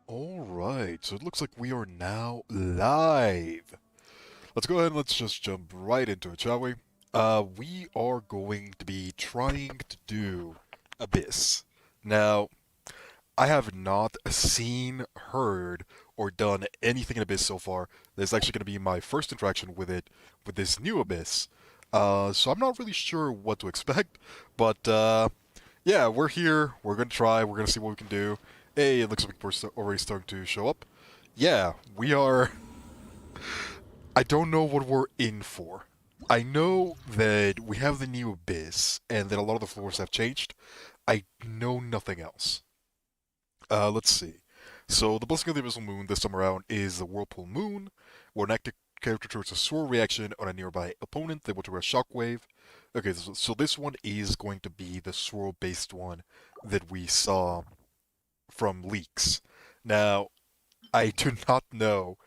Alright, so it looks like we are now live. Let's go ahead and let's just jump right into it, shall we? We are going to be trying to do Abyss. Now, I have not seen, heard, or done anything in Abyss so far. This is actually going to be my first interaction with it, with this new Abyss. So I'm not really sure what to expect, but yeah, we're here. We're gonna try. We're gonna see what we can do. Hey, it looks like we're already starting to show up. Yeah, we are. I don't know what we're in for. I know that we have the new Abyss, and that a lot of the floors have changed. I know nothing else. Let's see. So, the Blessing of the Abyssal Moon this time around is the Whirlpool Moon, where an active character triggers a swirl reaction on a nearby opponent. They will trigger a shockwave. Okay, so this one is going to be the swirl-based one that we saw from leaks. Now, I do not know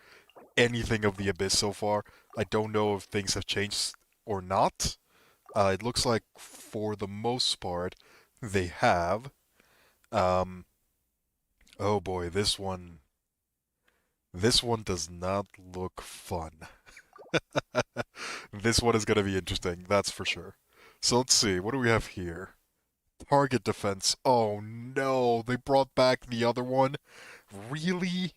anything of the Abyss so far. I don't know if things have changed or not. It looks like, for the most part, they have. Um, oh boy, this one does not look fun. This one is going to be interesting, that's for sure. So let's see, what do we have here? Target defense. Oh no, they brought back the other one? Really?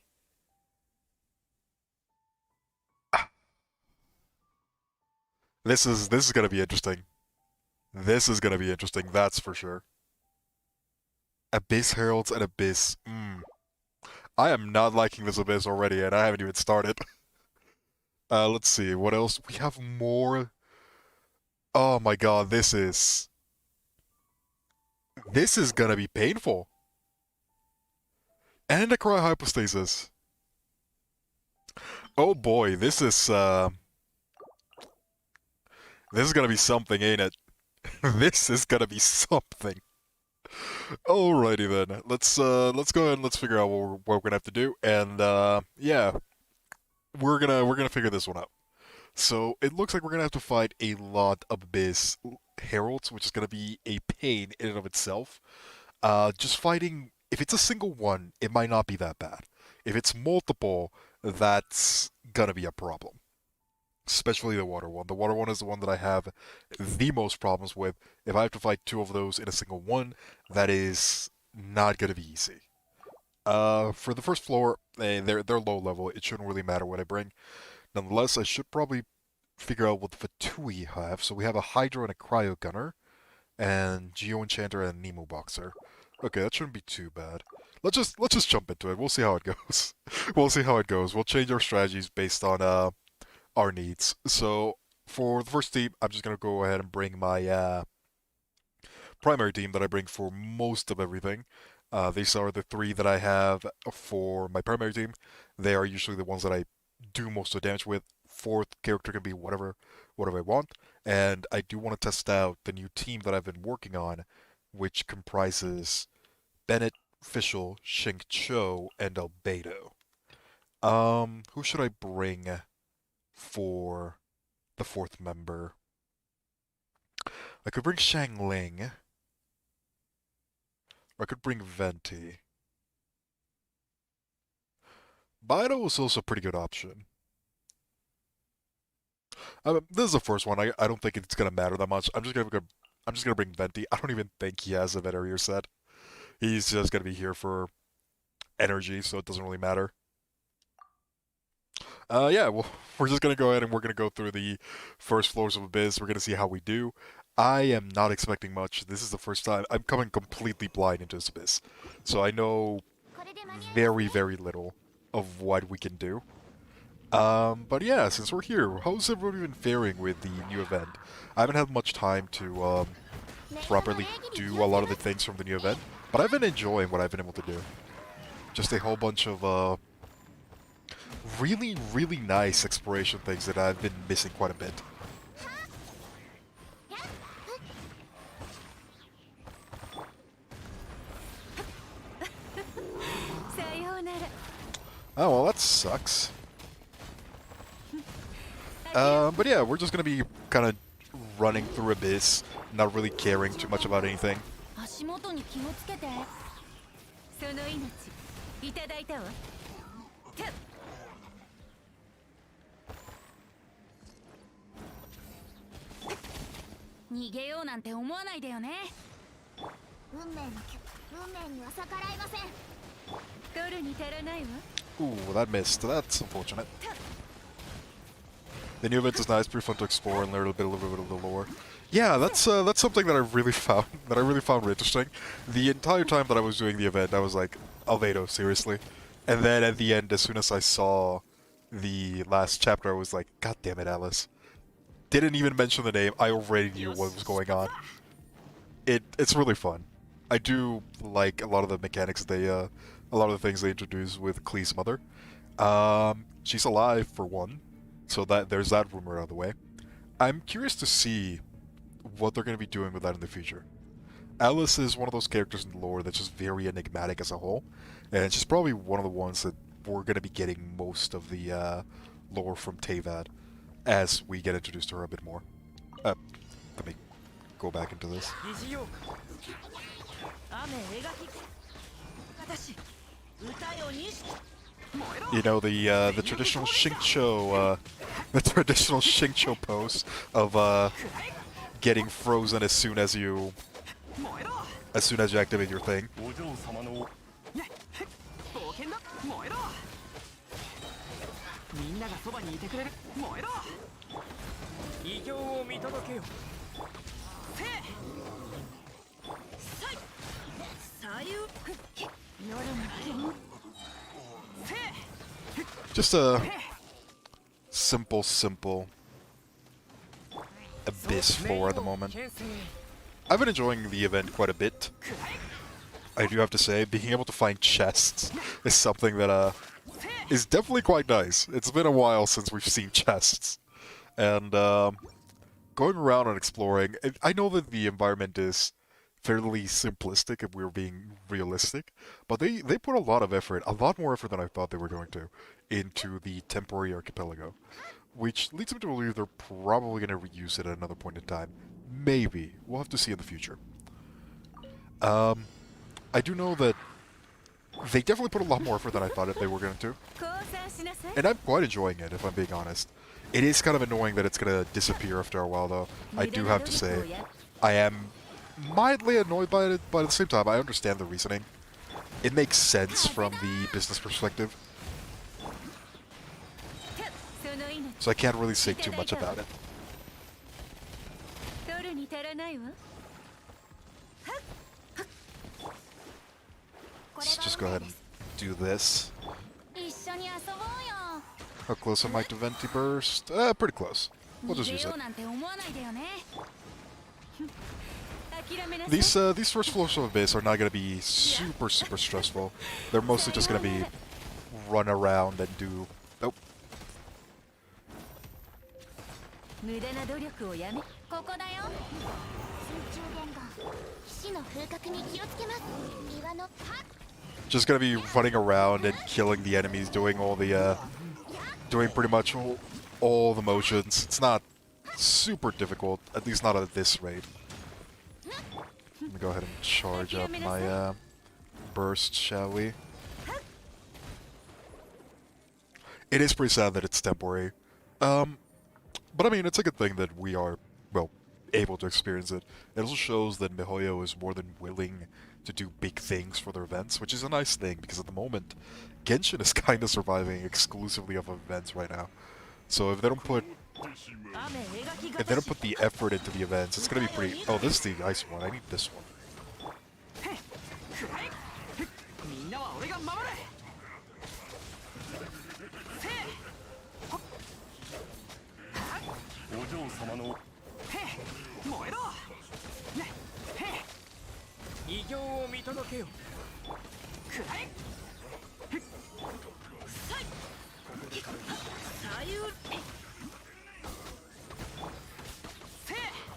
This is going to be interesting. This is going to be interesting, that's for sure. Abyss Heralds and Abyss. I am not liking this Abyss already, and I haven't even started. Let's see, what else? We have more. Oh my god, this is gonna be painful. And a cryohypostasis. Oh boy, this is gonna be something, ain't it? This is gonna be something. Alrighty then. Let's go ahead and let's figure out what we're gonna have to do, and yeah, we're gonna figure this one out. So it looks like we're gonna have to fight a lot of Abyss Heralds, which is gonna be a pain in and of itself. Just fighting, if it's a single one, it might not be that bad. If it's multiple, that's gonna be a problem. Especially the water one. The water one is the one that I have the most problems with. If I have to fight two of those in a single one, that is not gonna be easy. For the first floor, they're low level. It shouldn't really matter what I bring. Nonetheless, I should probably figure out what the Fatui have. So we have a Hydra and a Cryo Gunner, and Geo Enchanter and Nemo Boxer. Okay, that shouldn't be too bad. Let's just jump into it. We'll see how it goes. We'll see how it goes. We'll change our strategies based on our needs. So for the first team, I'm just gonna go ahead and bring my primary team that I bring for most of everything. These are the three that I have for my primary team. They are usually the ones that I do most of the damage with. Fourth character can be whatever I want. And I do want to test out the new team that I've been working on, which comprises Bennett, Fischl, Shink Cho, and Albedo. Who should I bring for the fourth member? I could bring Shang Ling, or I could bring Venti. Bido is also a pretty good option. This is the first one. I don't think it's gonna matter that much. I'm just gonna bring Venti. I don't even think he has a veterinary set. He's just gonna be here for energy, so it doesn't really matter. Yeah, well, we're just gonna go ahead and we're gonna go through the first floors of Abyss. We're gonna see how we do. I am not expecting much. This is the first time I'm coming completely blind into this Abyss, so I know very, very little of what we can do. But yeah, since we're here, how's everyone been faring with the new event? I haven't had much time to properly do a lot of the things from the new event, but I've been enjoying what I've been able to do. Just a whole bunch of really, really nice exploration things that I've been missing quite a bit. Oh, well, that sucks. But yeah, we're just gonna be kind of running through Abyss, not really caring too much about anything. いただいたわ。逃げようなんて思わないでよね。運命には逆らいません。取るに足らないわ。Ooh, that missed. That's unfortunate. The new event is nice, pretty fun to explore and learn a little bit of the lore. Yeah, that's something that I really found interesting. The entire time that I was doing the event, I was like, Albedo, seriously. And then at the end, as soon as I saw the last chapter, I was like, God damn it, Alice. Didn't even mention the name. I already knew what was going on. It's really fun. I do like a lot of the mechanics a lot of the things they introduce with Klee's mother. She's alive for one, so that there's that rumor out of the way. I'm curious to see what they're going to be doing with that in the future. Alice is one of those characters in the lore that's just very enigmatic as a whole, and she's probably one of the ones that we're going to be getting most of the lore from Teyvat as we get introduced to her a bit more. Let me go back into this. You know, the traditional Shincho pose of getting frozen as soon as you activate your thing. Just a simple Abyss 4 at the moment. I've been enjoying the event quite a bit. I do have to say, being able to find chests is something that is definitely quite nice. It's been a while since we've seen chests. And going around and exploring, I know that the environment is fairly simplistic if we were being realistic, but they put a lot of effort, a lot more effort than I thought they were going to, into the temporary archipelago, which leads me to believe they're probably going to reuse it at another point in time. Maybe. We'll have to see in the future. I do know that they definitely put a lot more effort than I thought they were going to. And I'm quite enjoying it, if I'm being honest. It is kind of annoying that it's going to disappear after a while, though. I do have to say, I am mildly annoyed by it, but at the same time, I understand the reasoning. It makes sense from the business perspective. So I can't really say too much about it. Let's just go ahead and do this. How close am I to Venti Burst? Pretty close. We'll just use it. These first floors of Abyss are not going to be super stressful. They're mostly just going to be run around and do... Oh. Just going to be running around and killing the enemies, doing all the doing pretty much all the motions. It's not super difficult, at least not at this rate. Let me go ahead and charge up my burst, shall we? It is pretty sad that it's temporary. But I mean, it's a good thing that we are, well, able to experience it. It also shows that MiHoYo is more than willing to do big things for their events, which is a nice thing, because at the moment, Genshin is kind of surviving exclusively off of events right now. So if they don't put the effort into the events, it's gonna be pretty... Oh, this is the ice one. I need this one.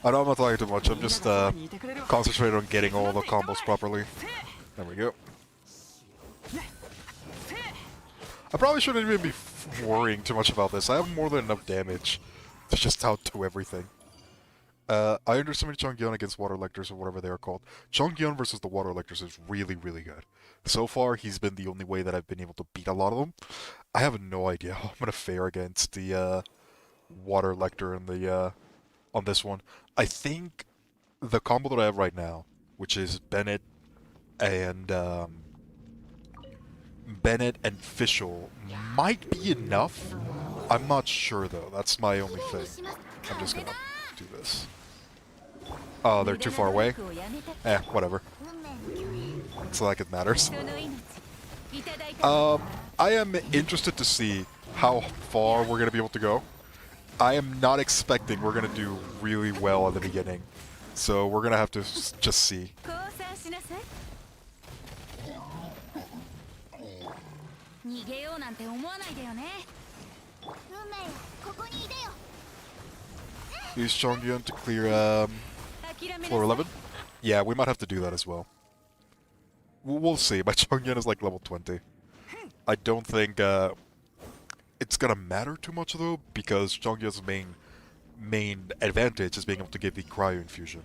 I know I'm not talking too much, I'm just concentrated on getting all the combos properly. There we go. I probably shouldn't even be worrying too much about this. I have more than enough damage to just outdo everything. I underestimate Chongyeon against Water Lectors or whatever they are called. Chongyeon versus the Water Lectors is really, really good. So far, he's been the only way that I've been able to beat a lot of them. I have no idea how I'm gonna fare against the Water Lector in the on this one. I think the combo that I have right now, which is and Bennett and Fischl, might be enough. I'm not sure though. That's my only thing. I'm just gonna do this. Oh, they're too far away? Whatever. It's not like it matters. I am interested to see how far we're gonna be able to go. I am not expecting we're gonna do really well at the beginning. So we're gonna have to just see. Use Chongyeon to clear floor 11? Yeah, we might have to do that as well. We'll see. My Chongyeon is like level 20. I don't think it's gonna matter too much though, because Chongyeon's main advantage is being able to give the cryo infusion.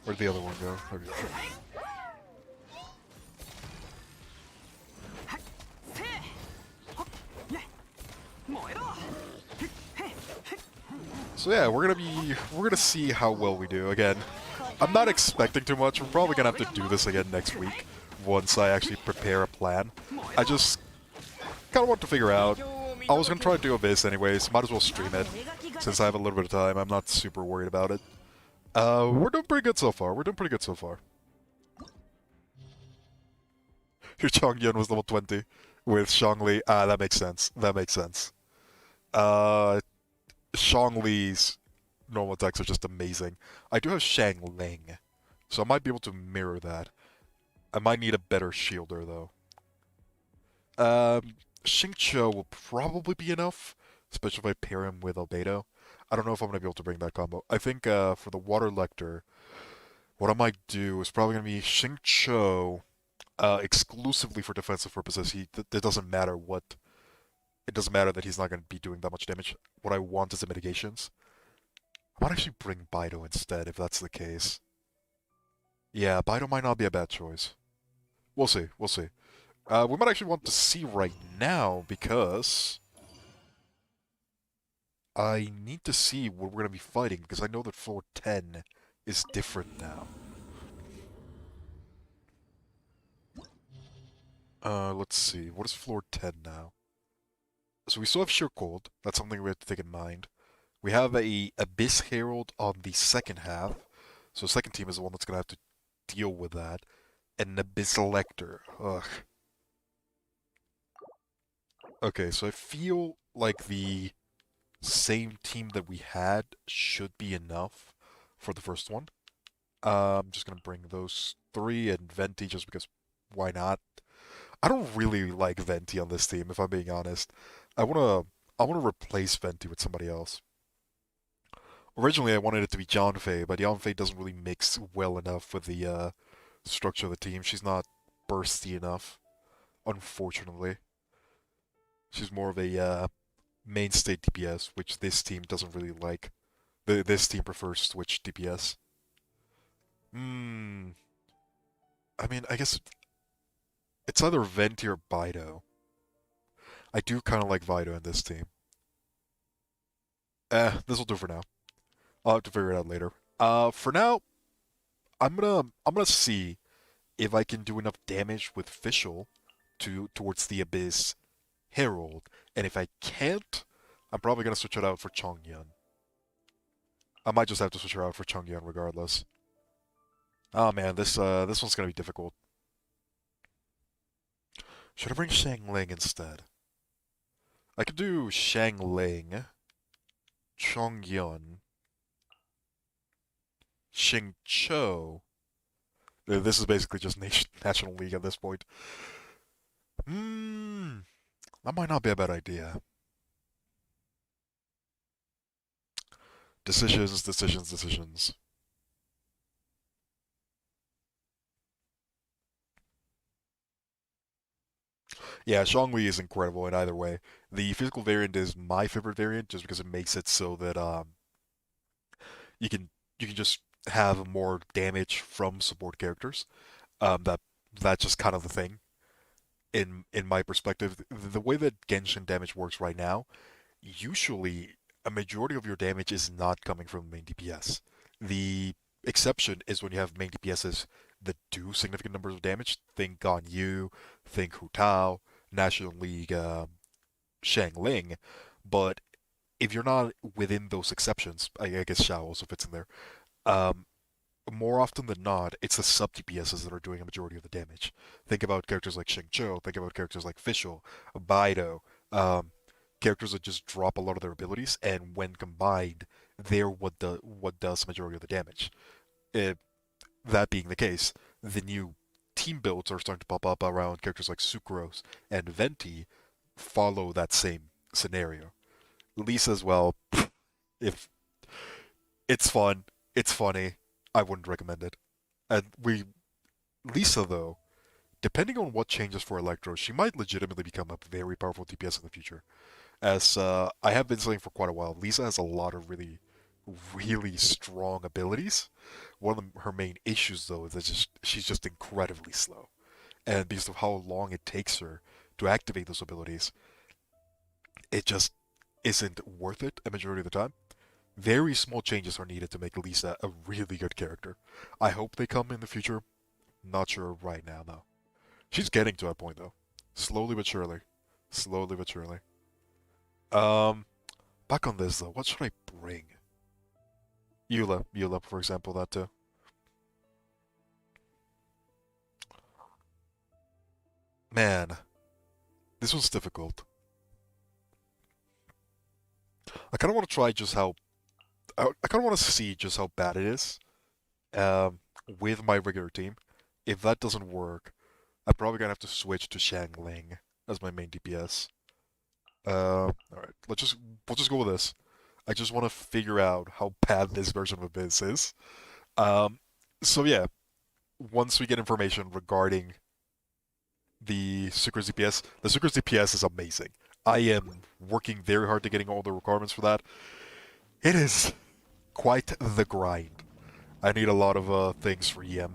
Where'd the other one go? Okay. So yeah, we're gonna see how well we do. Again, I'm not expecting too much. We're probably gonna have to do this again next week once I actually prepare a plan. I just kind of want to figure out. I was gonna try to do a Abyss anyways. Might as well stream it since I have a little bit of time. I'm not super worried about it. We're doing pretty good so far. We're doing pretty good so far. Your Chongyeon was level 20 with Shangli. Ah, that makes sense. That makes sense. Shangli's normal attacks are just amazing. I do have Shang Ling, so I might be able to mirror that. I might need a better shielder though. Xingqiu will probably be enough, especially if I pair him with Albedo. I don't know if I'm gonna be able to bring that combo. I think for the Water Lector, what I might do is probably gonna be Xingqiu exclusively for defensive purposes. It doesn't matter what. It doesn't matter that he's not going to be doing that much damage. What I want is the mitigations. I might actually bring Baido instead, if that's the case. Yeah, Baido might not be a bad choice. We'll see, we'll see. We might actually want to see right now, because I need to see what we're going to be fighting, because I know that floor 10 is different now. Let's see. What is floor 10 now? So we still have Sheer Cold. That's something we have to take in mind. We have a Abyss Herald on the second half. So second team is the one that's going to have to deal with that. And an Abyss Lector. Ugh. Okay, so I feel like the same team that we had should be enough for the first one. I'm just going to bring those three and Venti just because why not? I don't really like Venti on this team, if I'm being honest. I wanna replace Venti with somebody else. Originally, I wanted it to be Janfei, but Janfei doesn't really mix well enough with the structure of the team. She's not bursty enough, unfortunately. She's more of a mainstay DPS, which this team doesn't really like. This team prefers switch DPS. I mean, I guess it's either Venti or Bido. I do kind of like Vido in this team. This will do for now. I'll have to figure it out later. For now, I'm gonna see if I can do enough damage with Fischl towards the Abyss Herald, and if I can't, I'm probably gonna switch it out for Chongyeon. I might just have to switch her out for Chongyeon regardless. Oh man, this one's gonna be difficult. Should I bring Shang Ling instead? I could do Shang Ling, Chongyeon, Xingqiu. This is basically just National League at this point. That might not be a bad idea. Decisions, decisions, decisions. Yeah, Zhongli is incredible in either way. The physical variant is my favorite variant just because it makes it so that you can you can just have more damage from support characters. That that's just kind of the thing in my perspective. The way that Genshin damage works right now, usually a majority of your damage is not coming from main DPS. The exception is when you have main DPSs that do significant numbers of damage. Think Ganyu, think Hu Tao, National League Shang Ling. But if you're not within those exceptions, I guess Xiao also fits in there. Um, More often than not, it's the sub DPSs that are doing a majority of the damage. Think about characters like Xingqiu, think about characters like Fischl, Baido, um, characters that just drop a lot of their abilities, and when combined, they're what does the majority of the damage. It, that being the case, the new team builds are starting to pop up around characters like Sucrose and Venti, follow that same scenario. Lisa as well, if it's fun, it's funny, I wouldn't recommend it. And we Lisa though, depending on what changes for Electro, she might legitimately become a very powerful DPS in the future. As I have been saying for quite a while, Lisa has a lot of really strong abilities. One of her main issues though is that she's just incredibly slow, and because of how long it takes her to activate those abilities, it just isn't worth it a majority of the time. Very small changes are needed to make Lisa a really good character. I hope they come in the future. Not sure right now though. She's getting to that point though. Slowly but surely. Slowly but surely. Um, Back on this though, what should I bring? Eula, for example, that too. Man, this one's difficult. I kind of want to try just how I kind of want to see just how bad it is um, with my regular team. If that doesn't work, I'm probably gonna have to switch to Shang Ling as my main DPS. All right, we'll just go with this. I just want to figure out how bad this version of Abyss is. Um, so yeah, once we get information regarding the Sucrose DPS, the Sucrose DPS is amazing. I am working very hard to getting all the requirements for that. It is quite the grind. I need a lot of things for EM.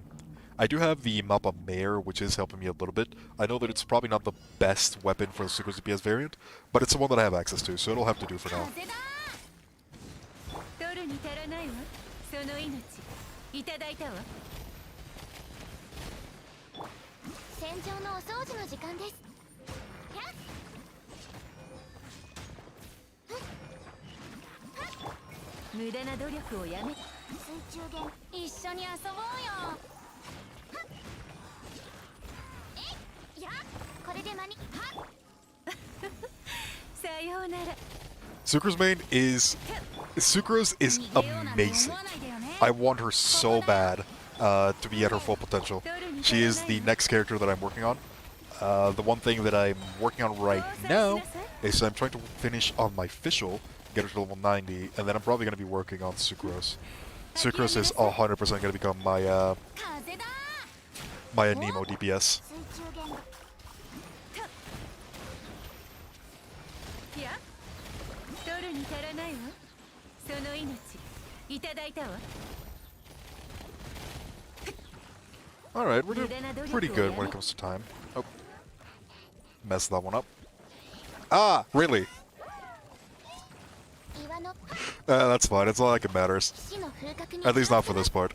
I do have the Mappa Mare, which is helping me a little bit. I know that it's probably not the best weapon for the Sucrose DPS variant, but it's the one that I have access to, so it'll have to do for now. 取るに足らないわ。その命いただいたわ。戦場のお掃除の時間です。やっ無駄な努力をやめ。水中弦一緒に遊ぼうよ。えいやこれで間にはさようなら。Sucrose is amazing. I want her so bad to be at her full potential. She is the next character that I'm working on. The one thing that I'm working on right now is I'm trying to finish on my Fischl, get her to level 90, and then I'm probably going to be working on Sucrose. Sucrose is 100% going to become my Nemo DPS. 取るに足らないわ。その命いただいたわ。Alright, we're doing pretty good when it comes to time. Oh. Messed that one up. Ah, really? That's fine, it's not like it matters. At least not for this part.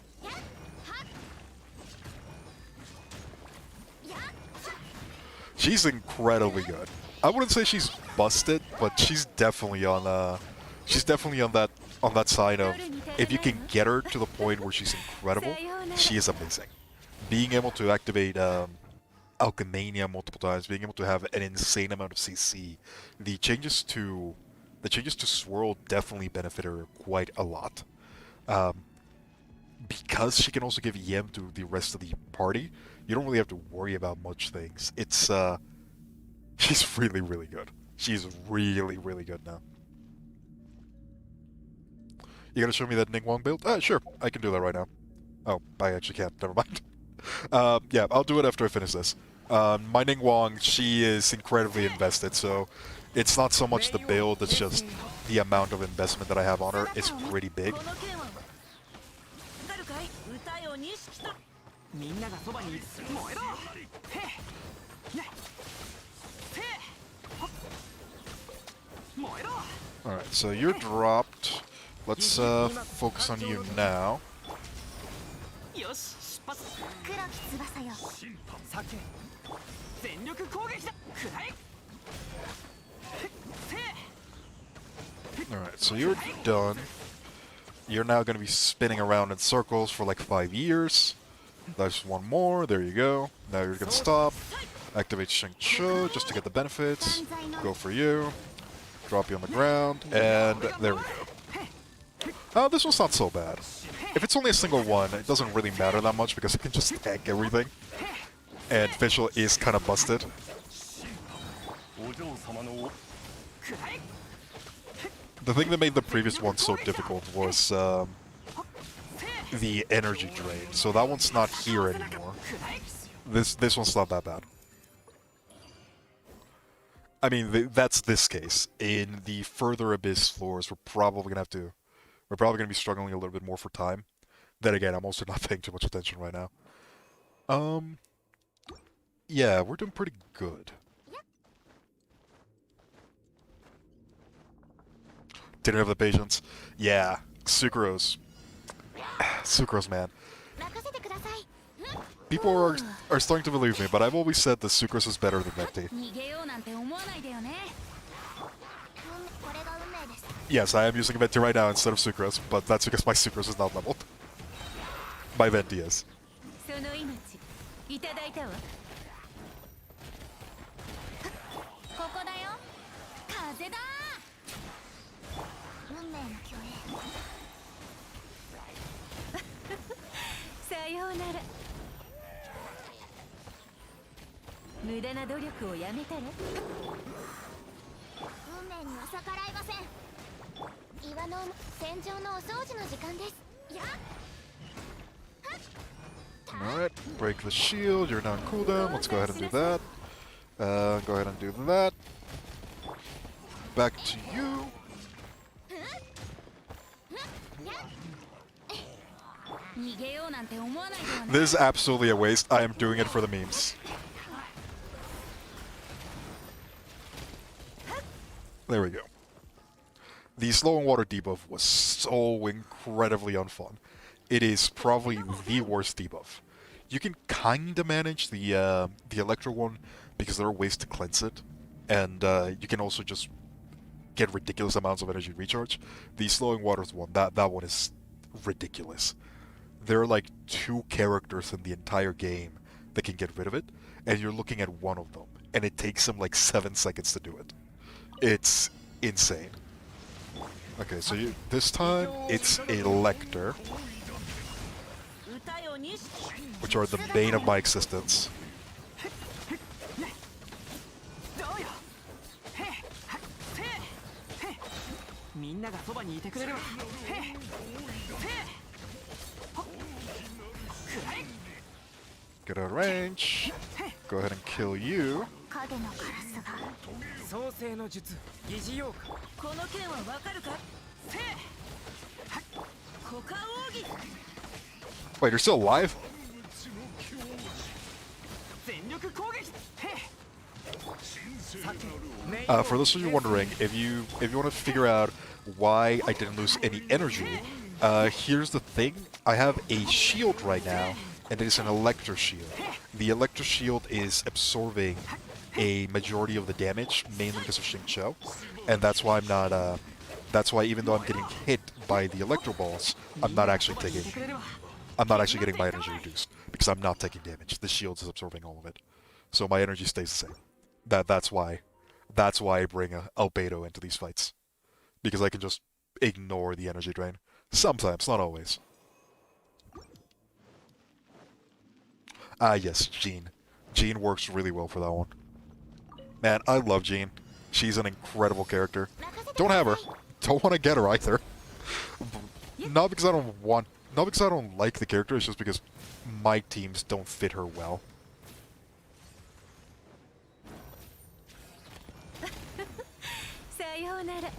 She's incredibly good. I wouldn't say she's busted, but she's definitely on that side of if you can get her to the point where she's incredible, she is amazing. Being able to activate Alchemania multiple times, being able to have an insane amount of CC, the changes to Swirl definitely benefit her quite a lot. Because she can also give EM to the rest of the party, you don't really have to worry about much things. It's she's really, really good. She's really, really good now. You gonna show me that Ning Wong build? Sure, I can do that right now. Oh, I actually can't. Never mind. Yeah, I'll do it after I finish this. My Ning Wong, she is incredibly invested, so it's not so much the build, it's just the amount of investment that I have on her is pretty big. Alright, so you're dropped. Let's focus on you now. Alright, so you're done. You're now going to be spinning around in circles for like 5 years. There's one more, there you go. Now you're going to stop. Activate Sheng-Cho just to get the benefits. Go for you. Drop you on the ground, and there we go. Oh, this one's not so bad. If it's only a single one, it doesn't really matter that much because it can just tank everything. And Fischl is kind of busted. The thing that made the previous one so difficult was the energy drain. So that one's not here anymore. This one's not that bad. I mean, that's this case. In the further abyss floors, we're probably gonna be struggling a little bit more for time. Then again, I'm also not paying too much attention right now. Yeah, we're doing pretty good. Didn't have the patience. Yeah, Sucrose. Sucrose, man. People are starting to believe me, but I've always said that Sucrose is better than Venti. Yes, I am using Venti right now instead of Sucrose, but that's because my Sucrose is not leveled. My Venti is. Alright, break the shield, you're now on cooldown, let's go ahead and do that. Go ahead and do that. Back to you. This is absolutely a waste, I am doing it for the memes. There we go. The slow and water debuff was so incredibly unfun. It is probably the worst debuff. You can kinda manage the Electro one because there are ways to cleanse it, and you can also just get ridiculous amounts of energy recharge. The slowing waters one, that one is ridiculous. There are like 2 characters in the entire game that can get rid of it, and you're looking at one of them, and it takes them like 7 seconds to do it. It's insane. Okay, so this time it's a Lecter, which are the bane of my existence. Get out of range. Go ahead and kill you. Wait, you're still alive? For those of you wondering, if you want to figure out why I didn't lose any energy, here's the thing. I have a shield right now, and it is an Electro shield. The Electro shield is absorbing a majority of the damage, mainly because of Sheng-Cho, and that's why I'm not, that's why even though I'm getting hit by the Electro balls, I'm not actually getting my energy reduced, because I'm not taking damage. The shield is absorbing all of it. So my energy stays the same. That's why I bring Albedo into these fights. Because I can just ignore the energy drain. Sometimes, not always. Ah yes, Jean. Jean works really well for that one. Man, I love Jean. She's an incredible character. Don't have her. Don't want to get her either. Not because I don't want, not because I don't like the character, it's just because my teams don't fit her well. Sayonara.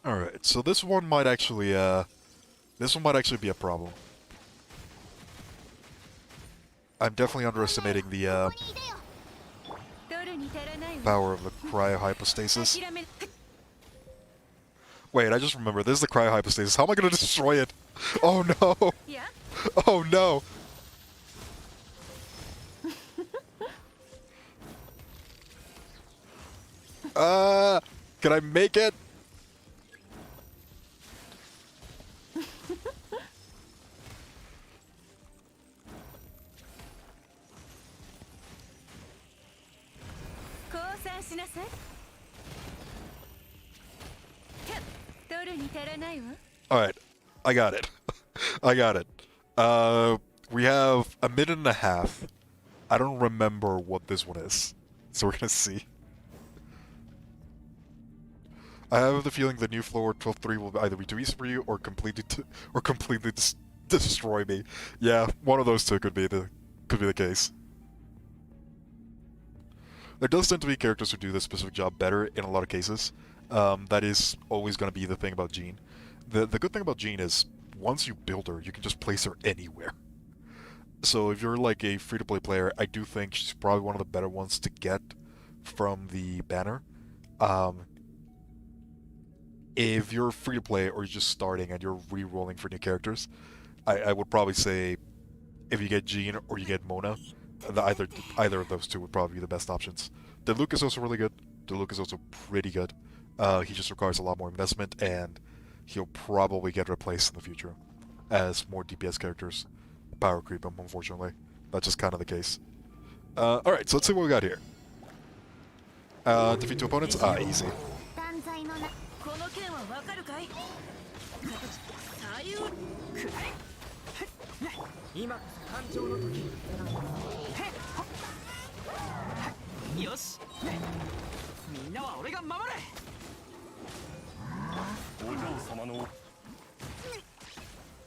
Alright, so this one might actually be a problem. I'm definitely underestimating the power of the cryohypostasis. Wait, I just remember, this is the cryohypostasis. How am I gonna destroy it? Oh no! Oh no! Can I make it? Alright, I got it. I got it. We have a minute and a half. I don't remember what this one is, so we're gonna see. I have the feeling the new floor 12-3 will either be too easy for you or completely destroy me. Yeah, one of those two could be the case. There does tend to be characters who do this specific job better in a lot of cases. That is always going to be the thing about Jean. The good thing about Jean is once you build her, you can just place her anywhere. So if you're like a free-to-play player, I do think she's probably one of the better ones to get from the banner. If you're free-to-play or you're just starting and you're re-rolling for new characters, I would probably say if you get Jean or you get Mona, either of those two would probably be the best options. Diluc is also really good. Diluc is also pretty good. He just requires a lot more investment, and he'll probably get replaced in the future as more DPS characters power creep him, unfortunately. That's just kind of the case. Alright, so let's see what we got here. Defeat two opponents? Easy.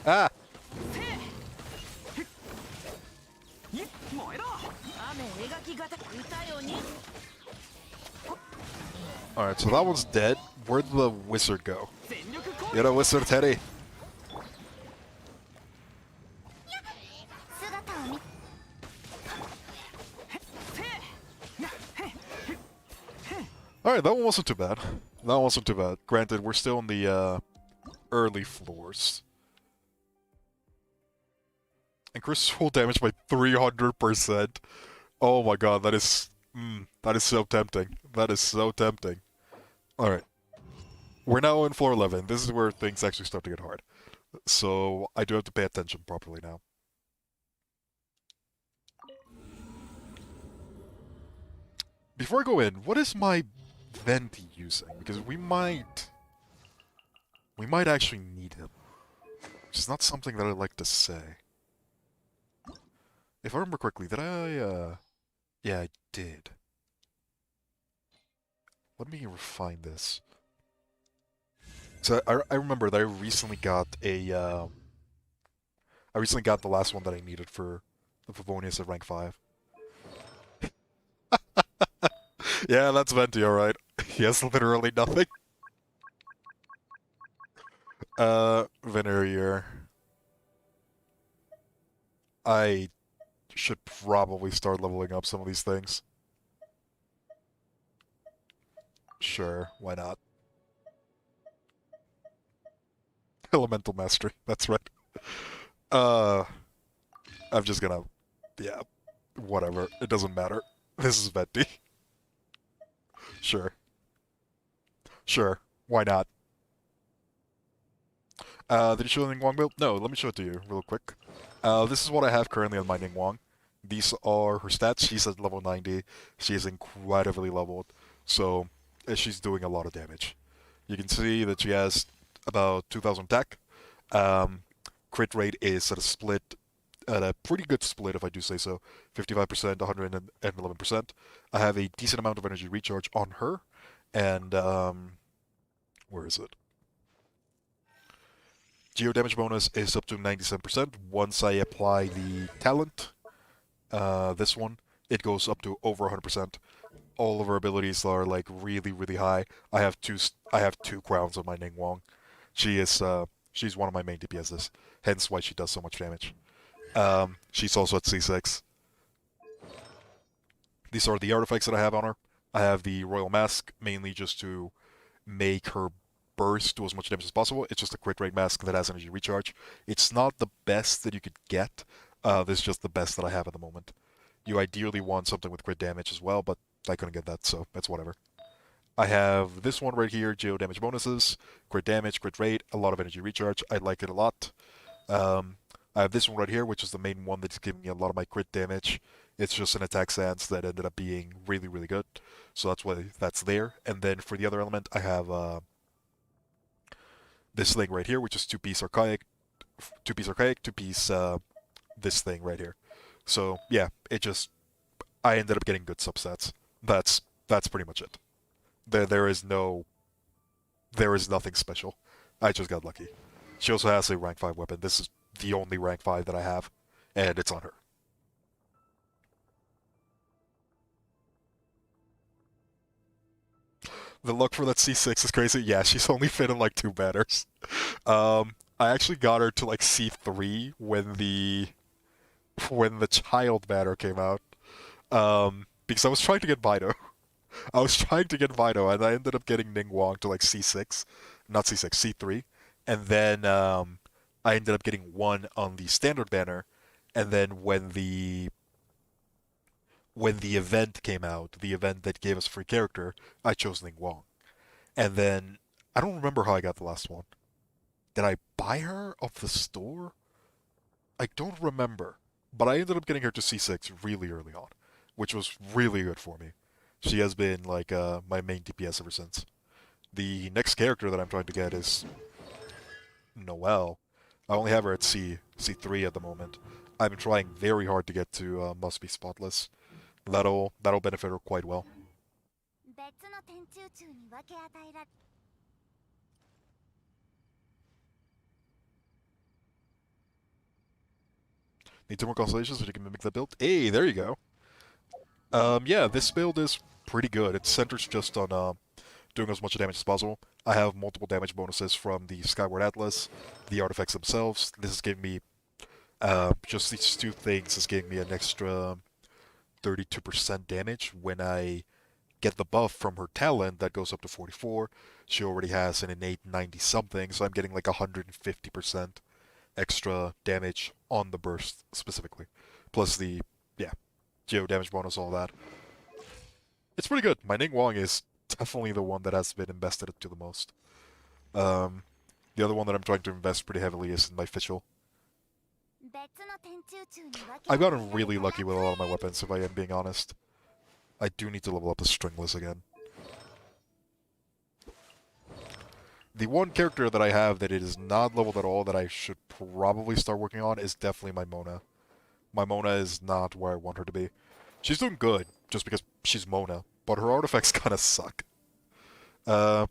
Ah! Alright, so that one's dead. Where'd the wizard go? Get a wizard, Teddy! Alright, that one wasn't too bad. That one wasn't too bad. Granted, we're still in the early floors. Increase full damage by 300%. Oh my god, that is so tempting. That is so tempting. Alright. We're now in floor 11. This is where things actually start to get hard. So, I do have to pay attention properly now. Before I go in, what is my Venti using? Because we might actually need him. Which is not something that I like to say. If I remember correctly, did I, yeah, I did. Let me refine this. So I remember that I recently got the last one that I needed for the Favonius at rank 5. Yeah, that's Venti, alright. He has literally nothing. Venerier. I should probably start leveling up some of these things. Sure, why not? Elemental Mastery, that's right. I'm just gonna... yeah, whatever. It doesn't matter. This is Venti. Sure. Sure, why not? Did you show the Ningguang build? No, let me show it to you real quick. This is what I have currently on my Ningguang. These are her stats. She's at level 90. She is incredibly leveled, so she's doing a lot of damage. You can see that she has about 2,000 attack. Um, Crit rate is at a pretty good split, if I do say so. 55%, 111%. I have a decent amount of energy recharge on her, and where is it? Geo damage bonus is up to 97%. Once I apply the talent, this one, it goes up to over 100%. All of her abilities are like really, really high. I have two crowns on my Ningguang. She's one of my main DPSs, hence why she does so much damage. She's also at C6. These are the artifacts that I have on her. I have the Royal Mask, mainly just to make her burst do as much damage as possible. It's just a crit rate mask that has energy recharge. It's not the best that you could get. This is just the best that I have at the moment. You ideally want something with crit damage as well, but I couldn't get that, so that's whatever. I have this one right here, geo damage bonuses, crit damage, crit rate, a lot of energy recharge. I like it a lot. Um, I have this one right here, which is the main one that's giving me a lot of my crit damage. It's just an attack stance that ended up being really, really good. So that's why that's there. And then for the other element, I have this thing right here, which is two piece this thing right here. So yeah, I ended up getting good subsets. That's pretty much it. There is nothing special. I just got lucky. She also has a rank 5 weapon. This is the only rank 5 that I have, and it's on her. The luck for that C6 is crazy. Yeah, she's only fit in like 2 banners. I actually got her to like C3 when the child banner came out. Because I was trying to get Bido. I was trying to get Vido, and I ended up getting Ningguang to like C6, not C6, C3, and then I ended up getting 1 on the standard banner, and then when the event came out, the event that gave us a free character, I chose Ningguang, and then I don't remember how I got the last one. Did I buy her off the store? I don't remember, but I ended up getting her to C6 really early on, which was really good for me. She has been like my main DPS ever since. The next character that I'm trying to get is Noelle. I only have her at C3 at the moment. I've been trying very hard to get to Must Be Spotless. That'll benefit her quite well. Need 2 more constellations so you can mimic that build. Hey, there you go. Yeah, this build is pretty good. It centers just on doing as much damage as possible. I have multiple damage bonuses from the Skyward Atlas, the artifacts themselves. This is giving me just these 2 things is giving me an extra 32% damage when I get the buff from her talent that goes up to 44. She already has an innate 90 something, so I'm getting like 150% extra damage on the burst specifically. Plus the, yeah, geo damage bonus, all that. It's pretty good. My Ningguang is definitely the one that has been invested into the most. Um, the other one that I'm trying to invest pretty heavily is in my Fischl. I've gotten really lucky with a lot of my weapons, if I am being honest. I do need to level up the Stringless again. The one character that I have that it is not leveled at all that I should probably start working on is definitely my Mona. My Mona is not where I want her to be. She's doing good, just because she's Mona, but her artifacts kind of suck. Uh,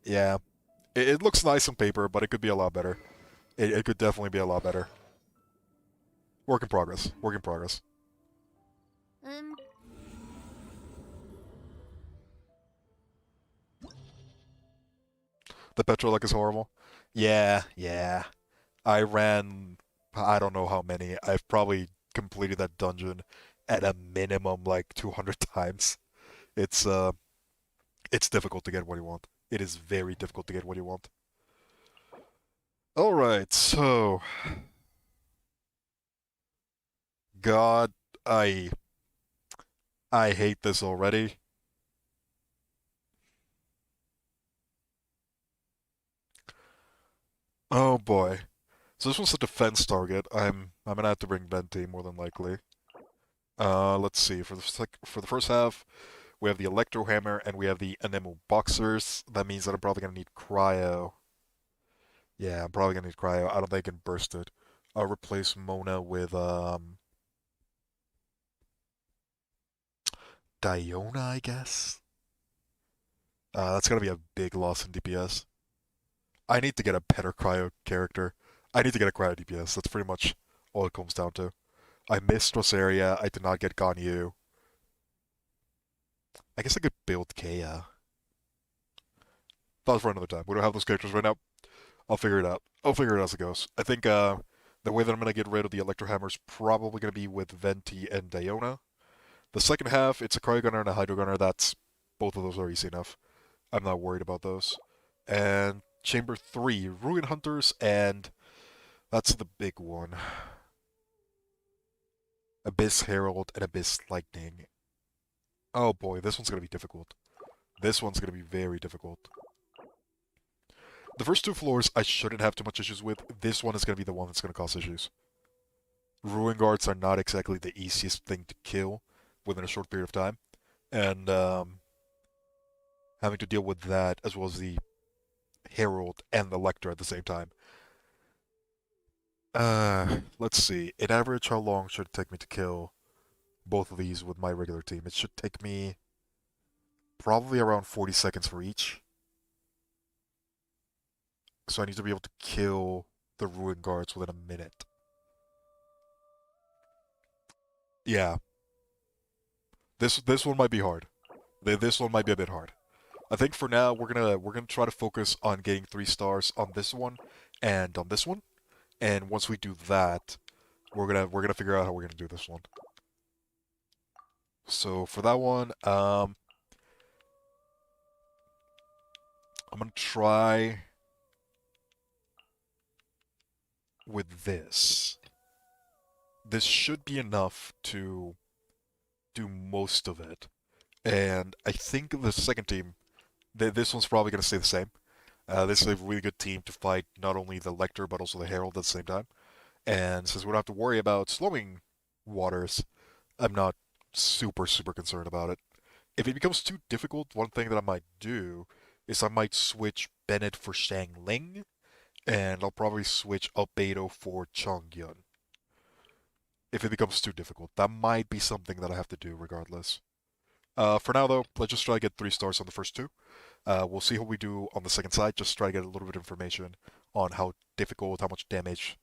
yeah. It looks nice on paper, but it could be a lot better. It could definitely be a lot better. Work in progress. Work in progress. The Petrolec is horrible. Yeah, yeah. I ran, I don't know how many. I've probably completed that dungeon at a minimum like 200 times. It's uh, it's difficult to get what you want. It is very difficult to get what you want. All right, so God, I I hate this already. Oh boy. So this one's a defense target. I'm gonna have to bring Venti more than likely. Let's see. For the first half, we have the Electro Hammer and we have the Anemo Boxers. That means that I'm probably gonna need Cryo. Yeah, I'm probably gonna need Cryo. I don't think I can burst it. I'll replace Mona with Diona, I guess. That's gonna be a big loss in DPS. I need to get a better Cryo character. I need to get a Cryo DPS. That's pretty much all it comes down to. I missed Rosaria. I did not get Ganyu. I guess I could build Kea. Thoughts for another time. We don't have those characters right now. I'll figure it out. I'll figure it out as it goes. I think the way that I'm gonna get rid of the Electro Hammer is probably gonna be with Venti and Diona. The second half, it's a Cryo Gunner and a Hydro Gunner. That's both of those are easy enough. I'm not worried about those. And Chamber 3, Ruin Hunters, and that's the big one. Abyss Herald and Abyss Lightning. Oh boy, this one's gonna be difficult. This one's gonna be very difficult. The first two floors I shouldn't have too much issues with. This one is gonna be the one that's gonna cause issues. Ruin Guards are not exactly the easiest thing to kill within a short period of time. And having to deal with that as well as the Herald and the Lector at the same time. Let's see. In average, how long should it take me to kill both of these with my regular team? It should take me probably around 40 seconds for each. So I need to be able to kill the Ruin Guards within a minute. Yeah. This one might be hard. This one might be a bit hard. I think for now we're gonna try to focus on getting 3 stars on this one and on this one. And once we do that, we're gonna figure out how we're gonna do this one. So for that one, I'm gonna try with this. This should be enough to do most of it. And I think the second team, this one's probably going to stay the same. This is a really good team to fight not only the Lector but also the Herald at the same time. And since we don't have to worry about slowing waters, I'm not super concerned about it. If it becomes too difficult, one thing that I might do is I might switch Bennett for Shang Ling, and I'll probably switch Albedo for Chongyun. If it becomes too difficult, that might be something that I have to do regardless. For now, though, let's just try to get 3 stars on the first two. We'll see how we do on the second side. Just try to get a little bit of information on how difficult, how much damage,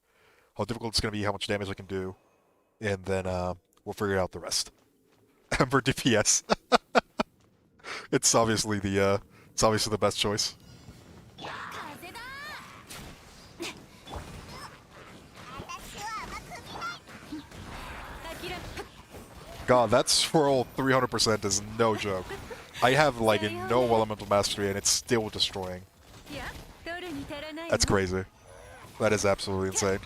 how difficult it's going to be, how much damage I can do, and then we'll figure out the rest. And for DPS, it's obviously the best choice. God, that swirl 300% is no joke. I have like no elemental mastery and it's still destroying. That's crazy. That is absolutely insane.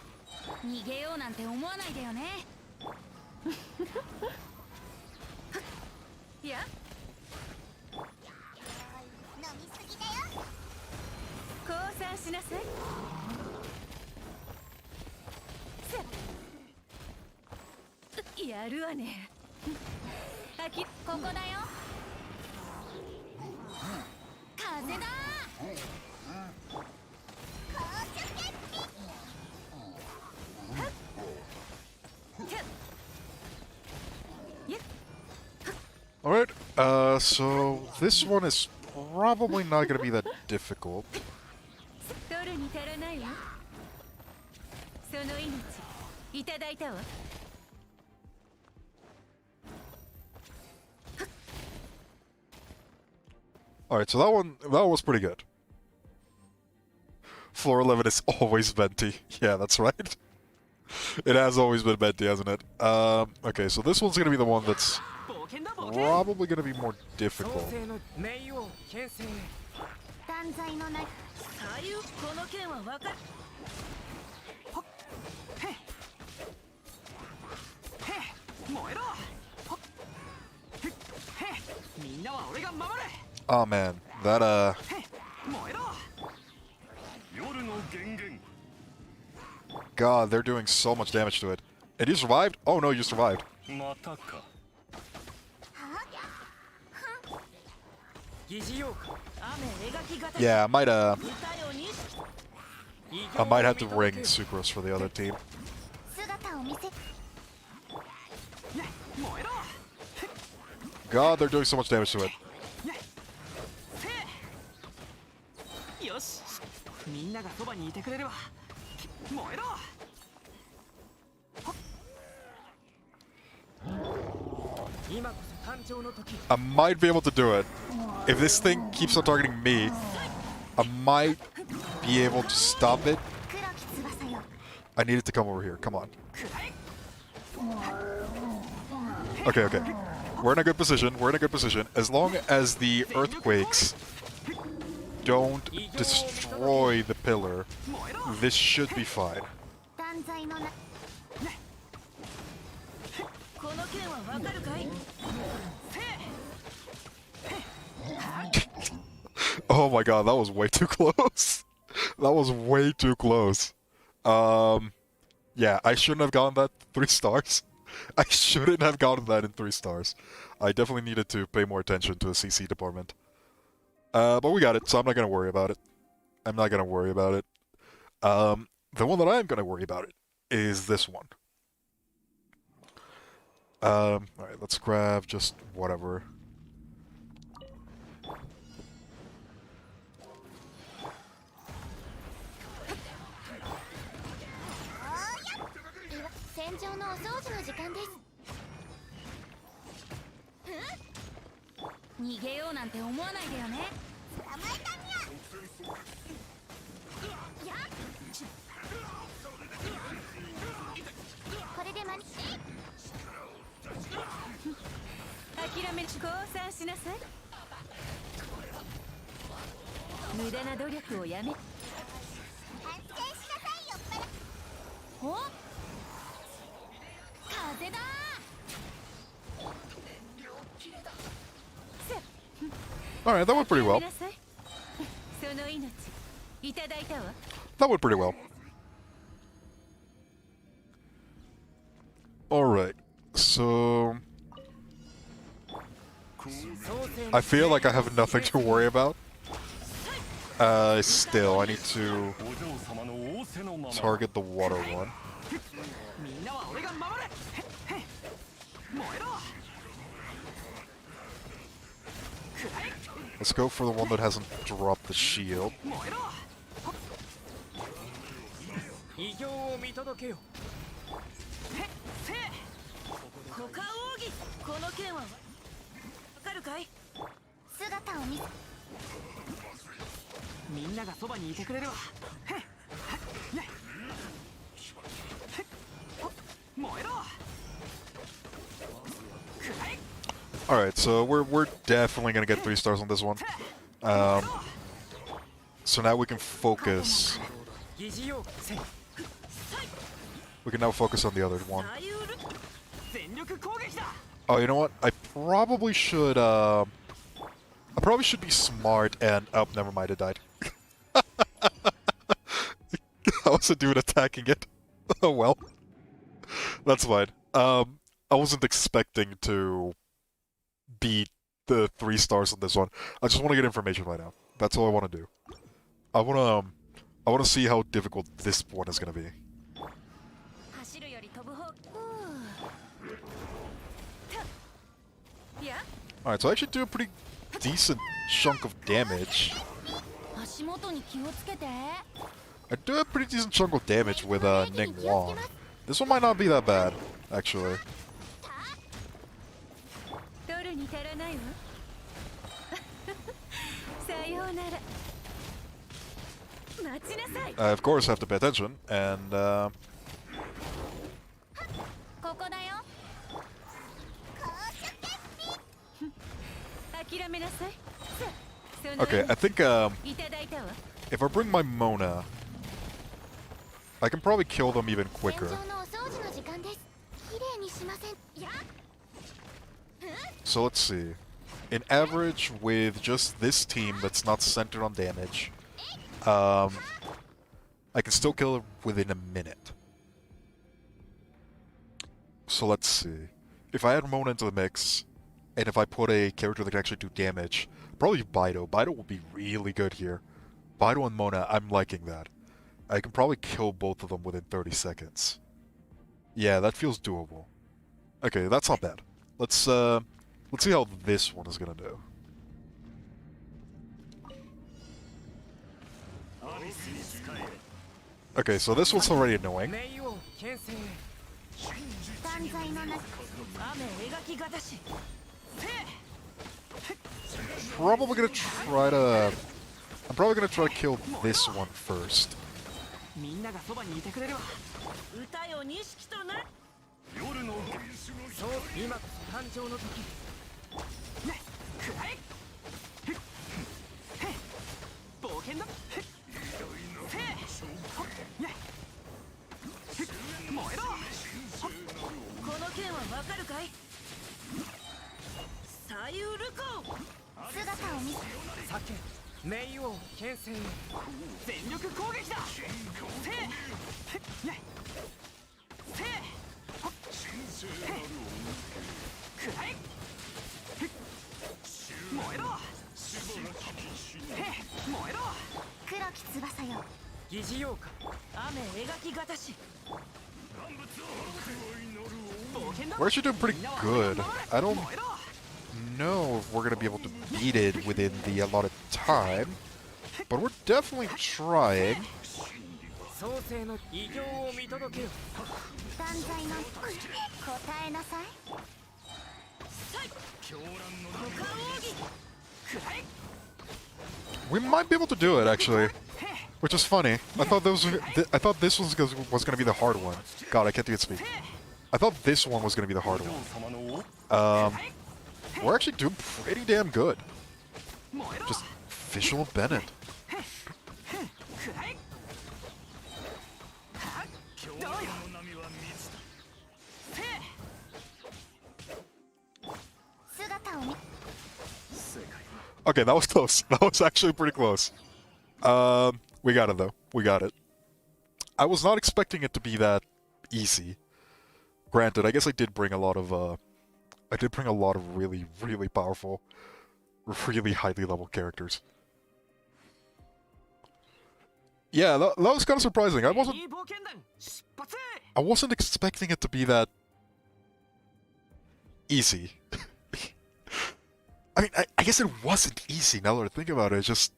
Alright, so this one is probably not going to be that difficult. Alright, so that was pretty good. Floor 11 is always Venti. Yeah, that's right. It has always been Venti, hasn't it? Okay, so this one's gonna be the one that's probably gonna be more difficult. Oh man, that God, they're doing so much damage to it. And you survived? Oh no, you survived. またか疑似用か Yeah, I 歌よに might have to ring Sucrose for the other team. 姿を見せ God, they're doing so much damage to it. よしみんながそばにいてくれれば燃えろ I might be able to do it. If this thing keeps on targeting me, I might be able to stop it. 黒き翼よ I need it to come over here. Come on. Okay, okay. We're in a good position. We're in a good position. As long as the earthquakes don't destroy the pillar, this should be fine. 断罪のなこの件はわかるかい Oh my god, that was way too close. That was way too close. Yeah, I shouldn't have gotten that 3 stars. I shouldn't have gotten that in 3 stars. I definitely needed to pay more attention to the CC department. But we got it, so I'm not gonna worry about it. I'm not gonna worry about it. The one that I am gonna worry about it is this one. Alright, let's grab just whatever. Alright, that went pretty well. That went pretty well. Alright, so... I feel like I have nothing to worry about. Still, I need to target the water one. Let's go for the one that hasn't dropped the shield. Alright, so we're definitely gonna get 3 stars on this one. So now we can focus. We can now focus on the other one. Oh, you know what? I probably should be smart and... Oh, never mind, it died. I was a dude attacking it. Oh well. That's fine. I wasn't expecting to beat the 3 stars on this one. I just want to get information right now. That's all I want to do. I want to see how difficult this one is going to be. Alright, so I actually do a pretty decent chunk of damage. I do a pretty decent chunk of damage with Ning Wong. This one might not be that bad, actually. I, of course, have to pay attention, and okay, I think if I bring my Mona, I can probably kill them even quicker. So let's see. In average, with just this team that's not centered on damage, I can still kill it within a minute. So let's see. If I add Mona into the mix, and if I put a character that can actually do damage, probably Bido. Bido will be really good here. Bido and Mona, I'm liking that. I can probably kill both of them within 30 seconds. Yeah, that feels doable. Okay, that's not bad. Let's see how this one is gonna do. Okay, so this one's already annoying. Probably gonna try to... I'm probably gonna try to kill this one first. We're actually doing pretty good. I don't know if we're gonna be able to beat it within the allotted time, but we're definitely trying. We might be able to do it actually, which is funny. I thought this was gonna be the hard one. God, I can't even speak. I thought this one was gonna be the hard one. We're actually doing pretty damn good. Just visual Bennett. Okay, that was close. That was actually pretty close. We got it though. We got it. I was not expecting it to be that easy. Granted, I guess I did bring a lot of really, really powerful, really highly level characters. Yeah, that was kind of surprising. I wasn't expecting it to be that easy. I mean, I guess it wasn't easy now that I think about it. It's just...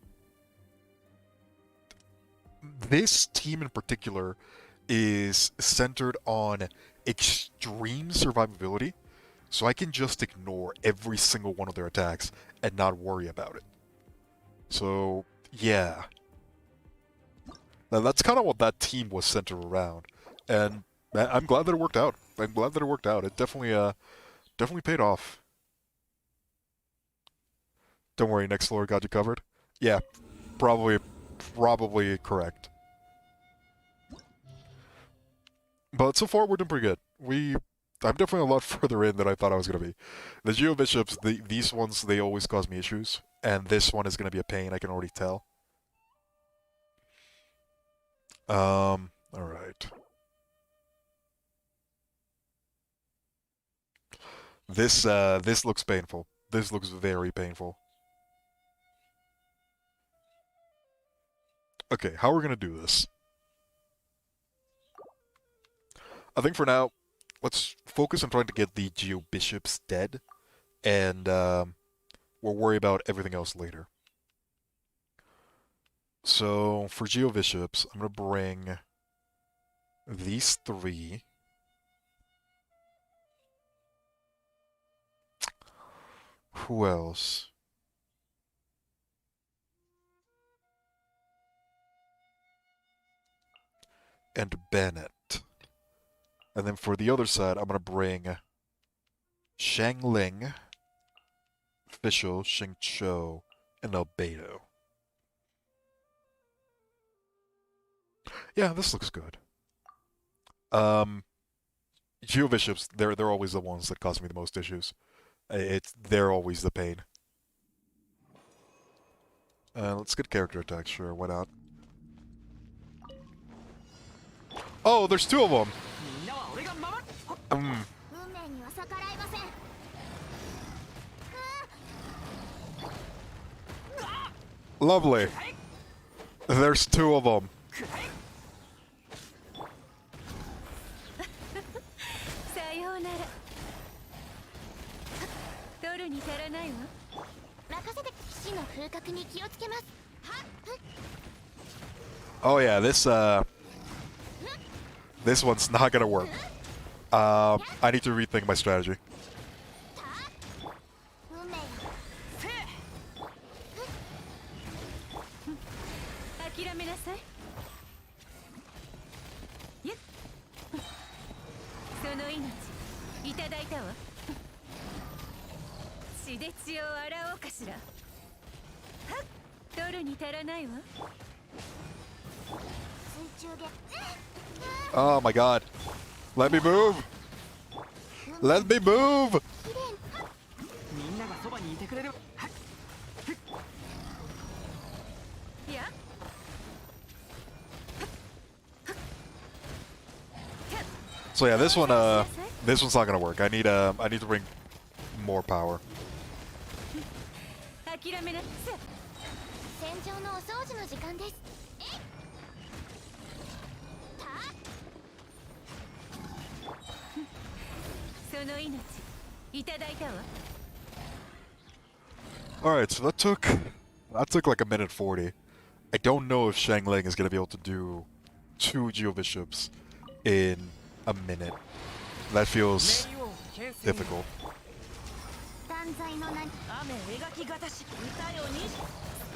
This team in particular is centered on extreme survivability, so I can just ignore every single one of their attacks and not worry about it. So, yeah. Now, that's kind of what that team was centered around, and I'm glad that it worked out. I'm glad that it worked out. It definitely paid off. Don't worry, next floor got you covered. Yeah, probably correct. But so far we're doing pretty good. I'm definitely a lot further in than I thought I was gonna be. The Geo Bishops, these ones, they always cause me issues, and this one is gonna be a pain. I can already tell. All right. This looks painful. This looks very painful. Okay, how are we gonna do this? I think for now, let's focus on trying to get the Geo Bishops dead, and we'll worry about everything else later. So, for Geo Bishops, I'm gonna bring these three. Who else? And Bennett. And then for the other side, I'm going to bring Shang Ling, Official, Xing Cho, and Albedo. Yeah, this looks good. Geo Bishops, they're always the ones that cause me the most issues. They're always the pain. Let's get character attacks, sure, why not? Oh, there's two of them! 逆らいません。 Lovely. There's two of them. さようなら。取るに足らないわ。任せて。騎士の風格に気をつけます。 Oh yeah, this one's not gonna work. I need to rethink my strategy. 運命よ。諦めなさい。やっ。その命いただいたわ。血で血を洗おうかしら。はっ。取るに足らないわ。水中で。 Oh my god. Let me move! Let me move! みんながそばにいてくれる。はい。 いや。 So yeah, this one's not gonna work. I need to bring more power. 諦めなさい。戦場のお掃除の時間です。その命いただいたわ。 Alright, so that took like a minute 40. I don't know if Shangling is gonna be able to do 2 Geobishops in a minute. That feels difficult. 断罪の名に雨描きがたし歌よに。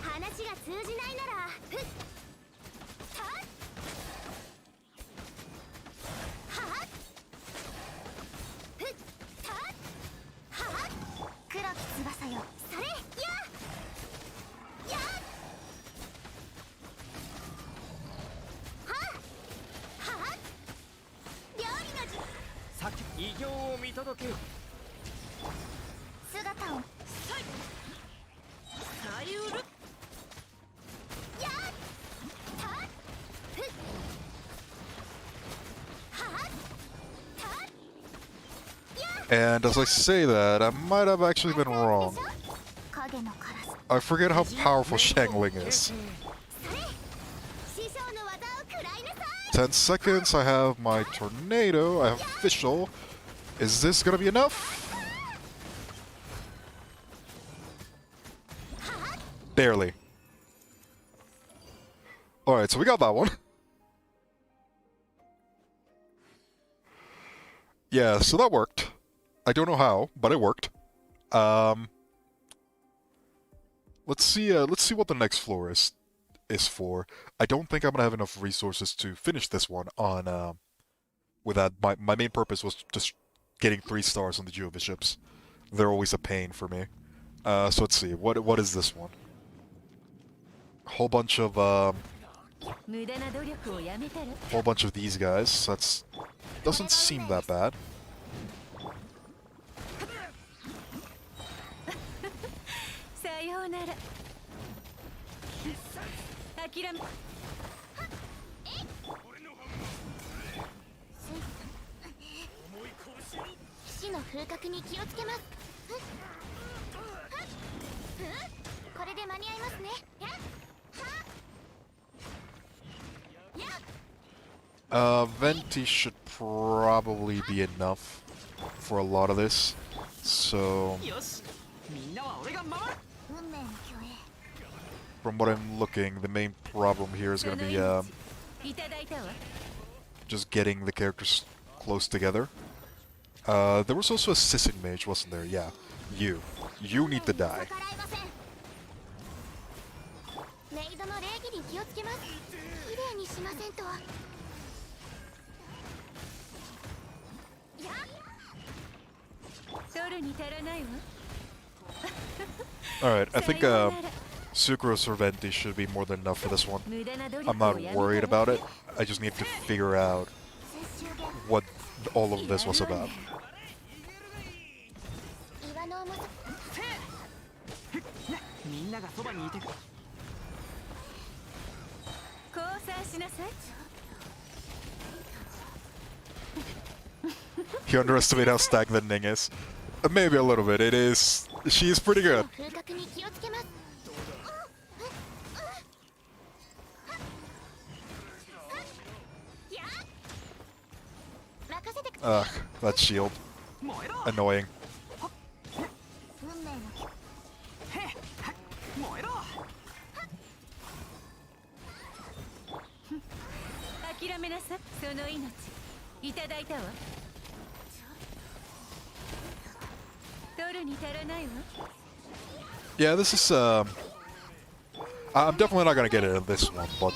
話が通じないならふっはっはっふっはっはっ黒き翼よそれややはっはっ料理のじさっき偉業を見届けよ。姿をさい。さゆる。やたふっはったや And as I say that, I might have actually been wrong. 影のカラス I forget how powerful Shangling is. それ師匠の技を食らいなさい 10 seconds, I have my tornado, I have official. Is this gonna be enough? Barely. Alright, so we got that one. Yeah, so that worked. I don't know how, but it worked. Let's see what the next floor is for. I don't think I'm gonna have enough resources to finish this one on with that. My main purpose was just getting 3 stars on the Geobishops. They're always a pain for me. So let's see, what is this one? Whole bunch of 無駄な努力をやめたら whole bunch of these guys. That's doesn't seem that bad. さようなら諦め騎士の風格に気をつけます。これで間に合いますね。Venti should probably be enough for a lot of this. So, よし。みんなは俺が守る。運命の虚栄 from what I'm looking, the main problem here is そ going の to be 命いただいたわ。 just getting the characters close together. There was also a Sissing Mage, wasn't there? Yeah. You need to die. 逆らいません。メイドの礼儀に気をつけます。綺麗にしませんと。や取るに足らないわ。 Alright, I think Sucrose or Venti should be more than enough for this one. 無駄な努力 I'm not をやめたら worried about it. I just need to figure out 接種で what all of this was about. 岩の重さみんながそばにいてくれ。降参しなさい。You underestimate how stagnant Ning is. Maybe a little bit. It is. She is pretty good. 風格に気をつけます。やっ任せてく Ugh, that shield. 燃えろ Annoying. 運命のへっはっ燃えろ諦めなさい。その命いただいたわ。取るに足らないわ。 Yeah, this is. I'm definitely not gonna get it in this one, but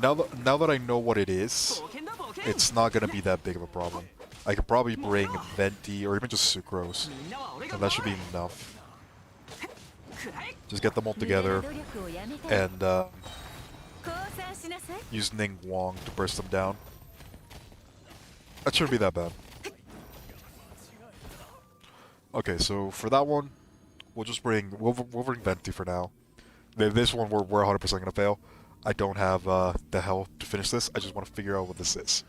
now that I know what it is, 冒険だ冒険 it's not gonna be that big of a problem. I could probably bring Venti or even just Sucrose, みんなは俺が and that should be enough. くらえ Just get them all together 努力をやめたい。 and 降参しなさい。 use Ning Wong to burst them down. That shouldn't be that bad. Okay, so for that one, we'll bring Venti for now. This one we're 100% gonna fail. I don't have the health to finish this. I just want to figure out what this is.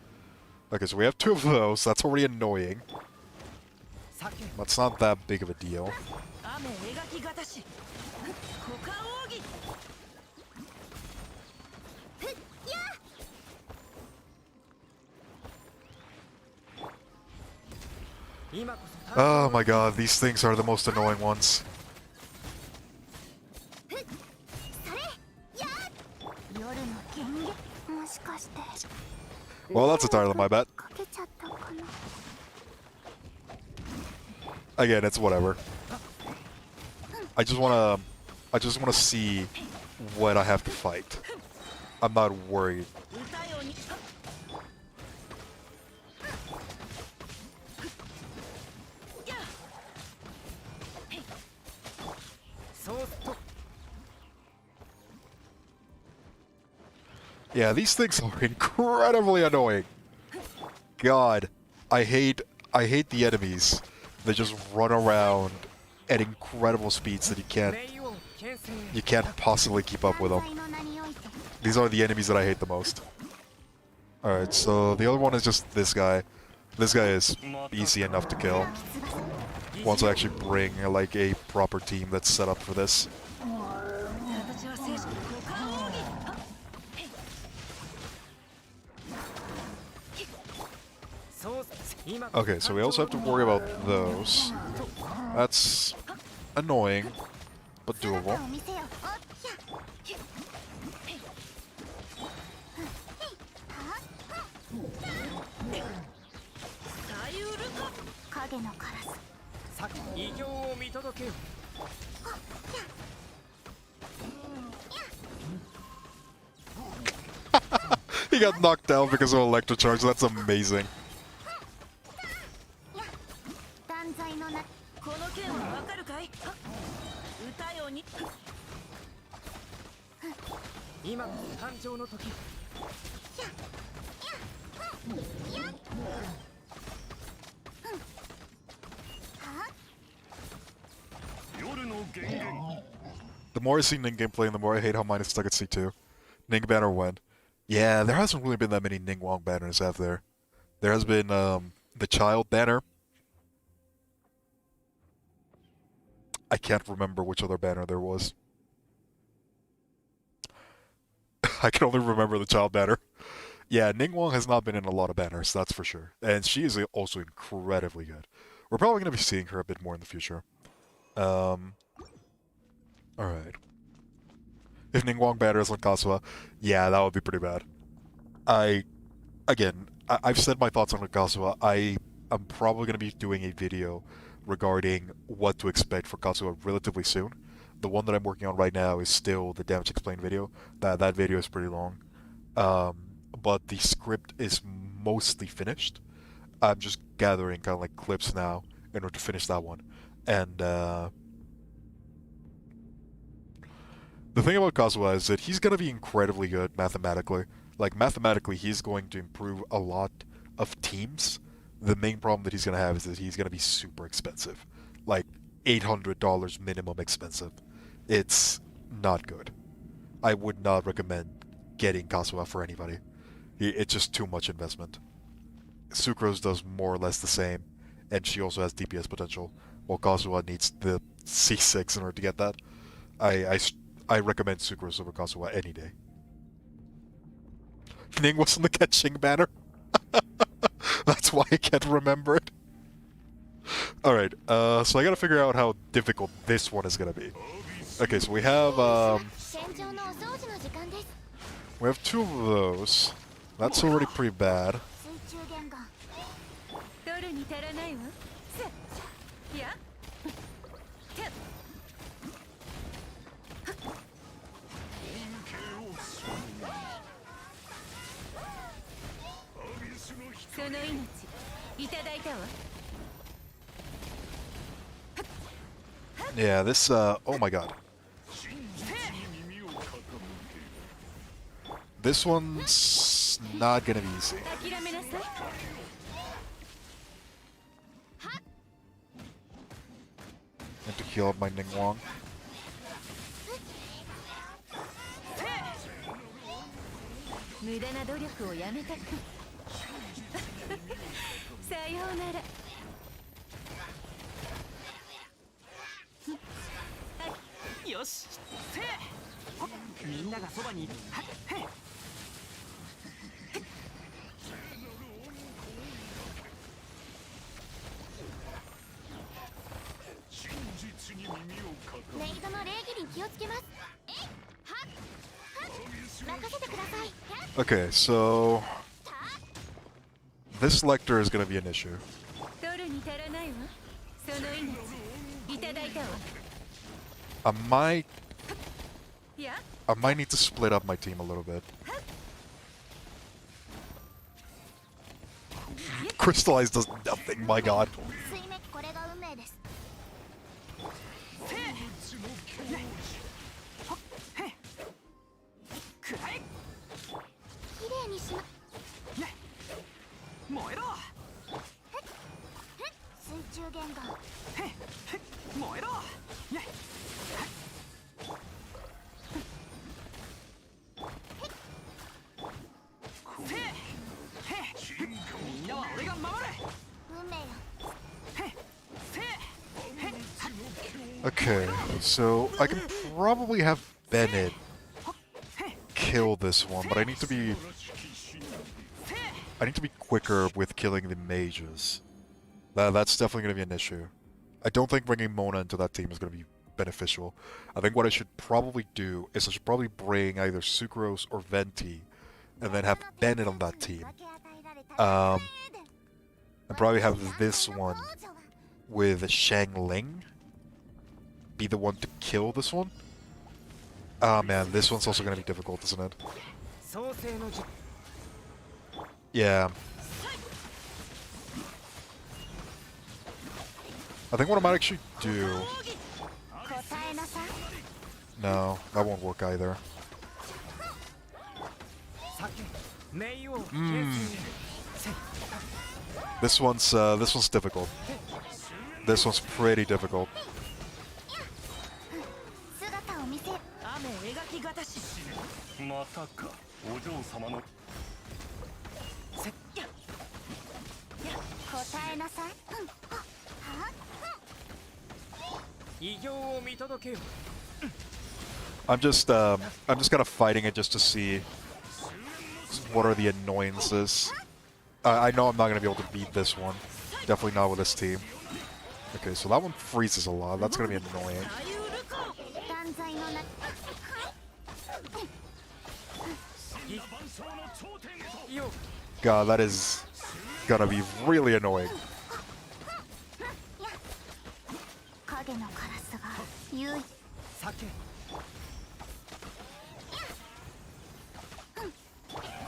Okay, so we have 2 of those. That's already annoying. さっき That's not that big of a deal. 雨描きがたし股間奥義今こそ Oh my god, these things are the most annoying ones. 夜の権限もしかして Well, that's entirely my bet. かけちゃったかな。 Again, it's whatever. I just wanna see what I have to fight. I'm not worried. 歌よに そうすと Yeah, these things are incredibly annoying. God, I hate the enemies. They just run around at incredible speeds that名誉を牽制 you can't possibly keep up with them. 犯罪の名において These are the enemies that I hate the most. Alright, so the other one is just this guy. This guy is easy enough to kill. Once I actually bring like a proper team that's set up for this. 形は聖書股間奥義 そうす今 Okay, so we also have to worry about those. That's annoying, but 姿 doable. を見せよ。さゆるか影のカラス。さ異形を見届けよ He got knocked down because of electro charge. That's amazing. 断罪の名。この剣はわかるかい歌よに今こそ誕生の時 The more I see Ning gameplay, the more I hate how mine is stuck at C2. Ning banner win. Yeah, there hasn't really been that many Ning Wong banners, have there? There has been the child banner. I can't remember which other banner there was. I can only remember the child banner. Yeah, Ning Wong has not been in a lot of banners, that's for sure. And she is also incredibly good. We're probably going to be seeing her a bit more in the future. Alright. If Ning Wong banners on Kazuha, yeah, that would be pretty bad. I've said my thoughts on Kazuha. I'm probably going to be doing a video regarding what to expect for Kazuha relatively soon. The one that I'm working on right now is still the Damage Explained video. That video is pretty long. But the script is mostly finished. I'm just gathering kind of like clips now in order to finish that one. And the thing about Kazuha is that he's going to be incredibly good mathematically. Like, mathematically, he's going to improve a lot of teams. The main problem that he's going to have is that he's going to be super expensive. Like, $800 minimum expensive. It's not good. I would not recommend getting Kazuha for anybody. It's just too much investment. Sucrose does more or less the same, and she also has DPS potential, while Kazuha needs the C6 in order to get that. I recommend Sucrose over Kazuha any day. Ning was on the catching banner. That's why I can't remember it. Alright, so I gotta figure out how difficult this one is gonna be. Okay, so we have two of those. That's already pretty bad. 取るに足らないわいや その命いただいたわ Yeah, this, oh my god. This one's not gonna be easy. 諦めなさい And to heal up my Ningguang. 無駄な努力をやめたくさようなら よしせいみんながそばにはっへいメイドの礼儀に気をつけますえいはっ任せてください Okay, so this Lecter is gonna be an issue. 取るに足らないわその命いただいたわ I might いや I might need to split up my team a little bit. Crystallize does nothing, my god. 水滅これが運命です くらえ綺麗にしま燃えろ水中言語燃えろみんなは俺が守る運命よ Okay, so I can probably have Bennett kill this one, but I need to be quicker with killing the mages. That's definitely going to be an issue. I don't think bringing Mona into that team is going to be beneficial. I think what I should probably do is I should probably bring either Sucrose or Venti, and then have Bennett on that team. And probably have this one with Shang Ling be the one to kill this one. Ah man, this one's also going to be difficult, isn't it? Yeah. I think what I might actually do... 答えなさい No, that won't work either. This one's difficult. This one's pretty difficult. 姿を見せる雨描きがたしまたかお嬢様の答えなさい異形を見届けよ I'm just kind of fighting it just to see what are the annoyances. I know I'm not gonna be able to beat this one. Definitely not with this team. Okay, so that one freezes a lot. That's gonna be annoying. 断罪のな God, that is gonna be really annoying. 影のカラスが優位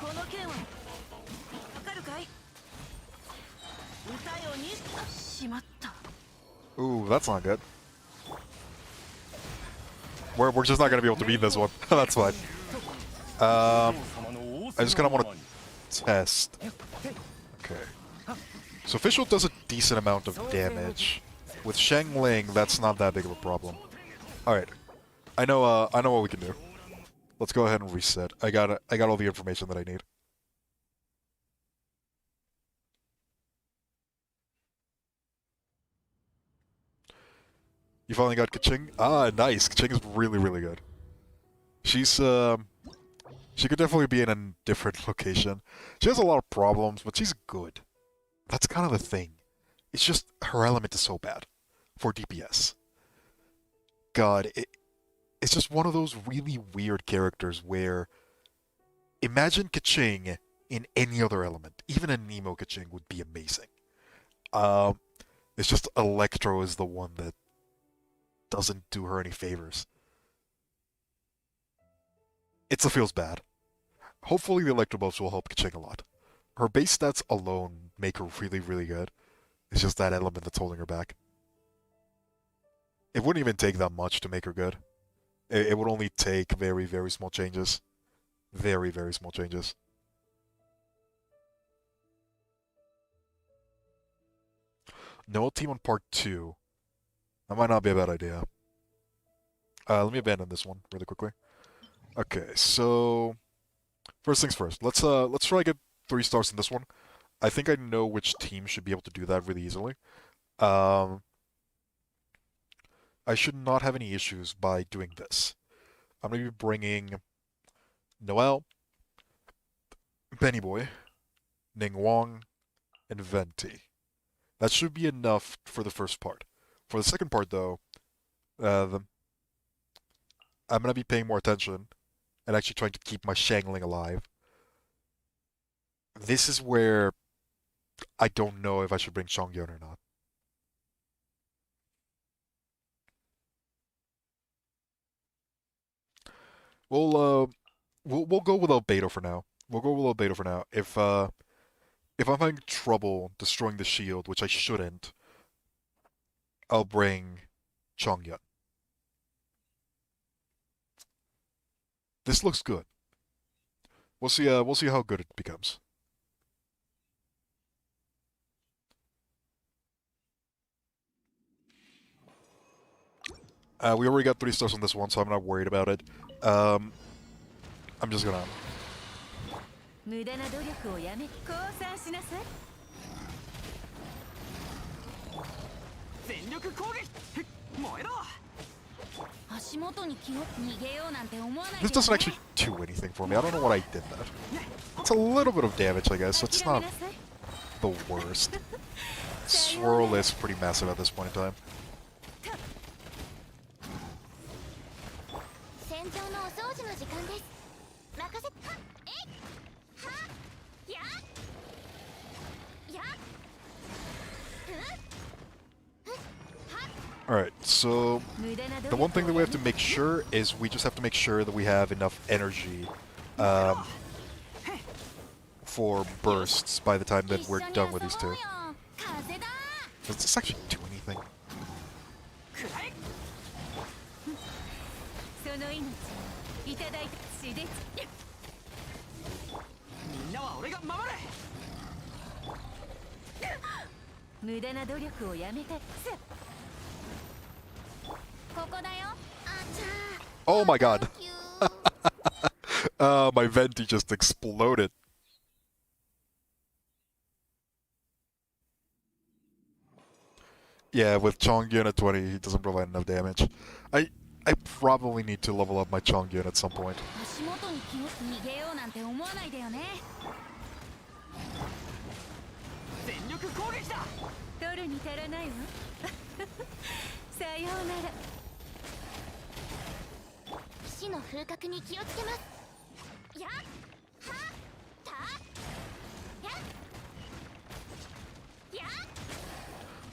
この剣はわかるかい歌よにしまった Ooh, that's not good. We're just not gonna be able to beat this one. That's fine. I just kind of want to test. Okay. So Official does a decent amount of damage. With Shang Ling, that's not that big of a problem. Alright. I know what we can do. Let's go ahead and reset. I got all the information that I need. You finally got Kaching? Ah, nice. Kaching is really, really good. She's, she could definitely be in a different location. She has a lot of problems, but she's good. That's kind of the thing. It's just her element is so bad for DPS. God, it's just one of those really weird characters where imagine Kaching in any other element. Even a Nemo Kaching would be amazing. Um, it's just Electro is the one that doesn't do her any favors. It still feels bad. Hopefully the Electro buffs will help Kaching a lot. Her base stats alone make her really, really good. It's just that element that's holding her back. It wouldn't even take that much to make her good. It would only take very, very small changes. Very, very small changes. No team on part 2. That might not be a bad idea. Let me abandon this one really quickly. Okay, so first things first. Let's try to get 3 stars in this one. I think I know which team should be able to do that really easily. I should not have any issues by doing this. I'm gonna be bringing Noel, Benny Boy, Ning Wong, and Venti. That should be enough for the first part. For the second part, though, I'm gonna be paying more attention and actually trying to keep my Shangling alive. This is where I don't know if I should bring Chongyun or not. We'll we'll go without Beto for now. We'll go without Beto for now. If I'm having trouble destroying the shield, which I shouldn't, I'll bring Chongyun. This looks good. We'll see. We'll see how good it becomes. We already got 3 stars on this one, so I'm not worried about it. I'm just gonna. 無駄な努力をやめ降参しなさい。全力攻撃燃えろ。足元に気を逃げようなんて思わない This でよ doesn't ね。 actually do anything for me. I don't know what I did there. It's a little bit of damage, I guess. It's 諦め not なさい。 the worst. Swirl is pretty massive at this point in time. 戦場のお掃除の時間です。任せはっえいはややAlright, so the one thing that we have to make sure is we just have to make sure that we have enough energy for bursts by the time that we're done with these 2. 風だ Does this actually do anything? その命いただいた血でみんなは俺が守れ。無駄な努力をやめたっつここだよあちゃ Oh my god! ー My venti just exploded. Yeah, with Chongyun at 20, he doesn't provide enough damage. I probably need to level up my Chongyun at some point. 足元に気を逃げようなんて思わないでよね全力攻撃だ。取るに足らないわさようなら死の風格に気をつけますやっはたやっやっ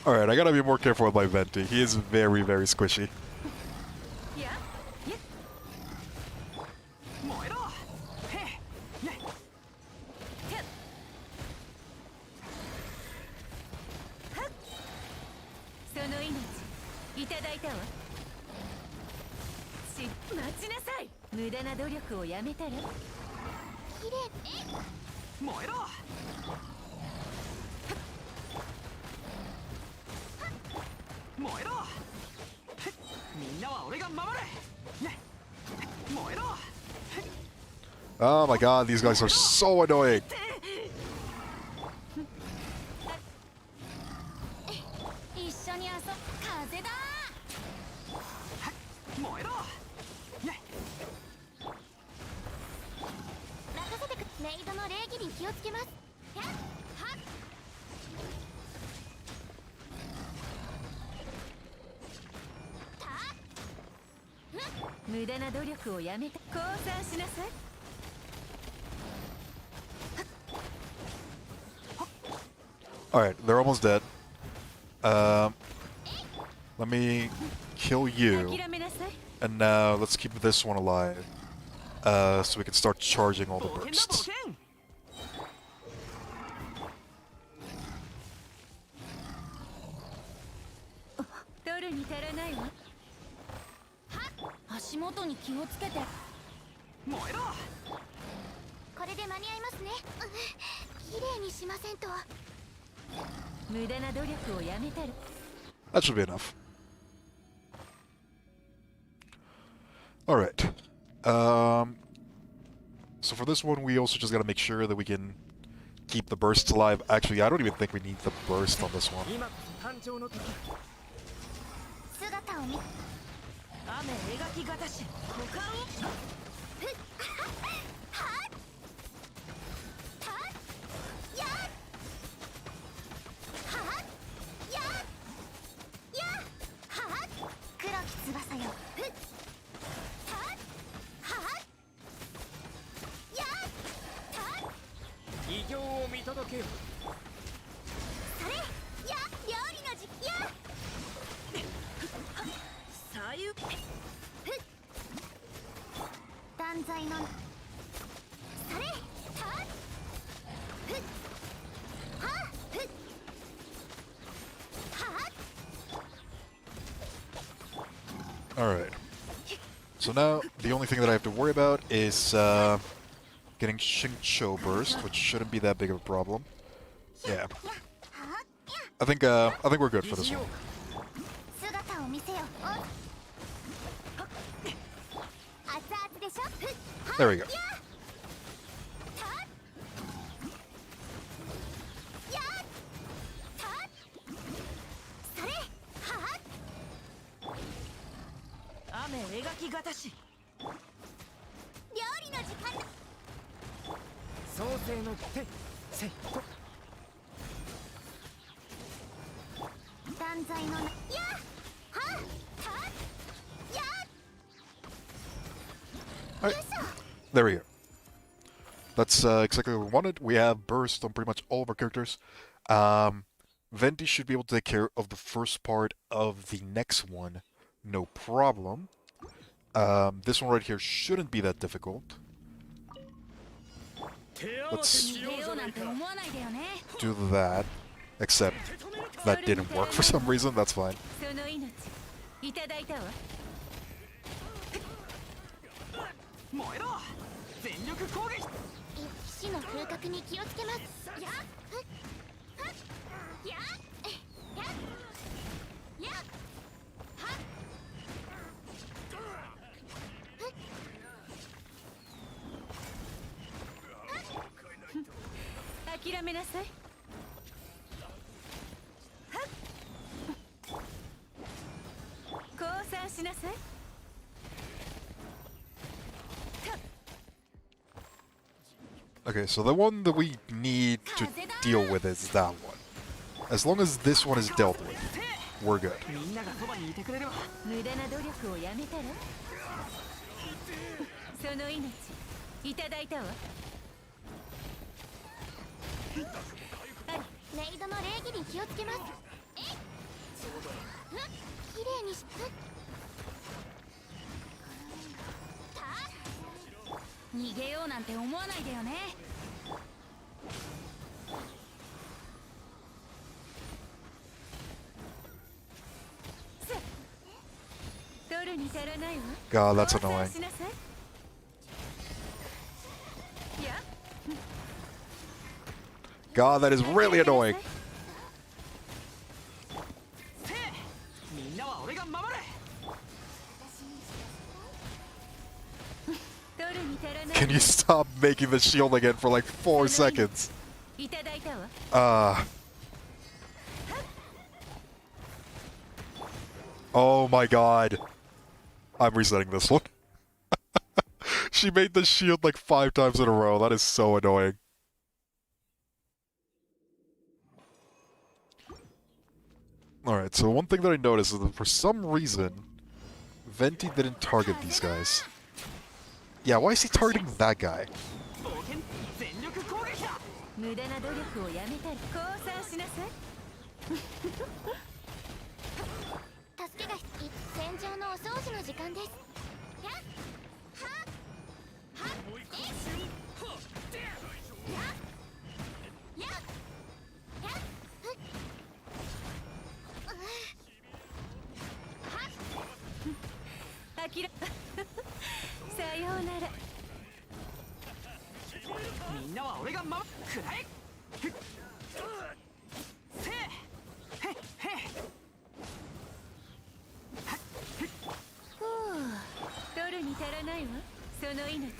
Alright, I gotta be more careful with my venti. He is very, very squishy. やっやっ燃えろ。へっね。その命いただいたわ待ちなさい無駄な努力をやめたらきれい燃えろ。燃えろ。みんなは俺が守れ。ね。燃えろ。 Oh my god, these guys are so annoying. 一緒に遊ぶ風だ気をつけます。やっはっ無駄な努力をやめて降参しなさい。 Alright, they're almost dead. Let me kill you. 諦めなさい。 And now let's keep this one alive. So we can start charging all the 冒険だ冒 bursts. 険。取るに足らないわ。はっ足元に気をつけて。燃えろ。これで間に合いますね。綺麗にしませんと。無駄な努力をやめたら。 That should be enough. Alright. So for this one, we also just gotta make sure that we can keep the bursts alive. Actually, I don't even think we need the burst on this one. 今こそ誕生の時。姿を見。雨描きがたし。股間を。黒き翼よ。偉業を見届けよ。それや料理の時期や。左右。断罪のそれはAlright. So now, the only thing that I have to worry about is getting Shincho burst, which shouldn't be that big of a problem. Yeah. I think we're good for this one. 姿を見せよ。熱々でしょ。 There we go. それ雨描きがたし。料理の時間だ。創世の手セット。断罪のやはや Alright. There we go. That's exactly what we wanted. We have burst on pretty much all of our characters. Venti should be able to take care of the first part of the next one. No problem. This one right here shouldn't be that difficult. Let's 逃げようなんて思わないでよね。 do that. Except that didn't work for some reason. That's fine. その命いただいたわ。燃えろ。全力攻撃。騎士の風格に気をつけます。ややや諦めなさい。降参しなさい。 Okay, so the one that we need to deal with is that one. As long as this one is dealt with, we're good. みんながそばにいてくれれば。無駄な努力をやめたら。その命いただいたわ。メイドの礼儀に気をつけます。綺麗にし逃げようなんて思わないでよね。取るに足らないわ。 God, that's annoying. しなさい。や God, that is really annoying. みんなは俺が守れ。 取るに足らない。 Can you stop making the shield again for like 4 seconds? いただいたわ。Oh my god. I'm resetting this one. She made the shield like 5 times in a row. That is so annoying. Alright, so one thing that I noticed is that for some reason, Venti didn't target these guys. Yeah, why is he targeting that guy? 冒険全力攻撃だ。無駄な努力をやめたり降参しなさい。助けが必要。戦場のお掃除の時間です。やっはっはっえっやっやっやっふっはっあきらさようなら。みんなは俺が守る。くらえ。ふっせへっへっふう取るに足らないわ。その命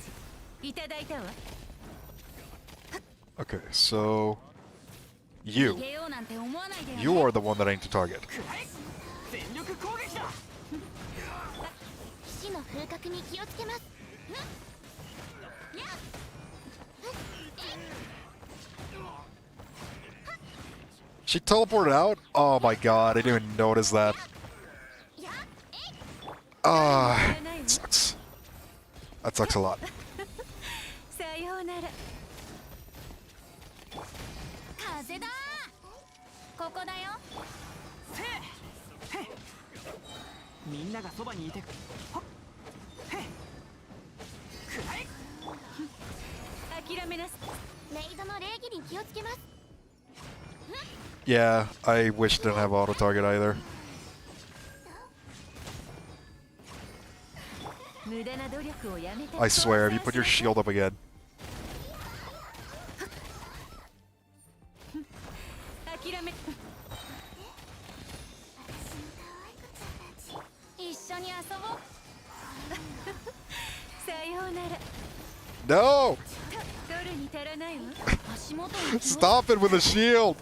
いただいたわ。 Okay, so... You. 逃げようなんて思わないでよね。 You are the one that I need to target. くらえ。全力攻撃だ。死の風格に気をつけます。やっ She teleported out? Oh my god, I didn't even notice that. やっ Ah, it sucks. That sucks a lot. さようなら。風だ。ここだよ。せへっ。みんながそばにいてく。はっへっ。くらえ。諦めなさい。メイドの礼儀に気をつけます。 Yeah, I wish it didn't have auto target either. 無駄な努力をやめて。 I swear, if you put your shield up again. 諦め。一緒に遊ぼう。さようなら。 No! 取るに足らないわ。足元に。 Stop it with a shield!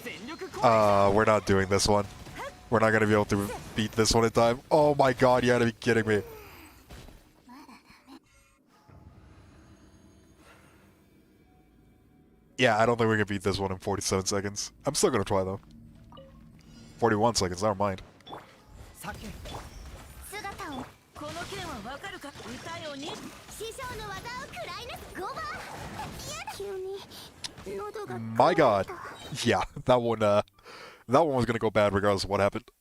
全力攻撃。We're not doing this one. We're not gonna be able to beat this one in time. Oh my god, you gotta be kidding me. Yeah, I don't think we can beat this one in 47 seconds. I'm still gonna try though. 41 seconds, never mind. さけ。姿を。この剣はわかるか。歌よに。師匠の技を食らいなす。5番。やだ。急に。喉が。 My god. Yeah, that one was gonna go bad regardless of what happened.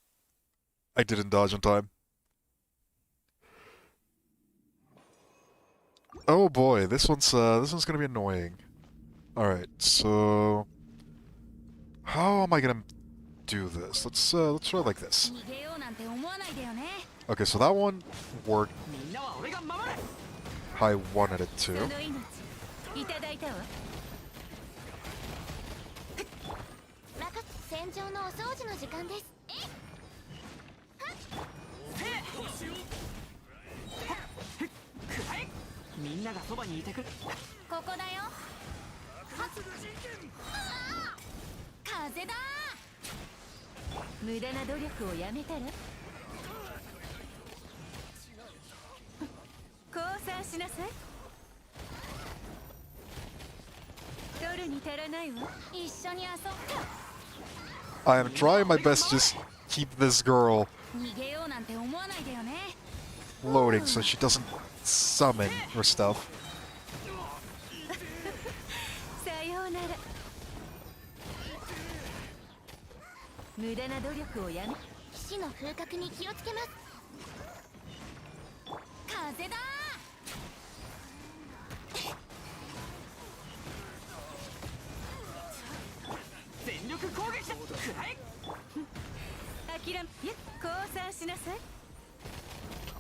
I didn't dodge in time. Oh boy, this one's gonna be annoying. Alright, so how am I gonna do this? Let's try like this. 逃げようなんて思わないでよね。 Okay, so that one worked みんなは俺が守る。 how I wanted it そ to. の命いただいたわ。戦場のお掃除の時間です。えっくらえ。みんながそばにいてくる。ここだよ。風だ。無駄な努力をやめたら。降参しなさい。取るに足らないわ。一緒に遊ぶか。 I am trying my best to just keep this girl 逃げようなんて思わないでよね。 loading so she doesn't summon her stuff. さようなら。無駄な努力をやめ。死の風格に気をつけます。風だ。全力攻撃だ。くらえ。諦め。いや、降参しなさい。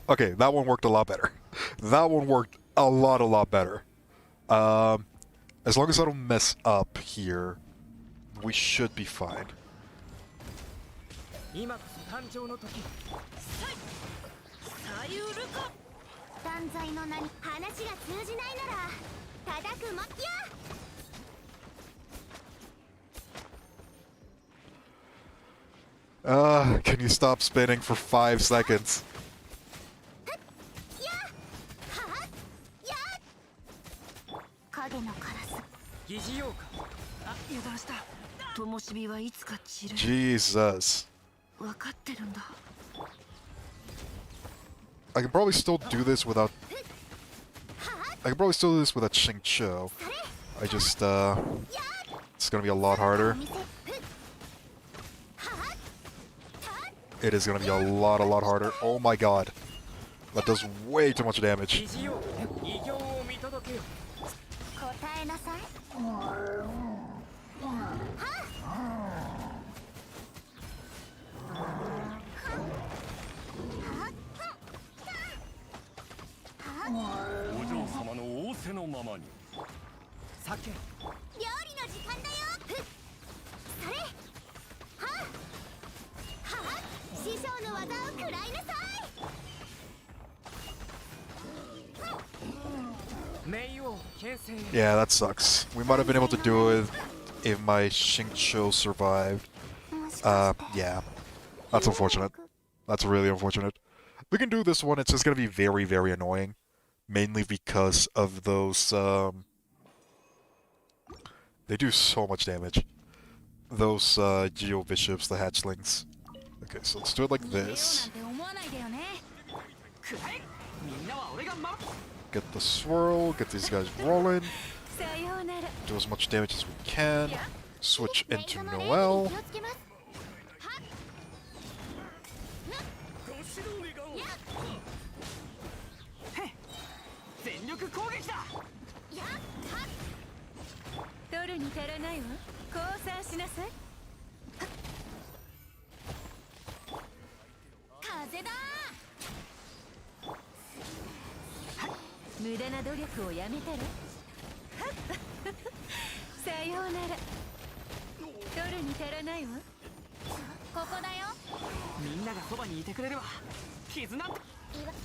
Okay, that one worked a lot better. That one worked a lot better. As long as I don't mess up here, we should be fine. 今こそ誕生の時。さゆるか。断罪の名に話が通じないなら叩くもや。 Can you stop spinning for 5 seconds? 影のカラス。疑似用か。あ、油断した。灯火はいつか散る。 Jesus. 分かってるんだ。 I can probably still do this without... I can probably still do this without Xingqiu. I just, it's gonna be a lot harder. It is gonna be a lot harder. Oh my god. That does way too much damage. 疑似を異形を見届けよ。答えなさい。 お嬢様の仰せのままに。酒。料理の時間だよ。それ。はは師匠の技を食らいなさい。冥王牽制。 Yeah, that sucks. We might have been able to do it if my Xingqiu survived. Yeah. That's unfortunate. That's really unfortunate. We can do this one, it's just gonna be very annoying. Mainly because of those, they do so much damage. Those, Geo Bishops, the hatchlings. Okay, so let's do it like this. くらえ。みんなは俺が守る。 Get the swirl, get these guys rolling, さようなら。 do as much damage as we can, switch into Noel. 気をつけます。 全力攻撃だ。取るに足らないわ。降参しなさい。風だ。無駄な努力をやめたら。さようなら。取るに足らないわ。ここだよ。みんながそばにいてくれるわ。絆。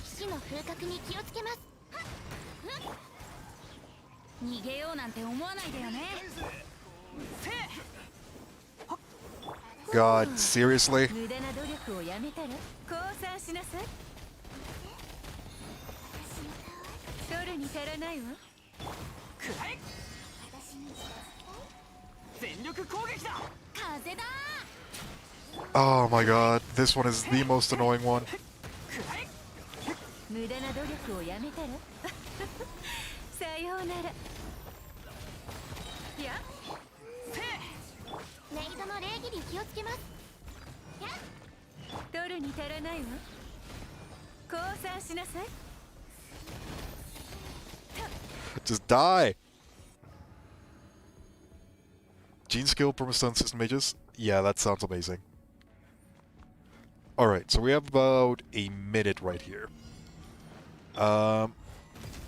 死の風格に気をつけます。逃げようなんて思わないでよね。 God, seriously? 無駄な努力をやめたら降参しなさい。取るに足らないわ。くらえ。全力攻撃だ。風だ。 Oh my god, this one is the most annoying one. くらえ。無駄な努力をやめたら。さようなら。や。メイドの礼儀に気をつけます。取るに足らないわ。降参しなさい。 Just die! Gene skill, perma-stun system mages? Yeah, that sounds amazing. Alright, so we have about a minute right here.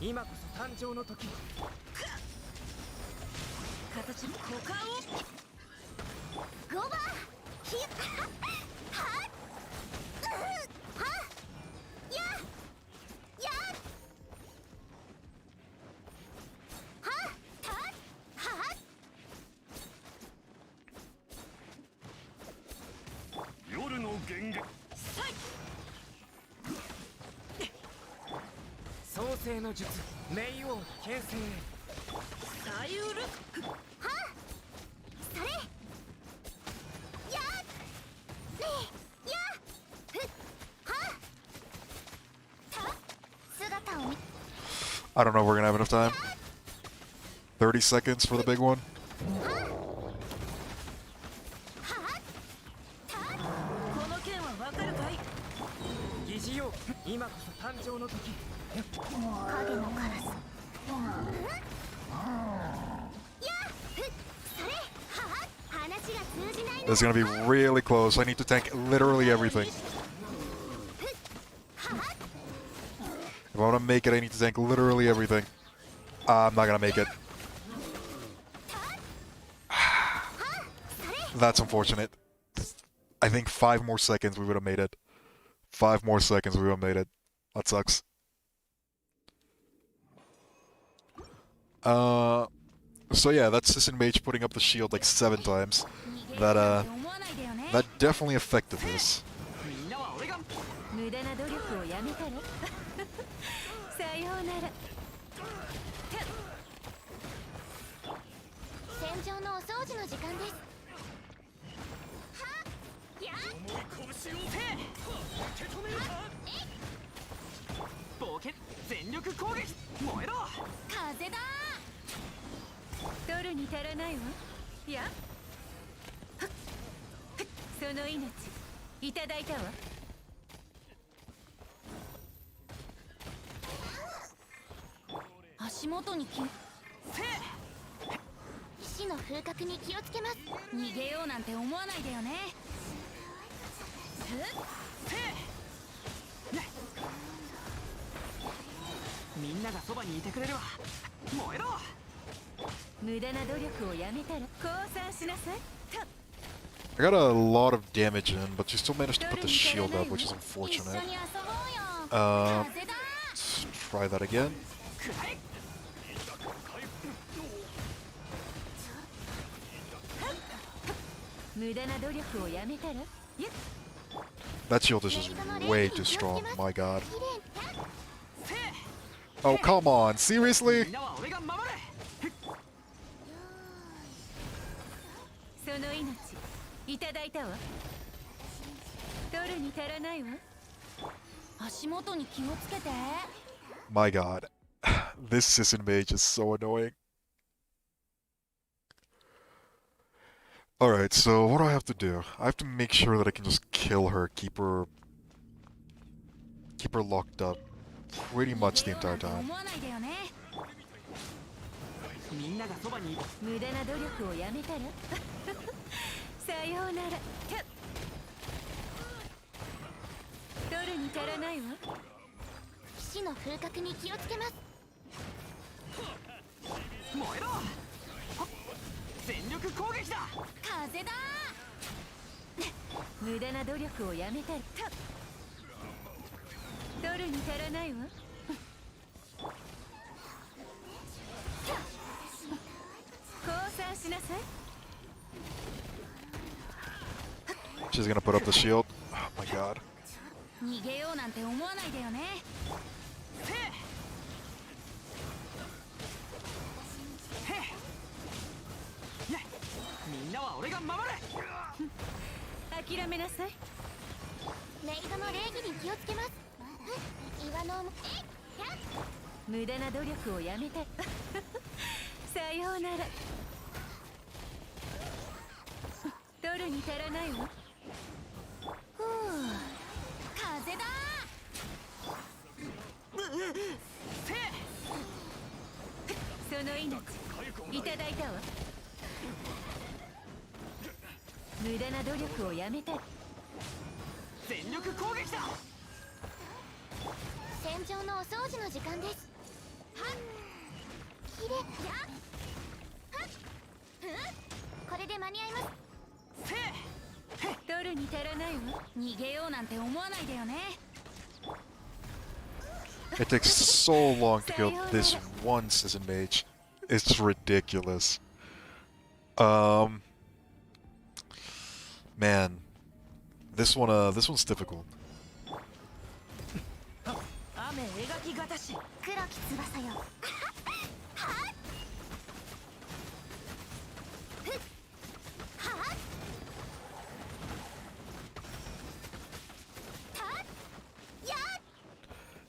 今こそ誕生の時。形に股間を。5番。ひ。は。は。や。や。は。た。は。夜の幻月。創世の術。冥王牽制。サイウル。は。それ。や。ね。や。ふ。は。た。姿を見。 I don't know if we're gonna have enough time. 30 seconds for the big one. この件はわかるかい。疑似よ。今こそ誕生の時。影のカラス。や。ふ。それ。は。話が通じない This is gonna be really close. I need to tank literally everything. If I wanna make it, I need to tank literally everything. I'm not gonna make it. That's unfortunate. I think 5 more seconds we would have made it. 5 more seconds we would have made it. That sucks. So yeah, that's Sisson Mage putting up the shield like 7 times. That definitely affected this. みんなは俺が。無駄な努力をやめたら。さようなら。戦場のお掃除の時間です。冒険全力攻撃燃えろ。風だ。取るに足らないわ。いや、その命いただいたわ。足元に騎士の風格に気をつけます。逃げようなんて思わないでよね。みんながそばにいてくれるわ。燃えろ。無駄な努力をやめたら降参しなさい。 I got a lot of damage in, but she still managed to put the shield up, which is unfortunate. 一緒に遊ぼうよ。 Uh, 風だ。 let's try that again. くらえ。無駄な努力をやめたら。 That shield is just way too strong, my god. Oh, come on, み seriously? んなは俺が守れ。その命いただいたわ。取るに足らないわ。足元に気をつけて。 My god. This Sisson mage is so annoying. Alright, so what do I have to do? I have to make sure that I can just kill her, keep her locked up pretty much the entire time. 思わないでよね。みんながそばにいて。無駄な努力をやめたら。さようなら。取るに足らないわ。騎士の風格に気をつけます。燃えろ。全力攻撃だ。風だ。無駄な努力をやめたら。取るに足らないわ。降参しなさい。 She's gonna put up the shield. Oh my god. 逃げようなんて思わないでよね。みんなは俺が守れ。諦めなさい。メイドの礼儀に気をつけます。岩の無駄な努力をやめて。さようなら。取るに足らないわ。ふう、風だ。その命いただいたわ。無駄な努力をやめた。全力攻撃だ。戦場のお掃除の時間です。はっ、きれい。はっ、これで間に合います。取るに足らないわ。逃げようなんて思わないでよね。 It takes so long to kill this one Sisson mage. It's ridiculous. Man, this one's difficult. 雨描きがたし。黒き翼よ。はっ、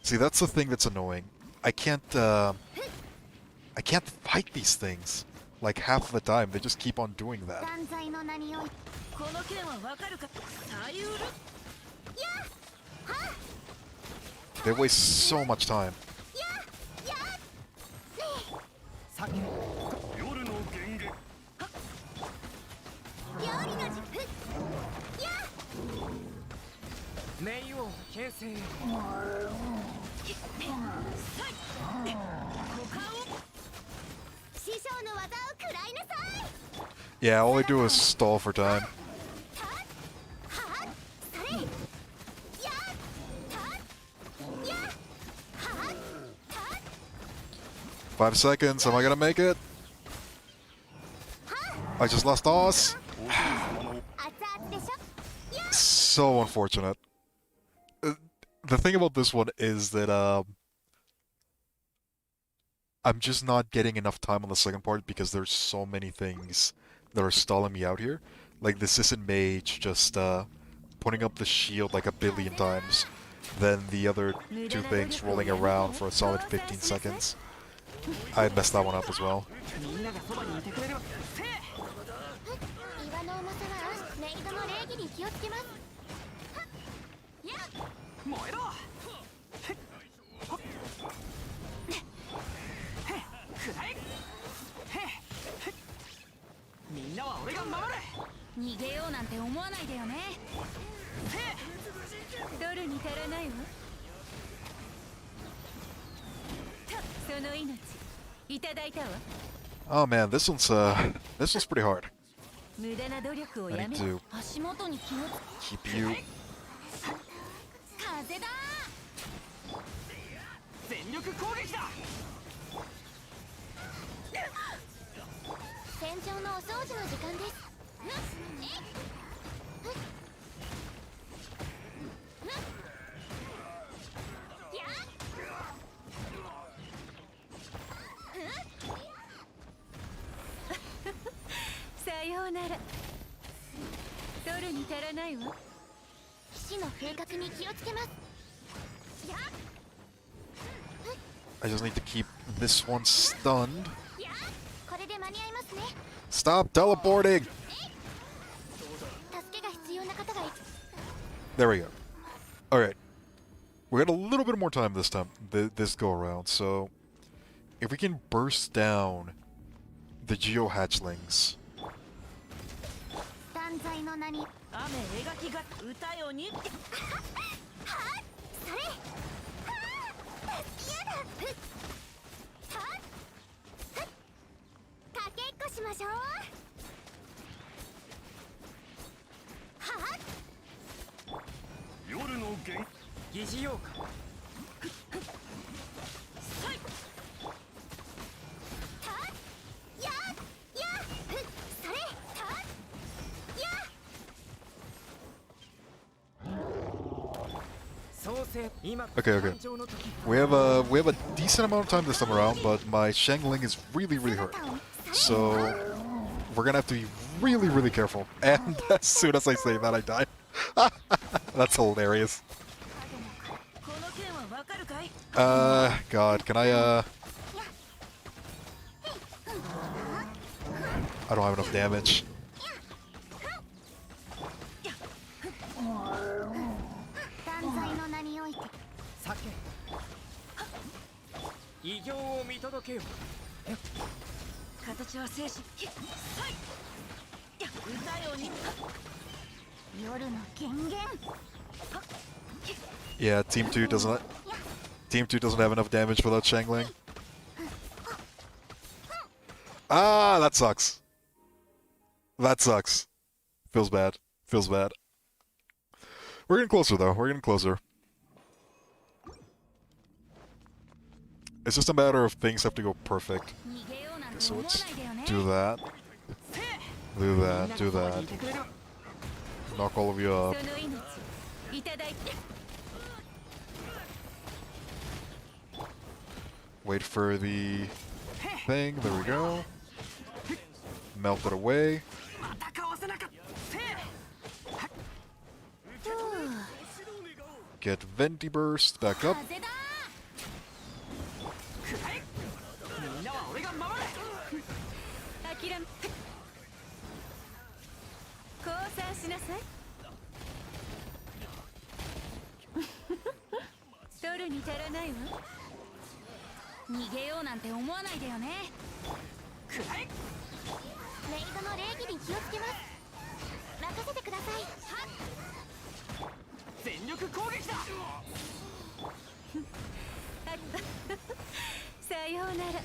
See, that's the thing that's annoying. I can't fight these things. Like half the time, they just keep on doing that. 断罪の名におい。この剣はわかるか。サイウル。 They waste so much time. さっき夜の源源料理の時。冥王牽制。師匠の技を食らいなさい。 Yeah, all I do is stall for time. はっ、それ。やっ、はっ、やっ、はっ、 5 seconds. Am I gonna make it? I just lost Oz. 熱々でしょ。 So unfortunate. The thing about this one is that I'm just not getting enough time on the second part because there's so many things that are stalling me out here. Like the Sisson Mage just putting up the shield like a billion times than the other two things rolling around for a solid 15 seconds. I messed that one up as well. みんながそばにいてくれればせい岩の重さはメイドの礼儀に気をつけます。やっ燃えろへっほっへっくらえへっへっみんなは俺が守る逃げようなんて思わないでよね。ドルに足らないわ。その命いただいたわ。 Oh man, this one's pretty hard. 無駄な努力をや I め need to 足元に気をつ keep you. 風だ。全力攻撃だ戦場のお掃除の時間です。さようなら。ドルに足らないわ。騎士の風格に気をつけます。 I just need to keep this one stunned. これで間に合いますね。 Stop teleporting! 助けが必要な方がい There we go. Alright. We got a little bit more time this time, this go around, so if we can burst down the Geo Hatchlings. 断罪の名に。雨描きが歌よにはっそれはっやだはっかけっこしましょう。はっ夜の元疑似ようかはっややそれはっや 創世今 Okay, okay. We have a decent amount of time this time around, but my Shangling is really hurt. So we're gonna have to be really careful. And as soon as I say that, I die. That's hilarious. この件はわかるかい God, can I I don't have enough damage. 断罪の名において。酒異形を見届けよ形は静止歌よに夜の権限。 Yeah, Team 2 doesn't have enough damage without Shangling. Ah, that sucks. That sucks. Feels bad. Feels bad. We're getting closer though. We're getting closer. It's just a matter of things have to go perfect. 逃げようなん Okay, て so 思わ let's ないでよね。 do that. Do that. Do that. Knock all of you そ up. の命いただいて。 Wait for the thing. There we go. Melt it away. またかわせなかったせい Get Venti Burst back up. 風だ。くらえみんなは俺が守る諦め。降参しなさい。ドルに足らないわ。逃げようなんて思わないでよね。くらえメイドの礼儀に気をつけます。任せてください。はっ全力攻撃ださようなら。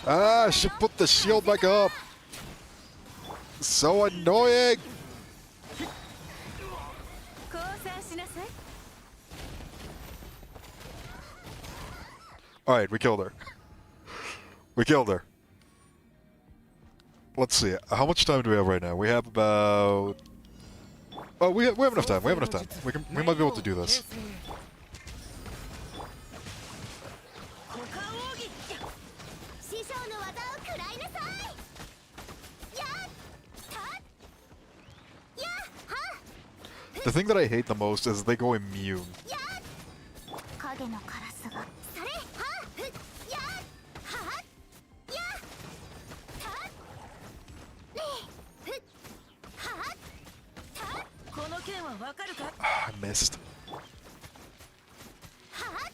Ah, she put the shield back up. So annoying. 降参しなさい。 All right, we killed her. We killed her. Let's see. How much time do we have right now? We have about. Oh, we have enough time. We have enough time. We might be able to do this. 股間奥義師匠の技を食らいなさい。The thing that I hate the most is they go immune. 影のカラスがそれはふやはやたねふはたこの剣はわかるか I missed. は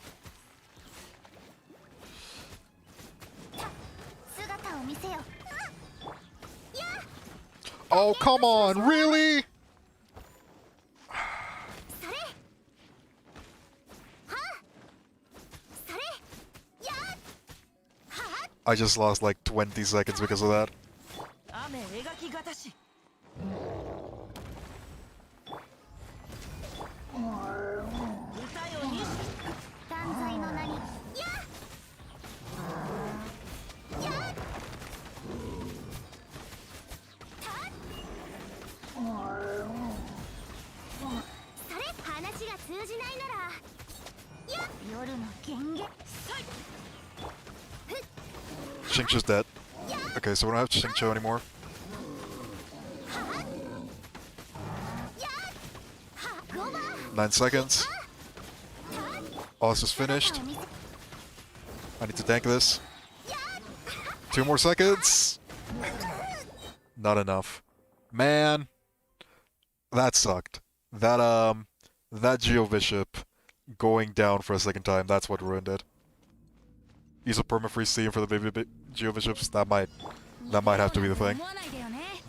た姿を見せよや Oh, come on, really? それはそれやは I just lost like 20 seconds because of that. 雨描きがたし歌よに断罪の名にややたそれ話が通じないならや夜の権限 Xingqiu's dead. Okay, so we don't have Xingqiu anymore. 9 seconds. Oh, this is finished. I need to tank this. 2 more seconds. Not enough. Man, that sucked. That Geo Bishop going down for a second time, that's what ruined it. Use a perma-freeze steam for the baby Geo Bishops, that might have to be the thing.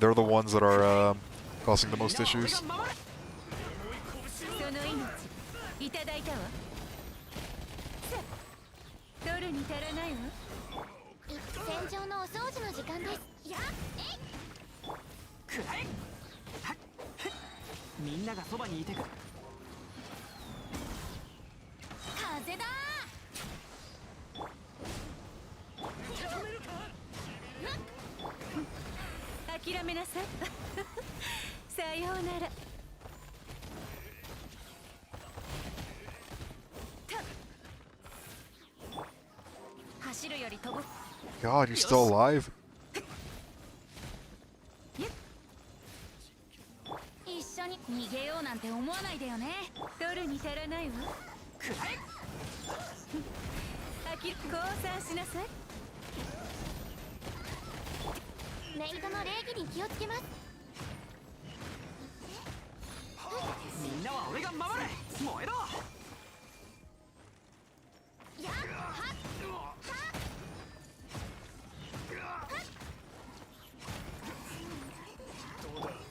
They're the ones that are causing the most issues. その命いただいたわ取るに足らないわ戦場のお掃除の時間ですやくらえはっふっみんながそばにいてく風だ諦めなさいさようなら 走るより飛ぶ God, you're still alive? 一緒に逃げようなんて思わないでよね取るに足らないわくらえ降参しなさいメイドの礼儀に気をつけますみんなは俺が守れ燃えろやっはっ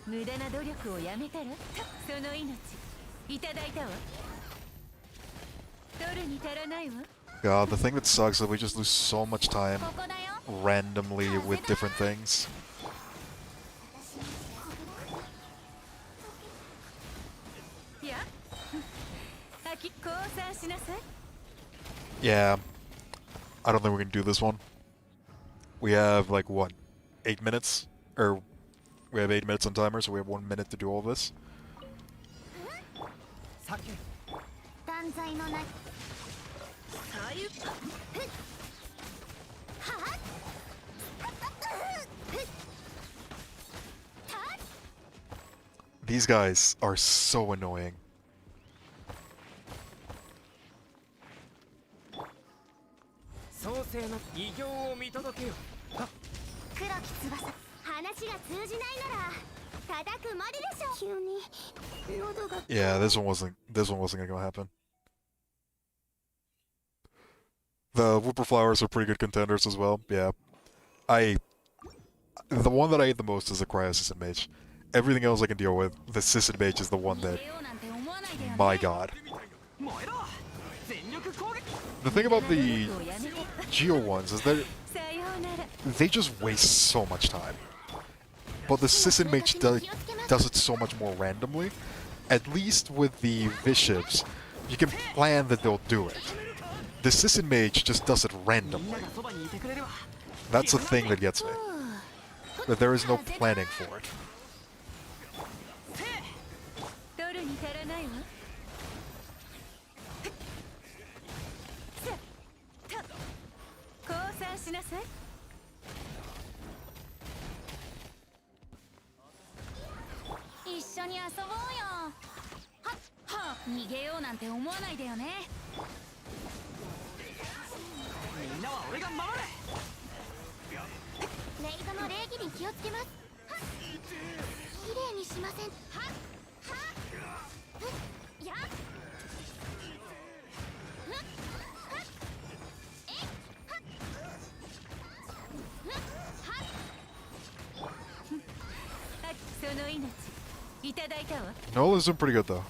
無駄な努力をやめたらその命いただいたわ取るに足らないわ God, the thing that sucks is that we just lose so much time ここだよ randomly with different things. や降参しなさい Yeah, I don't think we can do this one. We have like what, 8 minutes? Or we have 8 minutes on timer, so we have 1 minute to do all this. さけ断罪のないさゆはっ These guys are so annoying. 創世の偉業を見届けよ黒き翼話が通じないなら叩くまででしょ急に喉が Yeah, this one wasn't gonna happen. The Whooper Flowers are pretty good contenders as well. Yeah, the one that I hate the most is the Cryo Assistant Mage. Everything else I can deal with. The Assistant Mage is the one that, ようなんて思わないでよね my god. 燃えろ全力攻撃 The thing about the Geo ones is that さようなら they just waste so much time. But the Assistant Mage does it so much more randomly. At least with the Bishops, you can plan that they'll do it. The Assistant Mage just does it みん randomly. ながそばにいてくれるわ That's the thing that gets me. That there is no planning for it. 取るに足らないわ降参しなさい一緒に遊ぼうよ逃げようなんて思わないでよね。みんなは俺が守る。レイドの礼儀に気をつけます。綺麗にしません。やっその命いただいたわ。 Nola's doing pretty good though.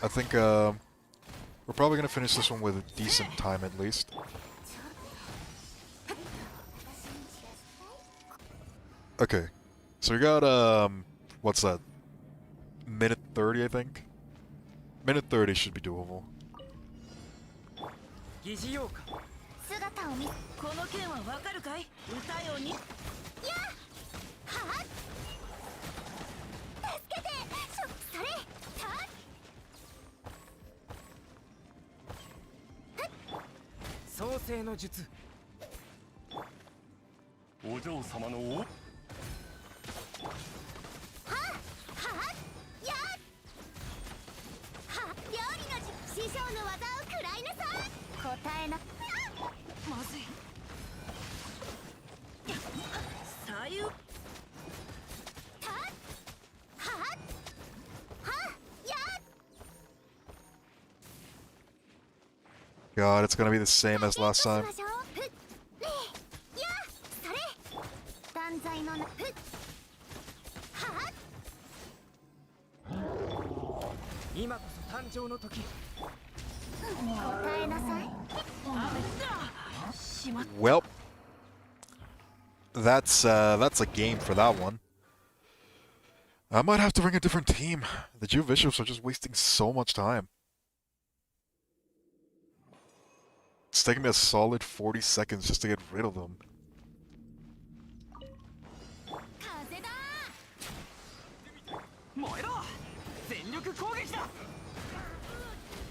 I think we're probably gonna finish this one with a decent time at least. Okay, so we got what's that? Minute 30, I think. Minute 30 should be doable. 疑似用か。姿を見。この件はわかるかい。歌よに。やっはっ助けて。それはっ創世の術。お嬢様のおはっやっはっ料理の師匠の技を食らいなさい。答えな。まずい。左右。はっはっはっやっ God, it's gonna be the same as last time. しましょう。ふっねえやっそれ断罪のな。ふっはっ今こそ誕生の時。答えなさい。しまっ。 Well, that's a game for that one. I might have to bring a different team. The Jew bishops are just wasting so much time. It's taking me a solid 40 seconds just to get rid of them. 風だ。燃えろ。全力攻撃だ。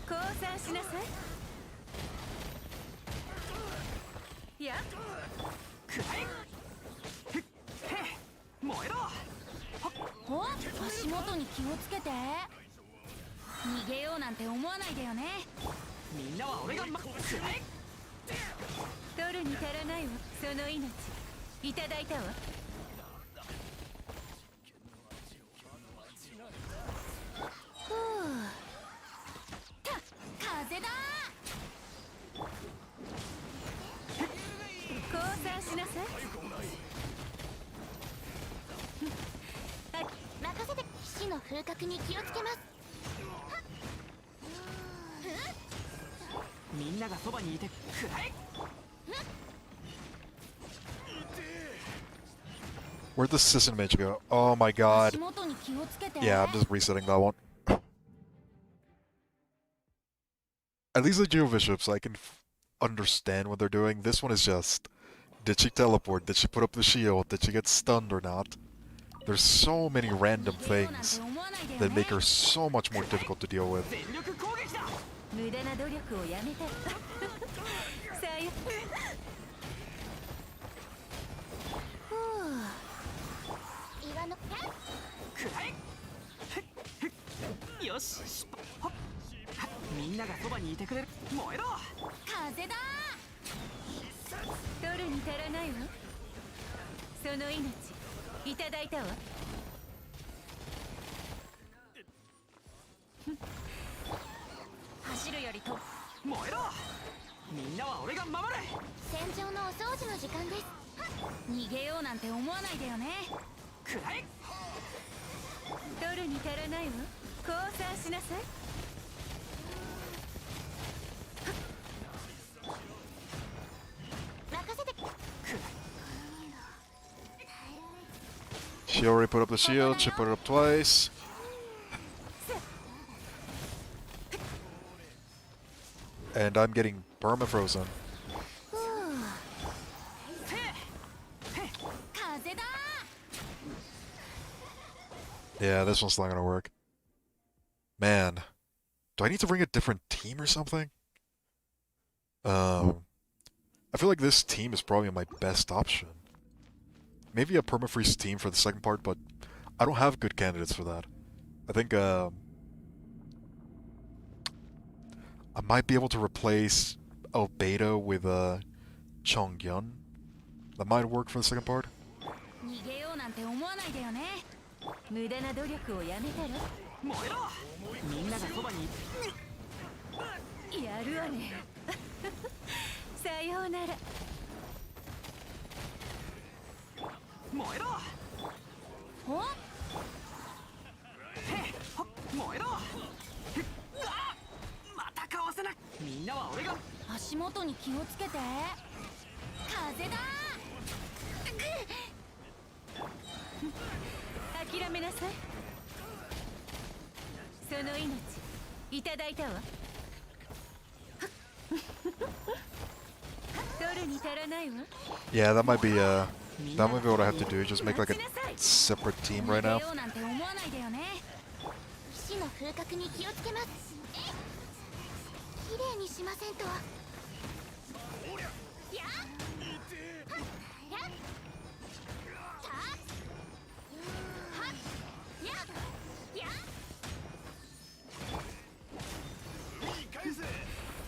降参しなさい。やっくらえ。ふっへ燃えろ。お足元に気をつけて。逃げようなんて思わないでよね。みんなは俺がくらえ。取るに足らないわ。その命いただいたわ。ふう風だ。降参しなさい。任せて。死の風格に気をつけます。みんながそばにいてくらえ。 Where'd the Sisson mage go? Oh my god. 足元に気をつけて。 Yeah, I'm just resetting that one. At least the Jew bishops, I can understand what they're doing. This one is just, did she teleport? Did she put up the shield? Did she get stunned or not? There's so many random things that make her so much more difficult to deal with. 全力攻撃だ。無駄な努力をやめた。さよ。ふう。岩の。くらえ。ふっふっよし。しっほっはっみんながそばにいてくれる。燃えろ。風だ。取るに足らないわ。その命いただいたわ。走るよりと。燃えろ。みんなは俺が守る。戦場のお掃除の時間です。逃げようなんて思わないでよね。くらえ。取るに足らないわ。降参しなさい。任せて。 She already put up the shield, she put it up twice. And I'm getting permafrozen. 風だ。 Yeah, this one's not gonna work. Man, do I need to bring a different team or something? I feel like this team is probably my best option. Maybe a permafreeze team for the second part, but I don't have good candidates for that. I think I might be able to replace Albedo with Chongyun. That might work for the second part. 逃げようなんて思わないでよね。無駄な努力をやめたら。燃えろ。みんながそばにいやるわね。さようなら。燃えろ。お？へっほっ燃えろ。ふっうわまたかわせな。みんなは俺が足元に気をつけて。風だ。諦めなさい。その命いただいたわ。取るに足らないわ。 Yeah, that might be what I have to do. Just make like a separate team right now. 逃げようなんて思わないでよね。騎士の風格に気をつけます。綺麗にしませんと。やっはっやったっはっやっやっ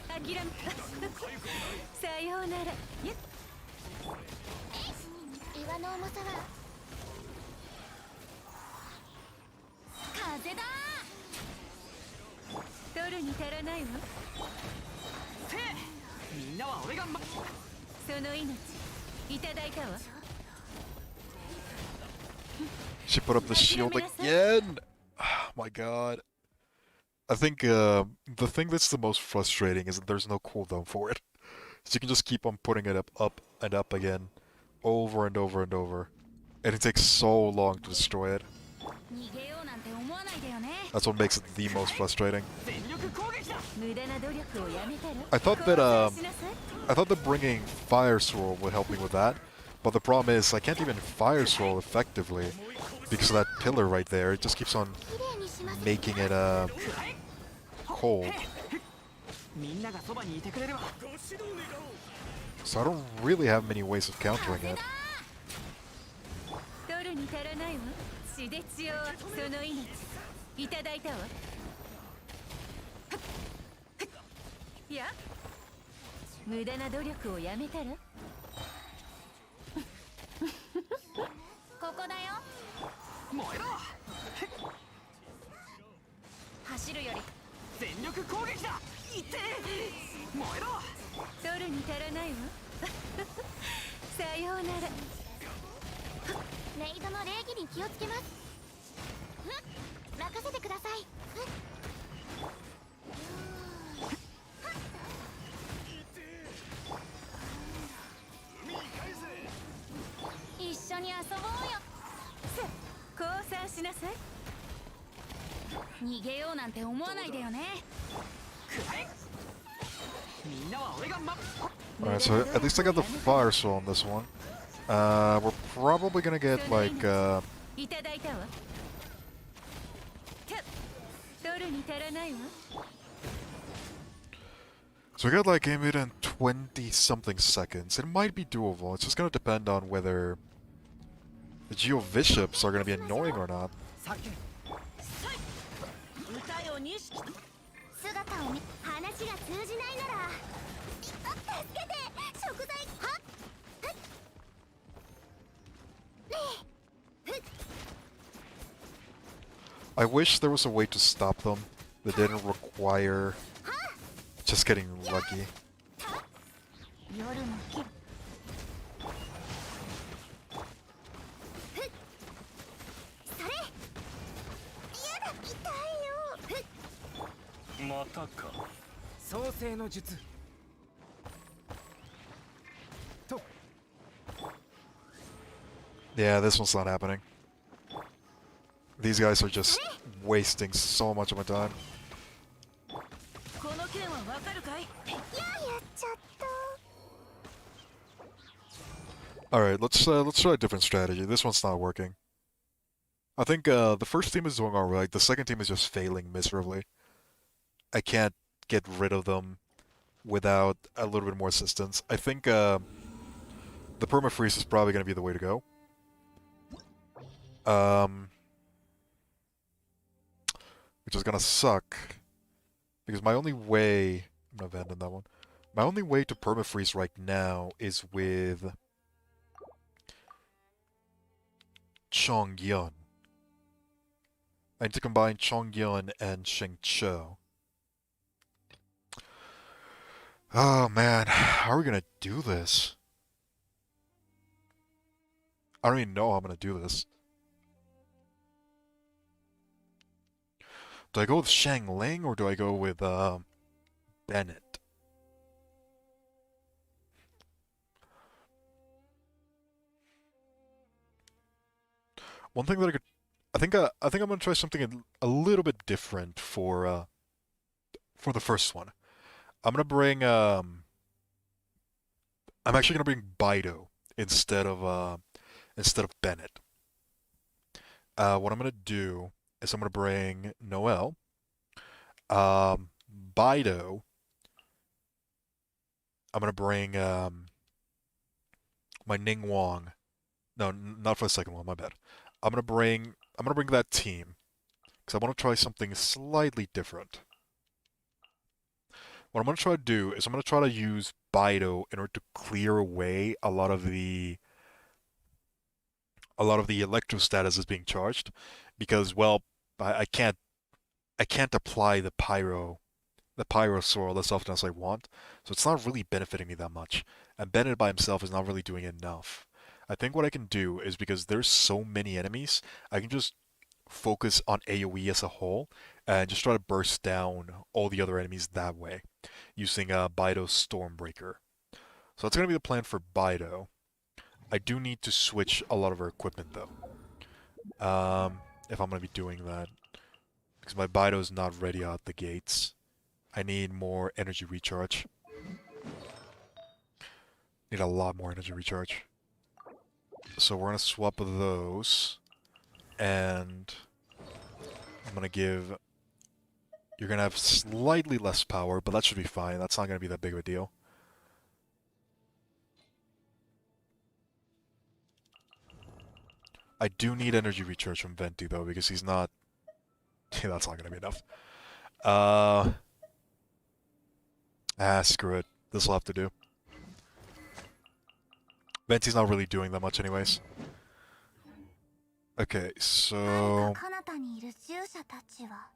諦めさようなら。やっ岩の重さは風だ。取るに足らないわ。せえ。みんなは俺がその命いただいたわ。 She put up the shield again! Oh my god. I think the thing that's the most frustrating is that there's no cooldown for it. So you can just keep on putting it up and up again, over and over and over. And it takes so long to destroy it. 逃げようなんて思わないでよね。 That's what makes it the most frustrating. 全力攻撃だ。無駄な努力をやめたら。 I thought that 降参しなさい。 I thought that bringing Fire Swirl would help me with that, but the problem is I can't even Fire Swirl effectively because of that pillar right there. It just keeps on 綺麗にしません。 making it cold. みんながそばにいてくれれば。 So I don't really have many ways of countering 風 it. だ。取るに足らないわ。血で血をその命いただいたわ。いや、無駄な努力をやめたら。ここだよ。燃えろ。走るより全力攻撃だ。いって燃えろ。取るに足らないわ。さようなら。メイドの礼儀に気をつけます。任せてください。一緒に遊ぼうよ。降参しなさい。逃げようなんて思わないでよね。みんなは俺がAlright, so at least I got the Fire Swirl on this one. We're probably gonna get like, いただいたわ。取るに足らないわ。 so we got like aim it in 20 something seconds. It might be doable. It's just gonna depend on whether the Geo Bishops are gonna be annoying or not. 歌よ錦姿を見話が通じないなら助けて食材はっねえふっ I wish there was a way to stop them that didn't require just getting lucky. 夜の木ふっそれやだ痛いよふっまたか。創世の術と Yeah, this one's not happening. These guys are just wasting so much of my time. この件はわかるかい。やっちゃった。 All right, let's try a different strategy. This one's not working. I think the first team is doing all right. The second team is just failing miserably. I can't get rid of them without a little bit more assistance. I think the permafreeze is probably going to be the way to go. Which is going to suck because my only way gonna abandon that one. My only way to permafreeze right now is with Chongyun. I need to combine Chongyun and Shengqiu. Oh man, how are we gonna do this? I don't even know how I'm gonna do this. Do I go with Shang Ling or do I go with Bennett? One thing that I could, I think I'm gonna try something a little bit different for the first one. I'm gonna bring I'm actually gonna bring Bido instead of Bennett. What I'm gonna do is I'm gonna bring Noel, Bido. I'm gonna bring my Ning Wong. No, not for the second one. My bad. I'm gonna bring that team because I want to try something slightly different. What I'm gonna try to do is I'm gonna try to use Bido in order to clear away a lot of the electro status is being charged because well I can't apply the pyro swirl as often as I want, so it's not really benefiting me that much. And Bennett by himself is not really doing enough. I think what I can do is because there's so many enemies, I can just focus on AoE as a whole and just try to burst down all the other enemies that way using Bido's Stormbreaker. So that's going to be the plan for Bido. I do need to switch a lot of our equipment though. If I'm going to be doing that. Because my Bido is not ready out the gates. I need more energy recharge. Need a lot more energy recharge. So we're going to swap those. And I'm going to give... You're going to have slightly less power, but that should be fine. That's not going to be that big of a deal. I do need energy recharge from Venti, though, because he's not... that's not going to be enough. Screw it. This will have to do. Venti's not really doing that much anyways. Okay, so... 彼方にいる従者たちは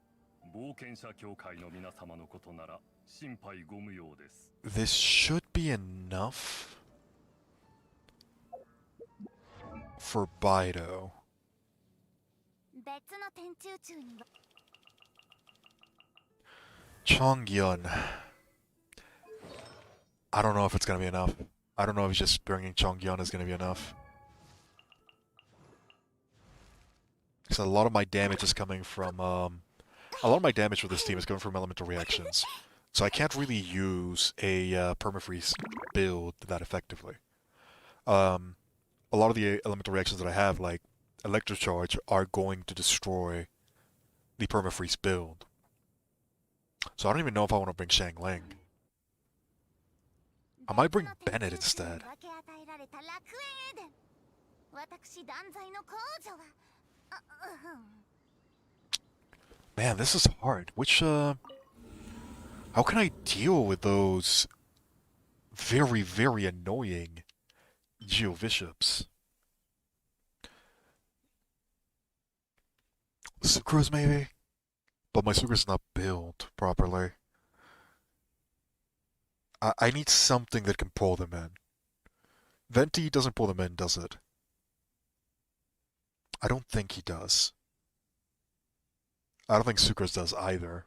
冒険者協会の皆様のことなら心配ご無用です。 This should be enough for Bido. 別の天中宙には Chongyun. I don't know if it's gonna be enough. I don't know if just bringing Chongyun is gonna be enough. Because a lot of my damage is coming from, a lot of my damage with this team is coming from elemental reactions. So I can't really use a permafreeze build that effectively. A lot of the elemental reactions that I have, like Electrocharge, are going to destroy the permafreeze build. So I don't even know if I want to bring Shang Ling. I might bring Bennett instead. 分け与えられた楽園エデン私断罪の皇女は Man, this is hard. How can I deal with those very, very annoying Geobishops? Sucrose, maybe? But my Sucro's not built properly. I need something that can pull them in. Venti doesn't pull them in, does it? I don't think he does. I don't think Sucrose does either.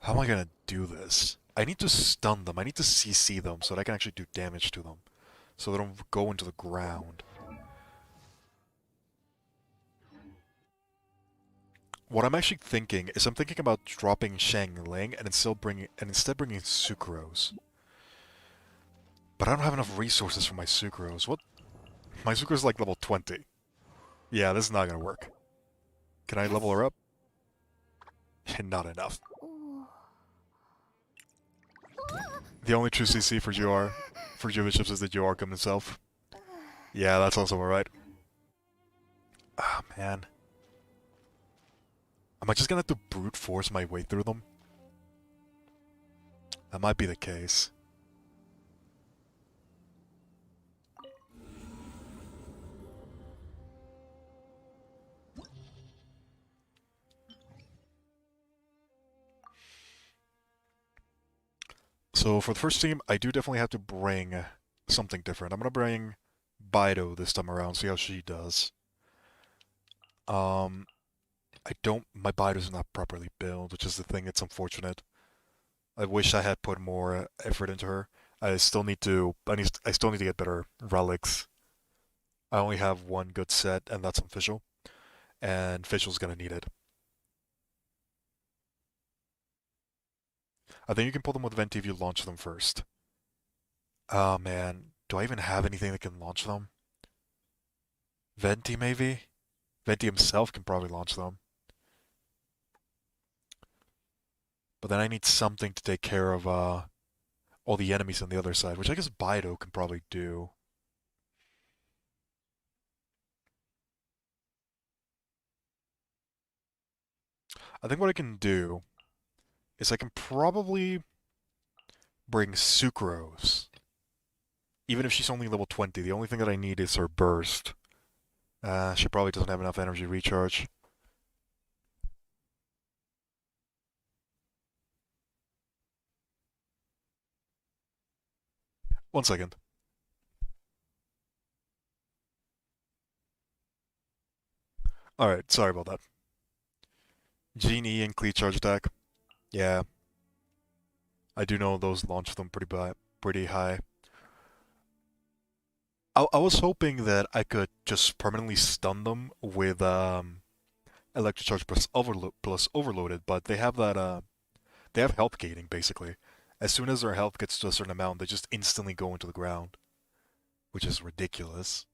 How am I gonna do this? I need to stun them. I need to CC them so that I can actually do damage to them. So they don't go into the ground. What I'm actually thinking is I'm thinking about dropping Shang Ling and instead bringing Sucrose. But I don't have enough resources for my Sucrose. What? My Sucrose is like level 20. Yeah, this is not gonna work. Can I level her up? Not enough. The only true CC for Geobishops is the Georgum himself. Yeah, that's also alright. Ah, man. Am I just gonna have to brute force my way through them? That might be the case. So for the first team, I do definitely have to bring something different. I'm gonna bring Bido this time around, see how she does. I don't, my Bido's not properly built, which is the thing that's unfortunate. I wish I had put more effort into her. I still need to get better relics. I only have one good set, and that's on Fischl. And Fischl's gonna need it. I think you can pull them with Venti if you launch them first. Oh man, do I even have anything that can launch them? Venti maybe? Venti himself can probably launch them. But then I need something to take care of all the enemies on the other side, which I guess Bido can probably do. I think what I can do is I can probably bring Sucrose. Even if she's only level 20, the only thing that I need is her burst. She probably doesn't have enough energy recharge. One second. Alright, sorry about that. Genie and Cleat Charge Attack. Yeah, I do know those launch them pretty high. I was hoping that I could just permanently stun them with Electric Charge plus Overloaded, but they have that they have health gating basically. As soon as their health gets to a certain amount, they just instantly go into the ground, which is ridiculous.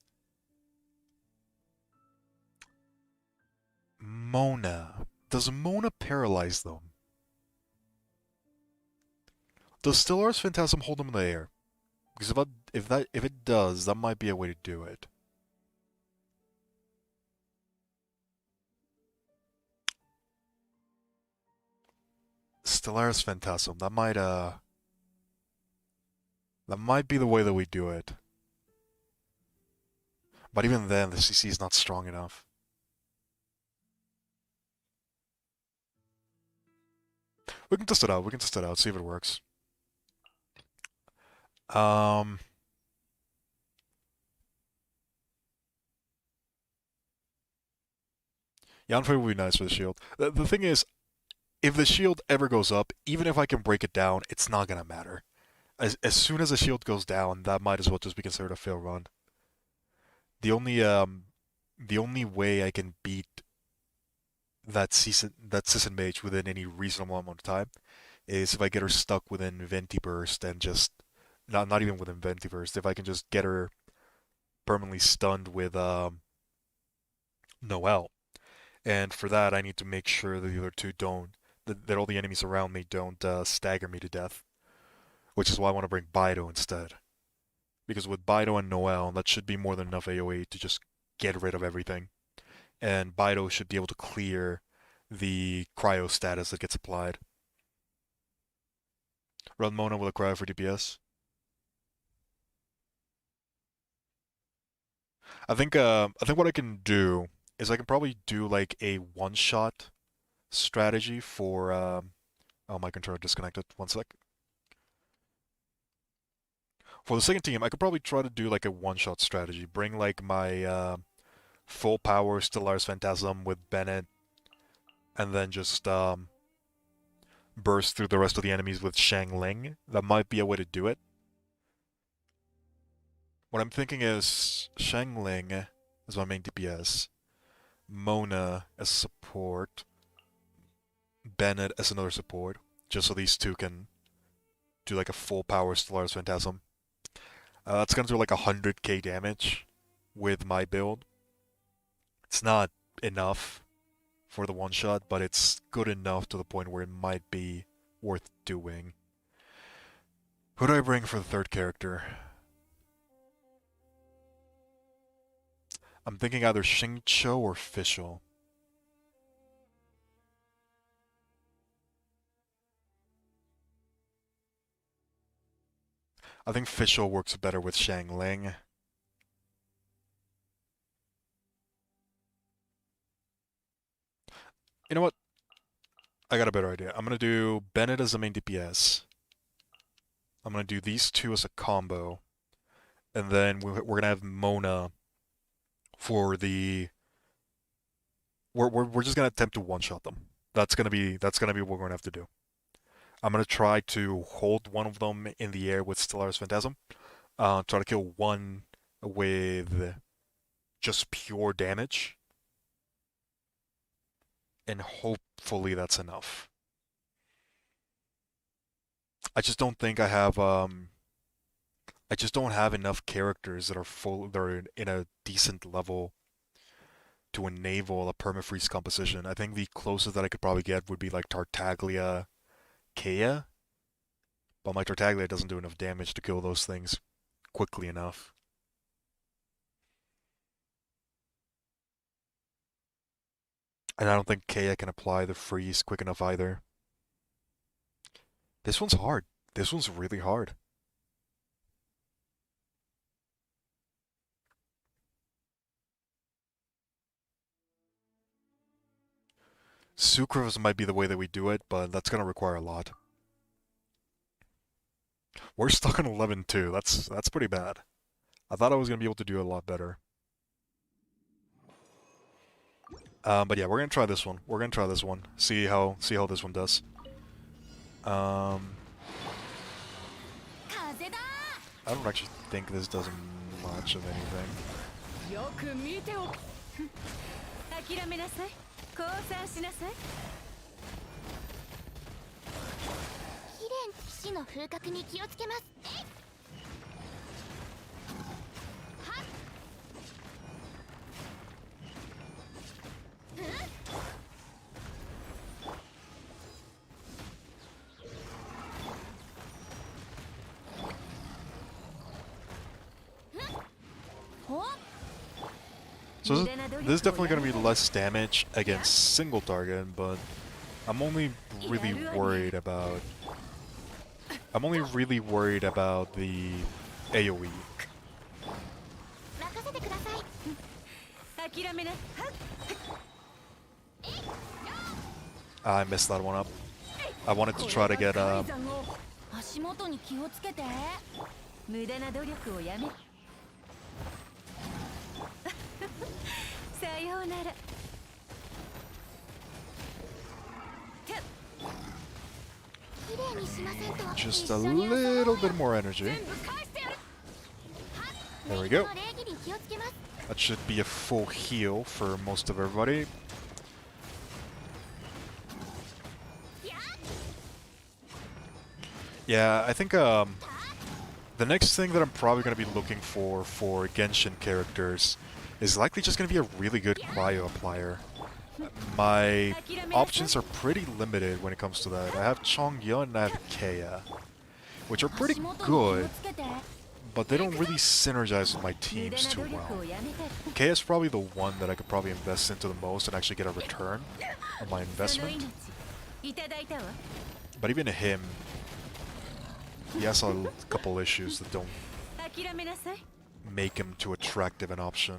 Mona. Does Mona paralyze them? Does Stellaris Phantasm hold them in the air? Because if it does, that might be a way to do it. Stellaris Phantasm. That might be the way that we do it. But even then, the CC is not strong enough. We can test it out. We can test it out. See if it works. Um. Yeah, Unfade would be nice for the shield. The thing is, if the shield ever goes up, even if I can break it down, it's not gonna matter. As soon as the shield goes down, that might as well just be considered a fail run. The only the only way I can beat that season mage within any reasonable amount of time is if I get her stuck within Venti Burst and just not even within Venti Burst, if I can just get her permanently stunned with Noel. And for that I need to make sure that the other two don't that all the enemies around me don't stagger me to death. Which is why I want to bring Bido instead. Because with Bido and Noel, that should be more than enough AoE to just get rid of everything. And Bido should be able to clear the cryo status that gets applied. Run Mona with a cryo for DPS. I think what I can do is I can probably do like a one-shot strategy for oh, my controller disconnected. One sec. For the second team, I could probably try to do like a one-shot strategy. Bring like my full power Stellaris Phantasm with Bennett, and then just burst through the rest of the enemies with Shang Ling. That might be a way to do it. What I'm thinking is Shang Ling as my main DPS, Mona as support, Bennett as another support, just so these two can do like a full power Stellaris Phantasm. That's gonna do like 100k damage with my build. It's not enough for the one shot, but it's good enough to the point where it might be worth doing. Who do I bring for the third character? I'm thinking either Xingqiu or Fischl. I think Fischl works better with Shang Ling. You know what? I got a better idea. I'm gonna do Bennett as the main DPS. I'm gonna do these two as a combo, and then we're gonna have Mona for the. We're just gonna attempt to one-shot them. That's gonna be what we're gonna have to do. I'm gonna try to hold one of them in the air with Stellaris Phantasm. Try to kill one with just pure damage, and hopefully that's enough. I just don't think I just don't have enough characters that are in a decent level to enable a permafreeze composition. I think the closest that I could probably get would be like Tartaglia, Kea, but my Tartaglia doesn't do enough damage to kill those things quickly enough. And I don't think Kea can apply the freeze quick enough either. This one's hard. This one's really hard. Sucrose might be the way that we do it, but that's gonna require a lot. We're stuck on 11-2. That's pretty bad. I thought I was gonna be able to do a lot better. But yeah, we're gonna try this one. We're gonna try this one. See how this one does. I don't actually think this does much of anything. よく見ておく諦めなさい降参しなさい貴殿騎士の風格に気をつけますはっほっ So this is definitely going to be less damage against single target, but I'm only really worried about the AoE. 任せてください諦めなはっ I messed that one up. I wanted to try to get 足元に気をつけて無駄な努力をやめさようなら just a little bit more energy. There we go. That should be a full heal for most of everybody. Yeah, I think the next thing that I'm probably going to be looking for Genshin characters is likely just going to be a really good cryo applier. My options are pretty limited when it comes to that. I have Chongyun and I have Kea, which are pretty good, but they don't really synergize with my teams too well. Kea is probably the one that I could probably invest into the most and actually get a return on my investment. But even him, he has a couple issues that don't make him too attractive an option.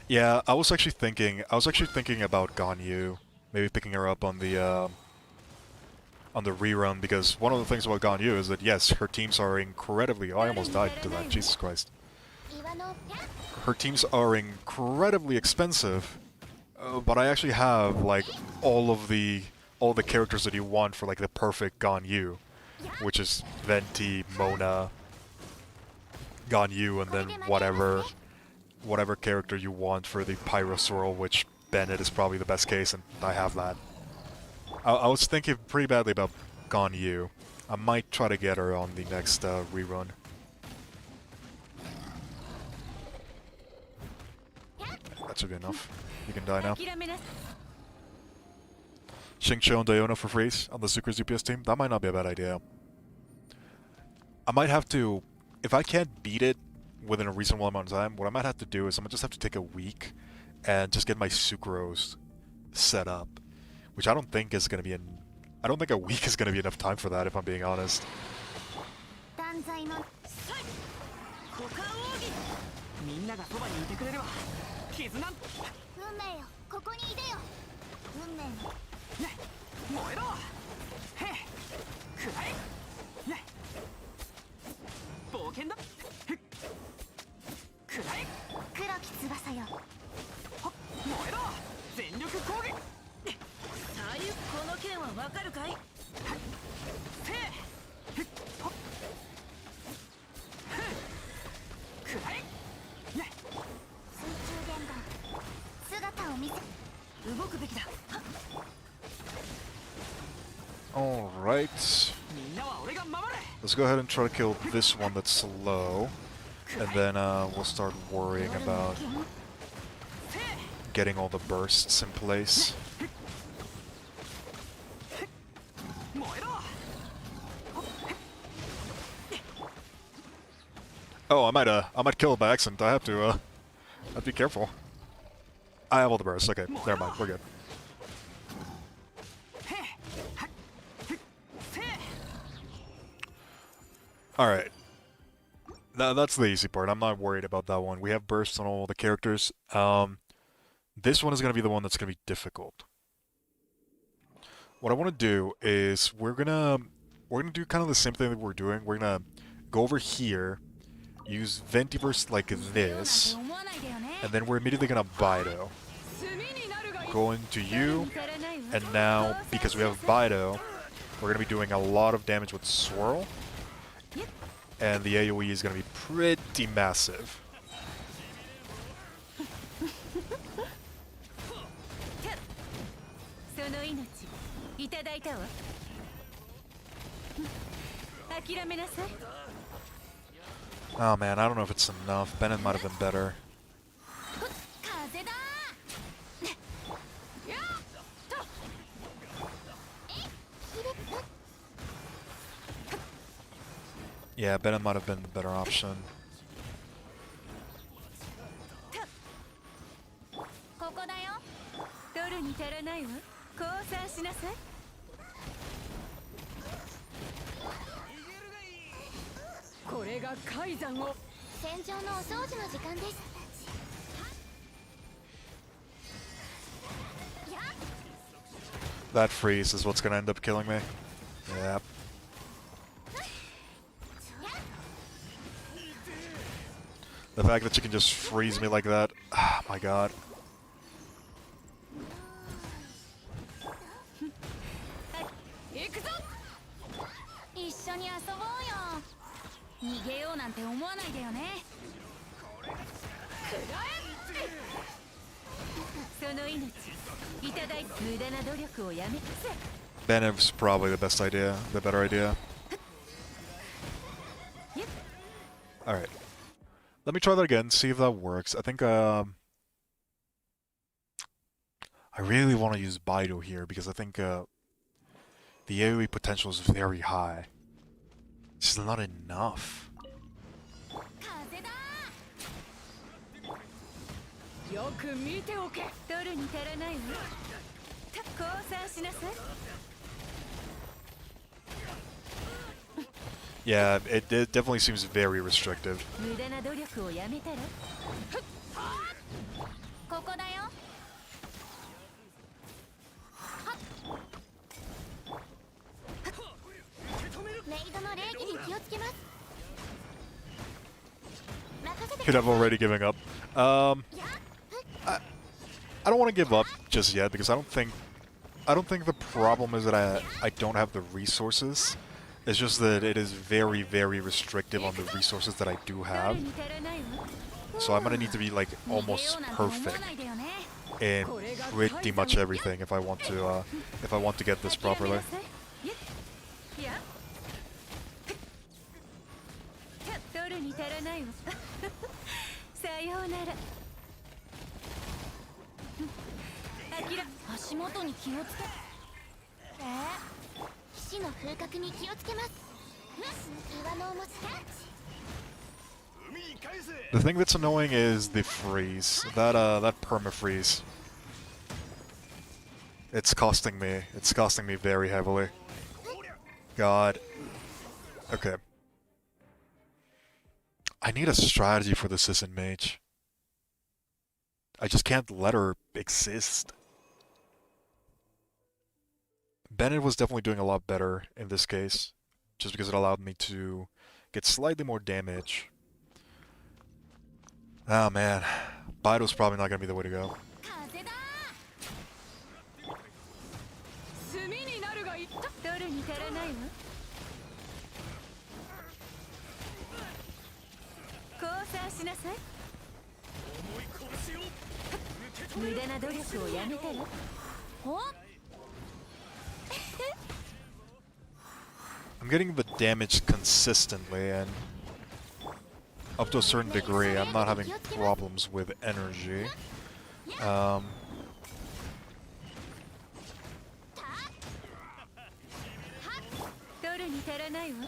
Yeah, I was actually thinking about Ganyu, maybe picking her up on the rerun, because one of the things about Ganyu is that yes, her teams are incredibly. Oh, I almost died to that. Jesus Christ. Her teams are incredibly expensive, but I actually have like all the characters that you want for like the perfect Ganyu, which is Venti, Mona, Ganyu, and then whatever character you want for the Pyrosaur, which Bennett is probably the best case, and I have that. I was thinking pretty badly about Ganyu. I might try to get her on the next rerun. That should be enough. You can die now. Xingqiu and Diona for freeze on the Sucre's DPS team? That might not be a bad idea. I might have to, if I can't beat it within a reasonable amount of time, what I might have to do is I'm gonna just have to take a week and just get my sucrose set up, which I don't think is gonna be I don't think a week is gonna be enough time for that, if I'm being honest. 断罪の股間奥義みんながそばにいてくれれば絆ね運命よここにいでよ運命の燃えろへえくらえね冒険だふっくらえ黒き翼よはっ燃えろ全力攻撃最悪この件はわかるかい？せえふっはっふっくらえね水中伝言姿を見せ動くべきだ。 Alright. みんなは俺が守れ Let's go ahead and try to kill this one that's slow. And then we'll start worrying about せえ getting all the bursts in place. 燃えろ Oh, I might kill it by accident. I have to be careful. I have all the bursts. Okay, never mind. We're good. へえはっふっせえ Alright. That's the easy part. I'm not worried about that one. We have bursts on all the characters. This one is going to be the one that's going to be difficult. What I want to do is we're gonna do kind of the same thing that we're doing. We're gonna go over here, use Ventiverse like this, and then we're immediately gonna Bido. Go into you, and now because we have Bido, we're gonna be doing a lot of damage with Swirl, and the AoE is gonna be pretty massive. その命いただいたわ。諦めなさい。 Oh man, I don't know if it's enough. Bennett might have been better. 風だ Yeah, Bennett might have been the better option. ここだよ取るに足らないわ。降参しなさい。これが海山を。戦場のお掃除の時間です That freeze is what's gonna end up killing me. Yeah. The fact that you can just freeze me like that. Oh my god. 行くぞ。一緒に遊ぼうよ。逃げようなんて思わないでよね。その命いただいて無駄な努力をやめさせ。 Bennett's probably the best idea, the better idea. Alright. Let me try that again, see if that works. I think, I really want to use Bido here because I think, the AoE potential is very high. It's just not enough. 風だよく見ておけ。取るに足らないわ。降参しなさい。 Yeah, it definitely seems very restrictive. 無駄な努力をやめたら。ここだよメイドの礼儀に気をつけます任せて Could have already given up. I don't want to give up just yet because I don't think the problem is that I don't have the resources. It's just that it is very, very restrictive on the resources that I do have. So I'm gonna need to be like almost perfect in pretty much everything if I want to get this properly. 取るに足らないわ。さようなら。足元に気をつけ騎士の風格に気をつけます岩の重さThe thing that's annoying is the freeze. That perma-freeze. It's costing me. It's costing me very heavily. God. Okay. I need a strategy for the Sisson Mage. I just can't let her exist. Bennett was definitely doing a lot better in this case, just because it allowed me to get slightly more damage. Oh man, Bido's probably not gonna be the way to go. 風だ炭になるがいった取るに足らないわ降参しなさい無駄な努力をやめたらお I'm getting the damage consistently, and up to a certain degree, I'm not having problems with energy. 取るに足らないわ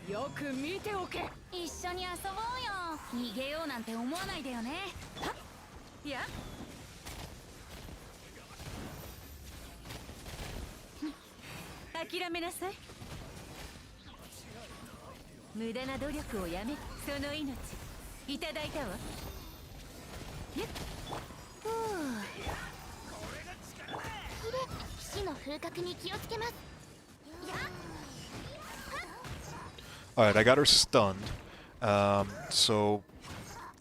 よく見ておけ一緒に遊ぼうよ逃げようなんて思わないでよねはっいや諦めなさい無駄な努力をやめその命いただいたわえっふう騎士の風格に気をつけます Alright, I got her stunned. So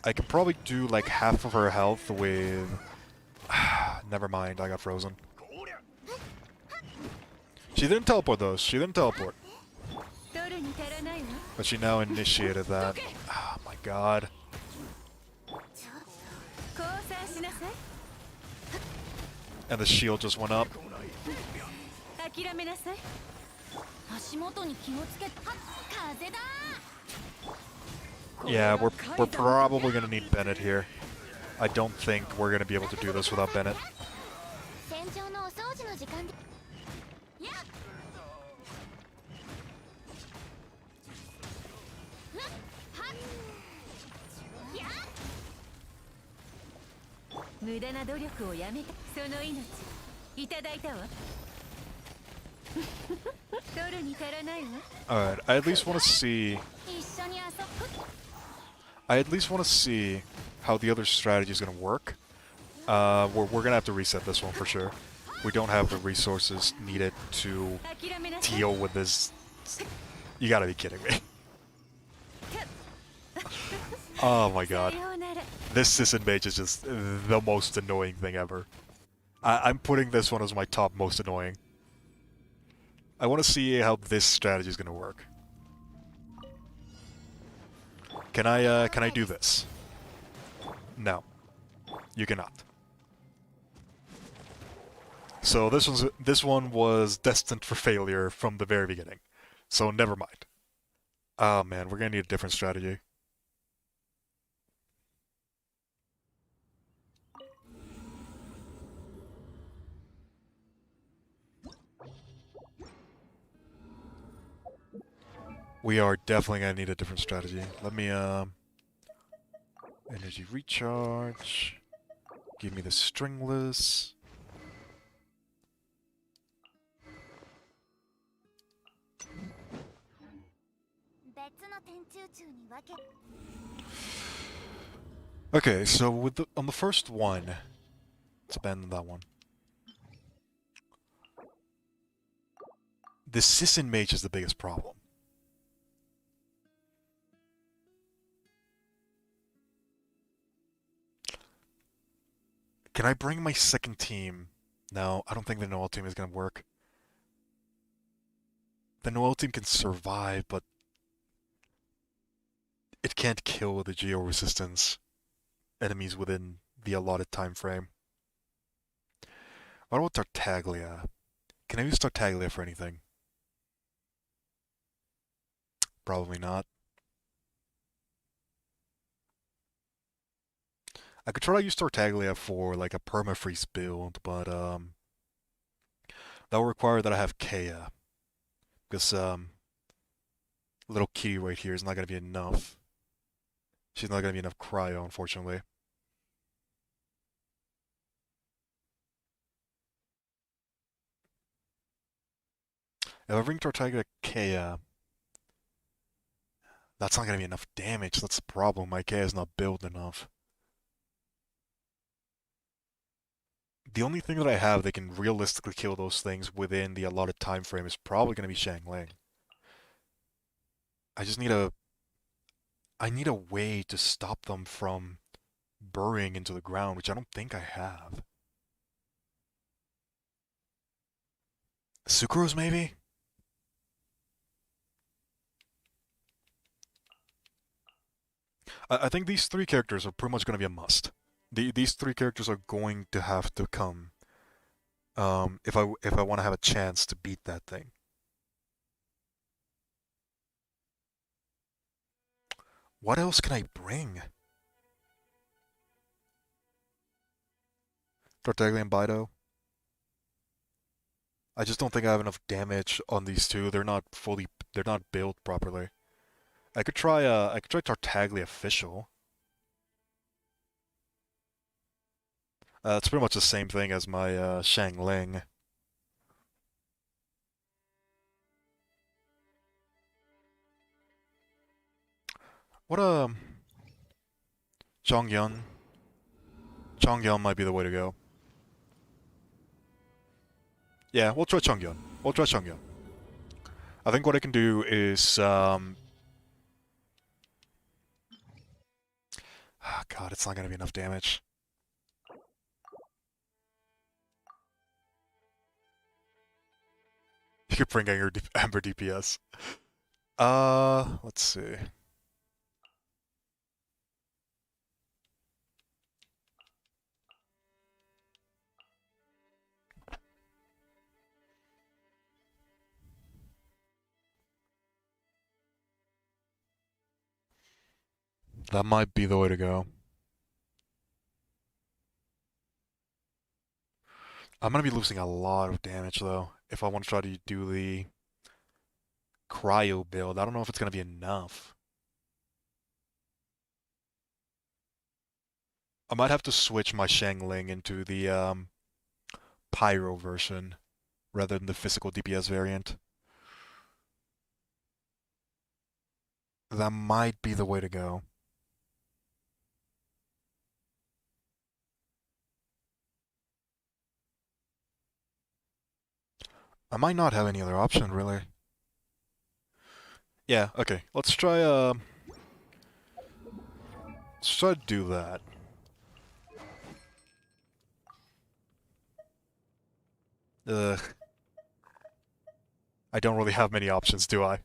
I can probably do like half of her health with... Never mind, I got frozen. She didn't teleport though, she didn't teleport. 取るに足らないわ But she now initiated that. Oh my god. 降参しなさい And the shield just went up. 諦めなさい足元に気をつけはっ風だ Yeah, we're probably gonna need Bennett here. I don't think we're gonna be able to do this without Bennett. 戦場のお掃除の時間でやっ無駄な努力をやめたその命いただいたわ取るに足らないわ Alright, I at least want to see... 一緒に遊ぶ I at least want to see how the other strategy is gonna work. We're gonna have to reset this one for sure. We don't have the resources needed to 諦めなさい deal with this. You gotta be kidding me. Oh my god. さようなら This Sisson Mage is just the most annoying thing ever. I'm putting this one as my top most annoying. I want to see how this strategy is gonna work. Can I do this? No. You cannot. So this one was destined for failure from the very beginning. So never mind. Oh man, we're gonna need a different strategy. We are definitely gonna need a different strategy. Let me energy recharge. Give me the stringless. Okay, so with on the first one, let's abandon that one. The Sisson Mage is the biggest problem. Can I bring my second team? No, I don't think the Noel team is going to work. The Noel team can survive, but it can't kill the Geo Resistance enemies within the allotted time frame. What about Tartaglia? Can I use Tartaglia for anything? Probably not. I could try to use Tartaglia for like a perma-freeze build, but that will require that I have Kea. Because, little kitty right here is not gonna be enough. She's not gonna be enough cryo, unfortunately. If I bring Tartaglia Kea, that's not gonna be enough damage. That's the problem. My Kea is not built enough. The only thing that I have that can realistically kill those things within the allotted time frame is probably gonna be Shangling. I just need a I need a way to stop them from burrowing into the ground, which I don't think I have. Sucrose, maybe? I think these three characters are pretty much going to be a must. These three characters are going to have to come if I want to have a chance to beat that thing. What else can I bring? Tartaglia and Bido? I just don't think I have enough damage on these two. They're not built properly. I could try Tartaglia official. It's pretty much the same thing as my Shangling. What Chongyun? Chongyun might be the way to go. Yeah, we'll try Chongyun. We'll try Chongyun. I think what I can do is God, it's not gonna be enough damage. You could bring Amber DPS. Let's see. That might be the way to go. I'm gonna be losing a lot of damage though if I want to try to do the cryo build. I don't know if it's gonna be enough. I might have to switch my Shangling into the Pyro version rather than the physical DPS variant. That might be the way to go. I might not have any other option, really. Yeah, okay. Let's try to do that. Ugh. I don't really have many options, do I?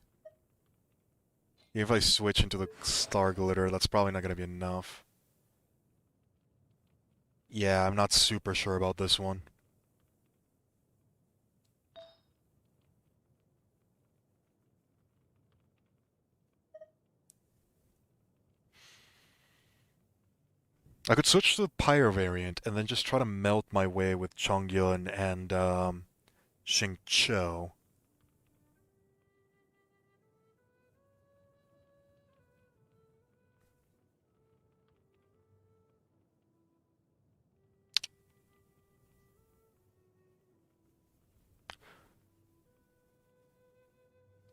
Even if I switch into the Star Glitter, that's probably not gonna be enough. Yeah, I'm not super sure about this one. I could switch to the Pyro variant and then just try to melt my way with Chongyun and Xingqiu.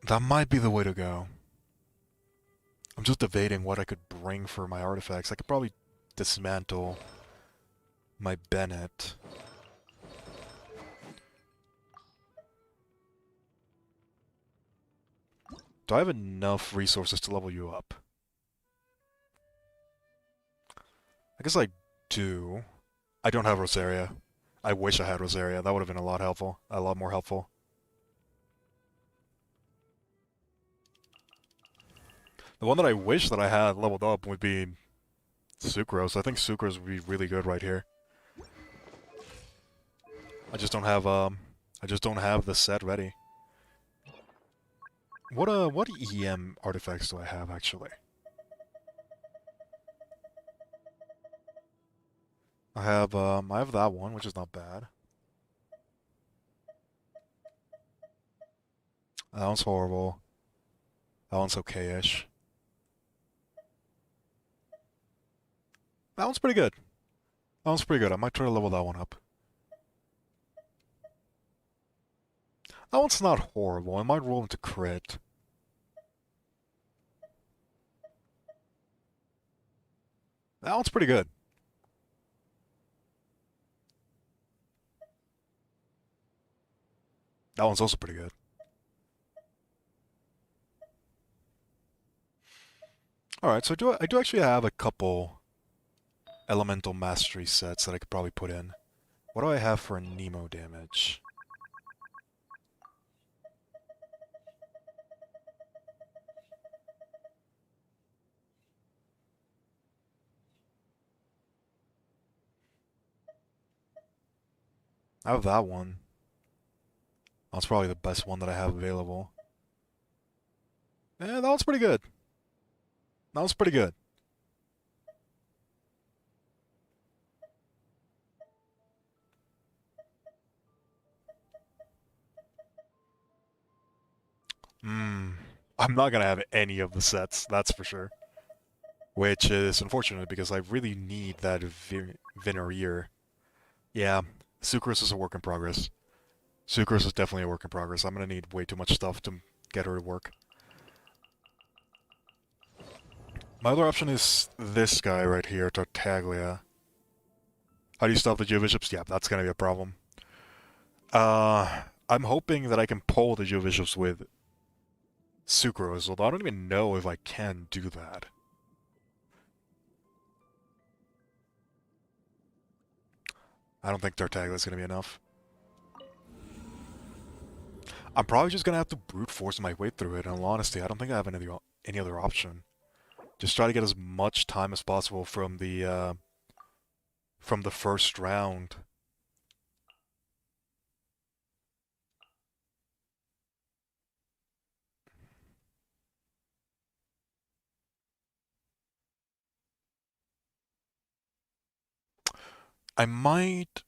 That might be the way to go. I'm just debating what I could bring for my artifacts. I could probably dismantle my Bennett. Do I have enough resources to level you up? I guess I do. I don't have Rosaria. I wish I had Rosaria. That would have been a lot more helpful. The one that I wish that I had leveled up would be Sucrose. I think Sucrose would be really good right here. I just don't have the set ready. What EM artifacts do I have actually? I have that one, which is not bad. That one's horrible. That one's okay-ish. That one's pretty good. That one's pretty good. I might try to level that one up. That one's not horrible. I might roll into crit. That one's pretty good. That one's also pretty good. Alright, so I do actually have a couple elemental mastery sets that I could probably put in. What do I have for Nemo damage? I have that one. That's probably the best one that I have available. Yeah, that one's pretty good. That one's pretty good. I'm not gonna have any of the sets, that's for sure. Which is unfortunate because I really need that Venereer. Yeah, Sucrose is a work in progress. Sucrose is definitely a work in progress. I'm gonna need way too much stuff to get her to work. My other option is this guy right here, Tartaglia. How do you stop the Geobishops? Yeah, that's gonna be a problem. I'm hoping that I can pull the Geobishops with Sucrose, although I don't even know if I can do that. I don't think Tartaglia's gonna be enough. I'm probably just gonna have to brute force my way through it, in all honesty. I don't think I have any other option. Just try to get as much time as possible from the first round. I might...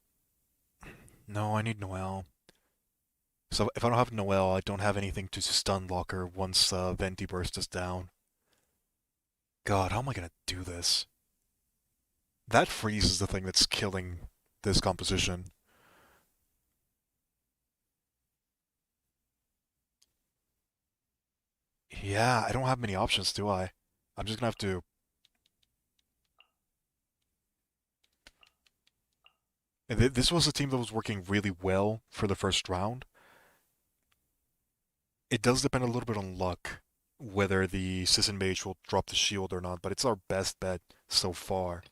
No, I need Noelle. So if I don't have Noelle, I don't have anything to stun lock her once Venti Burst is down. God, how am I gonna do this? That freeze is the thing that's killing this composition. Yeah, I don't have many options, do I? I'm just gonna have to... This was a team that was working really well for the first round. It does depend a little bit on luck, whether the Sisson Mage will drop the shield or not, but it's our best bet so far.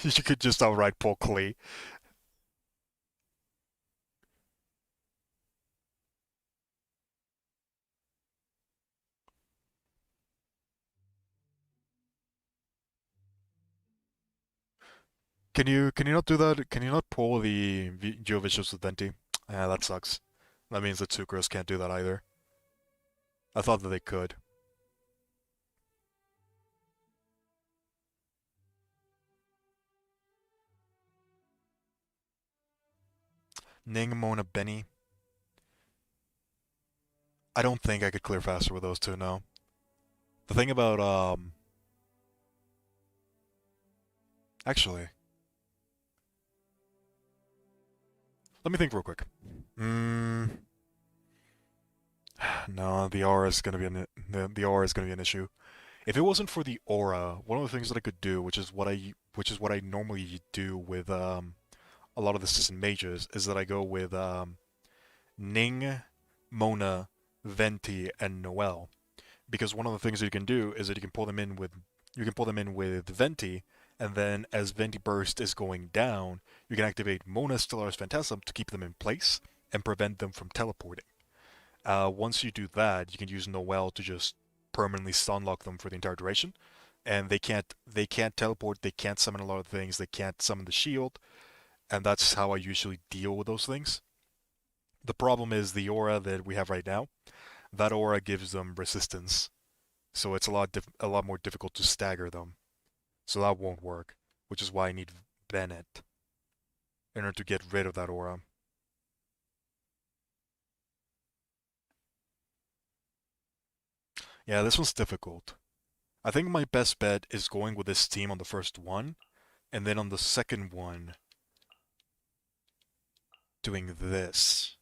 You could just outright pull Klee. Can you not do that? Can you not pull the Geovicious with Venti? Yeah, that sucks. That means that Sucrose can't do that either. I thought that they could. Ning, Mona, Benny. I don't think I could clear faster with those two, no. The thing about, actually, let me think real quick. No, the aura is gonna be the aura is gonna be an issue. If it wasn't for the aura, one of the things that I could do, which is what I normally do with a lot of the Sisson mages, is that I go with Ning, Mona, Venti, and Noelle. Because one of the things that you can do is that you can pull them in with Venti, and then as Venti Burst is going down, you can activate Mona Stellaris Phantasm to keep them in place and prevent them from teleporting. Once you do that, you can use Noelle to just permanently stunlock them for the entire duration, and they can't teleport, they can't summon a lot of things, they can't summon the shield, and that's how I usually deal with those things. The problem is the aura that we have right now. That aura gives them resistance, so it's a lot more difficult to stagger them. So that won't work, which is why I need Bennett in order to get rid of that aura. Yeah, this one's difficult. I think my best bet is going with this team on the first one, and then on the second one, doing this.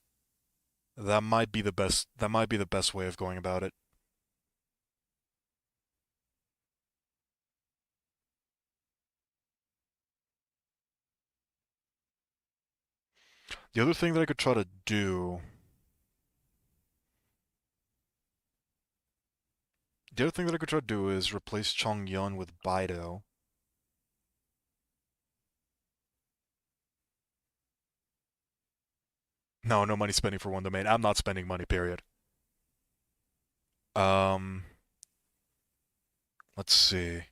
That might be the best. That might be the best way of going about it. The other thing that I could try to do. The other thing that I could try to do is replace Chongyun with Baido. No, no money spending for one domain. I'm not spending money, period. Um, let's see.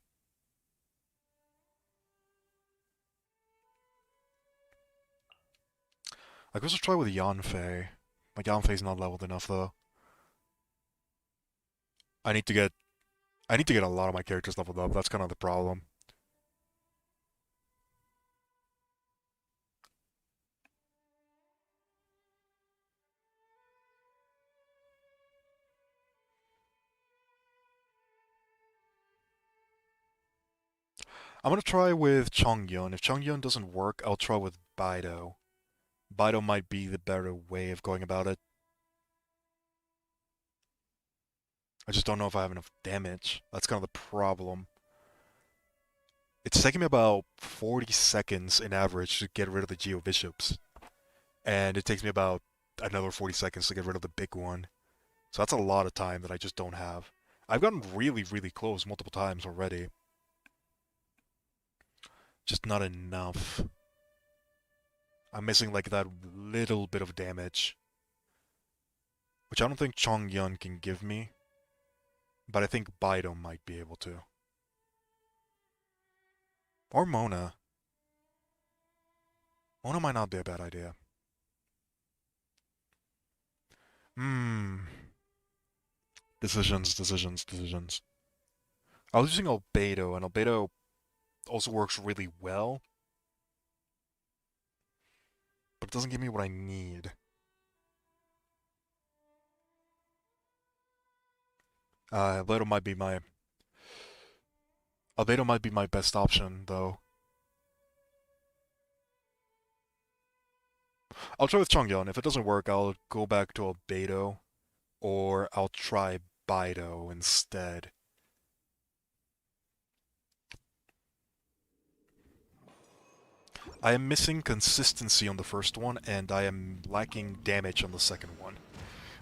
I could also try with Yanfei. My Yanfei's not leveled enough though. I need to get I need to get a lot of my characters leveled up. That's kind of the problem. I'm gonna try with Chongyun. If Chongyun doesn't work, I'll try with Baido. Baido might be the better way of going about it. I just don't know if I have enough damage. That's kind of the problem. It's taking me about 40 seconds in average to get rid of the Geo Bishops. And it takes me about another 40 seconds to get rid of the big one. So that's a lot of time that I just don't have. I've gotten really, really close multiple times already. Just not enough. I'm missing like that little bit of damage. Which I don't think Chongyun can give me. But I think Baido might be able to. Or Mona. Mona might not be a bad idea. Hmm. Decisions, decisions, decisions. I was using Albedo, and Albedo also works really well. But it doesn't give me what I need. Albedo might be my... Albedo might be my best option, though. I'll try with Chongyun. If it doesn't work, I'll go back to Albedo. Or I'll try Baido instead. I am missing consistency on the first one, and I am lacking damage on the second one.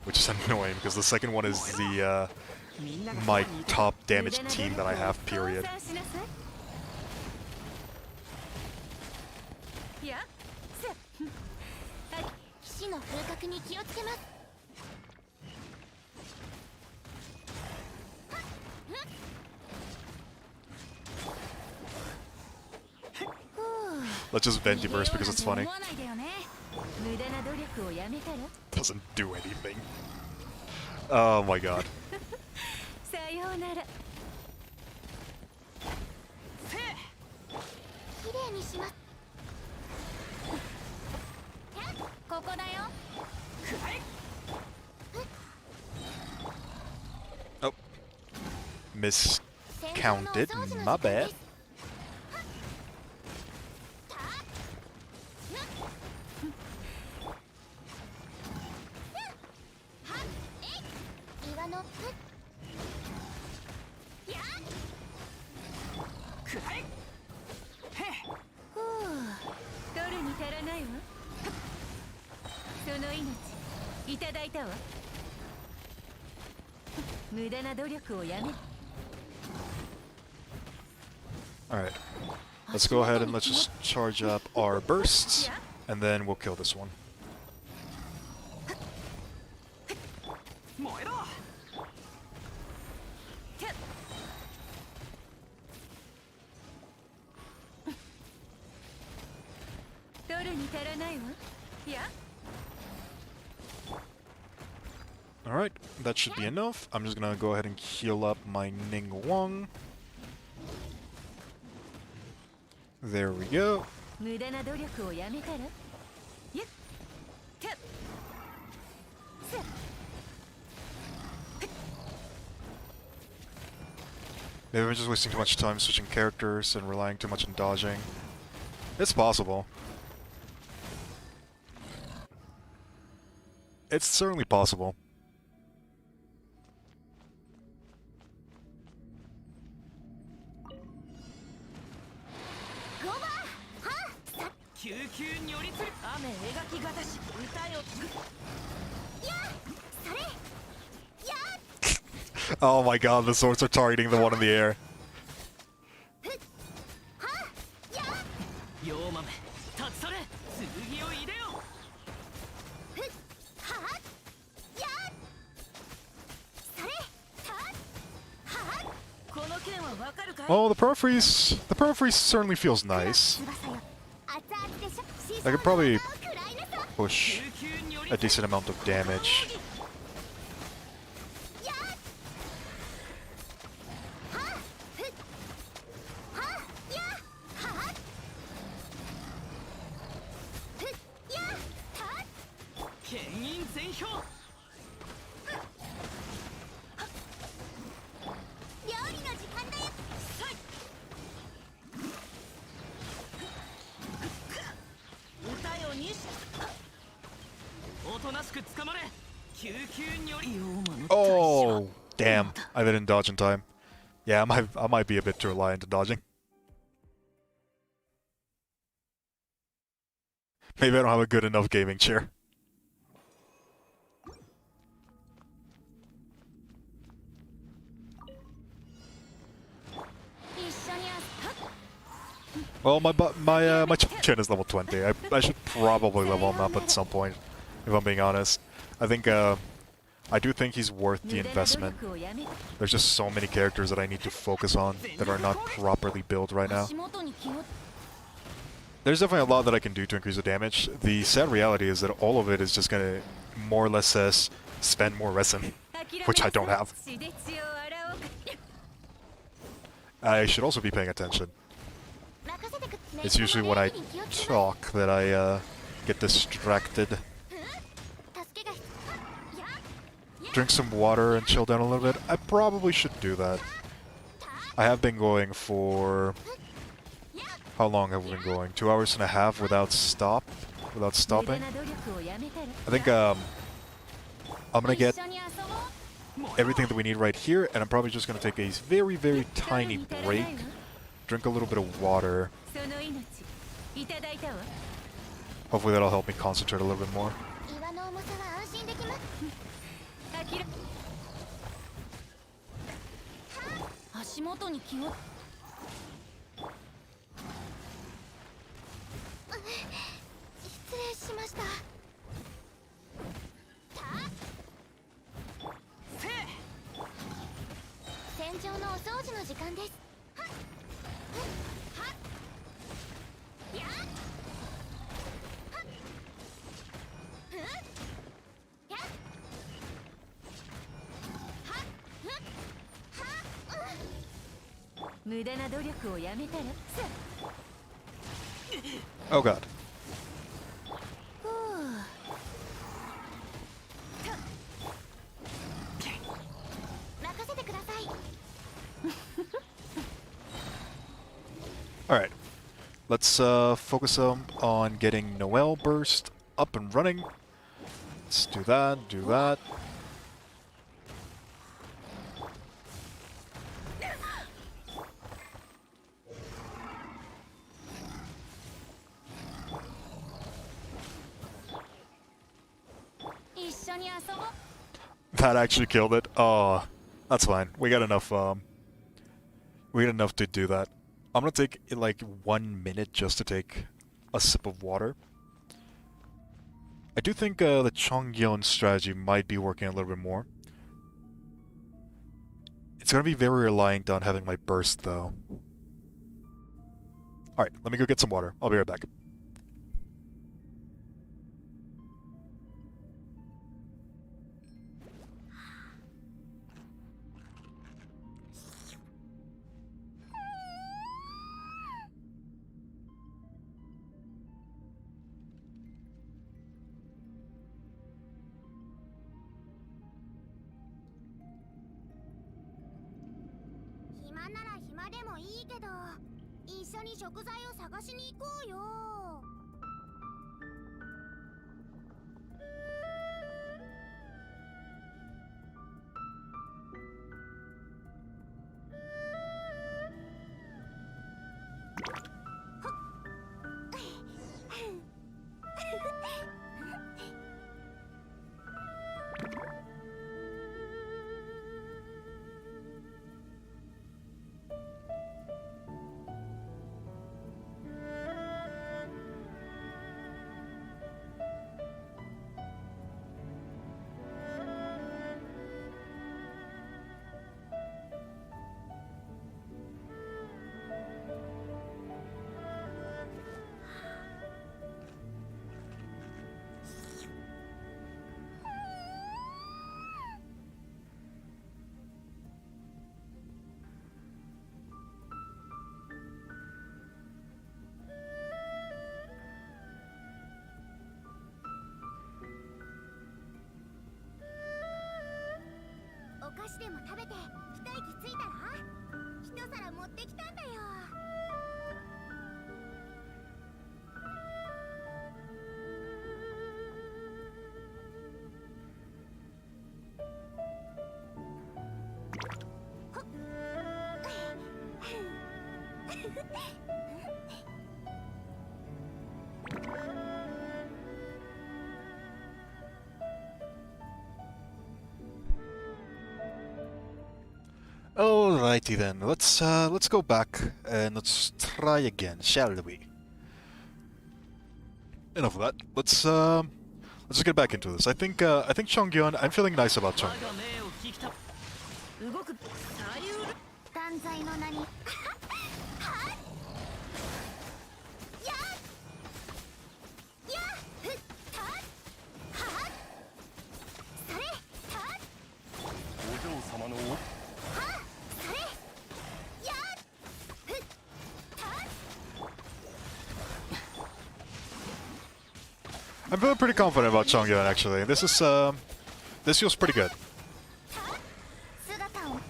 Which is annoying, because the second one is the, my top damage team that I have, period. いやせはい騎士の風格に気をつけます。 Let's just Ventiverse because it's funny. 思わないでよね。無駄な努力をやめたら Doesn't do anything. Oh my god. さようなら。きれいにします。ここだよ。 Oh. Miscounted. My bad. Alright. Let's go ahead and let's just charge up our bursts, and then we'll kill this one. 燃えろ 取るに足らないわ。いや Alright, that should be enough. I'm just gonna go ahead and heal up my Ning Wang. There we go. 無駄な努力をやめたら。ゆっ。てっ。せっ。Maybe I'm just wasting too much time switching characters and relying too much on dodging. It's possible. It's certainly possible. Oh my god, the swords are targeting the one in the air. Oh, the periphery certainly feels nice. I could probably push a decent amount of damage. Oh, damn. I didn't dodge in time. Yeah, I might be a bit too reliant on dodging. Maybe I don't have a good enough gaming chair. Well, my chin is level 20. I should probably level him up at some point, if I'm being honest. I think I do think he's worth the investment. There's just so many characters that I need to focus on that are not properly built right now. There's definitely a lot that I can do to increase the damage. The sad reality is that all of it is just gonna more or less says spend more resin, which I don't have. I should also be paying attention. It's usually when I talk that I get distracted. Drink some water and chill down a little bit. I probably should do that. I have been going for... How long have we been going? 2 hours and a half without stopping. I think I'm gonna get everything that we need right here, and I'm probably just gonna take a very, very tiny break. Drink a little bit of water. Hopefully that'll help me concentrate a little bit more. Oh god. Alright. Let's focus on getting Noelle Burst up and running. Let's do that, do that. That actually killed it. Oh, that's fine. We got enough to do that. I'm gonna take like 1 minute just to take a sip of water. I do think the Chongyun strategy might be working a little bit more. It's gonna be very reliant on having my burst though. Alright, let me go get some water. I'll be right back. 暇でもいいけど、一緒に食材を探しに行こうよ。お菓子でも食べて一息ついたら？一皿持ってきたんだよ。Alrighty then, let's go back and let's try again, shall we? Enough of that. Let's just get back into this. I think Chongyun, I'm feeling nice about 我が Chongyun. 命を聞きた動く左右断罪の名に。はっやっやっふったはっそれたっお嬢様のはっそれやっふった I'm feeling pretty confident about Chongyun actually. This feels pretty good. 姿をはっ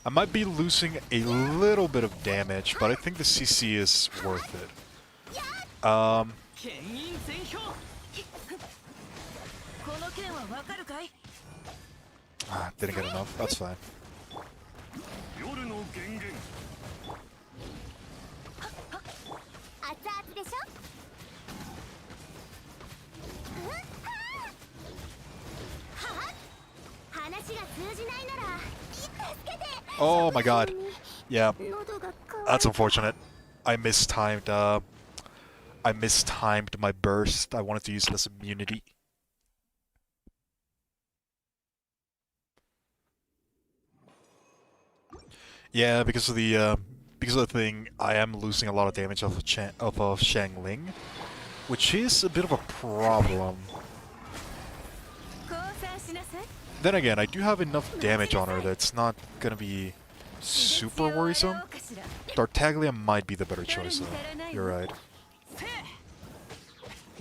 I might be losing a little bit of damage, but I think the CC is worth it. 牽引全票この件はわかるかい Didn't get enough. That's fine. 夜の源源熱々でしょうんはっ話が通じないなら助けて Oh my god. Yeah, 喉が渇い that's unfortunate. I mistimed my burst. I wanted to use it as immunity. Yeah, because of the thing, I am losing a lot of damage off of Shangling, which is a bit of a problem. 降参しなさい Then again, I do have enough damage on her that it's not gonna be super worrisome. かしら Tartaglia might be the better choice though. You're right. せえ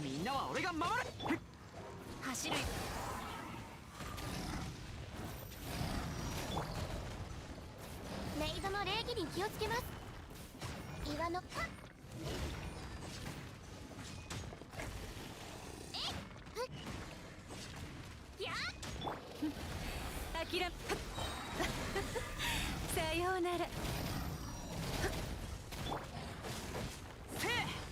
みんなは俺が守る走るメイドの礼儀に気をつけます。岩のはっえっふっやっ諦めさようなら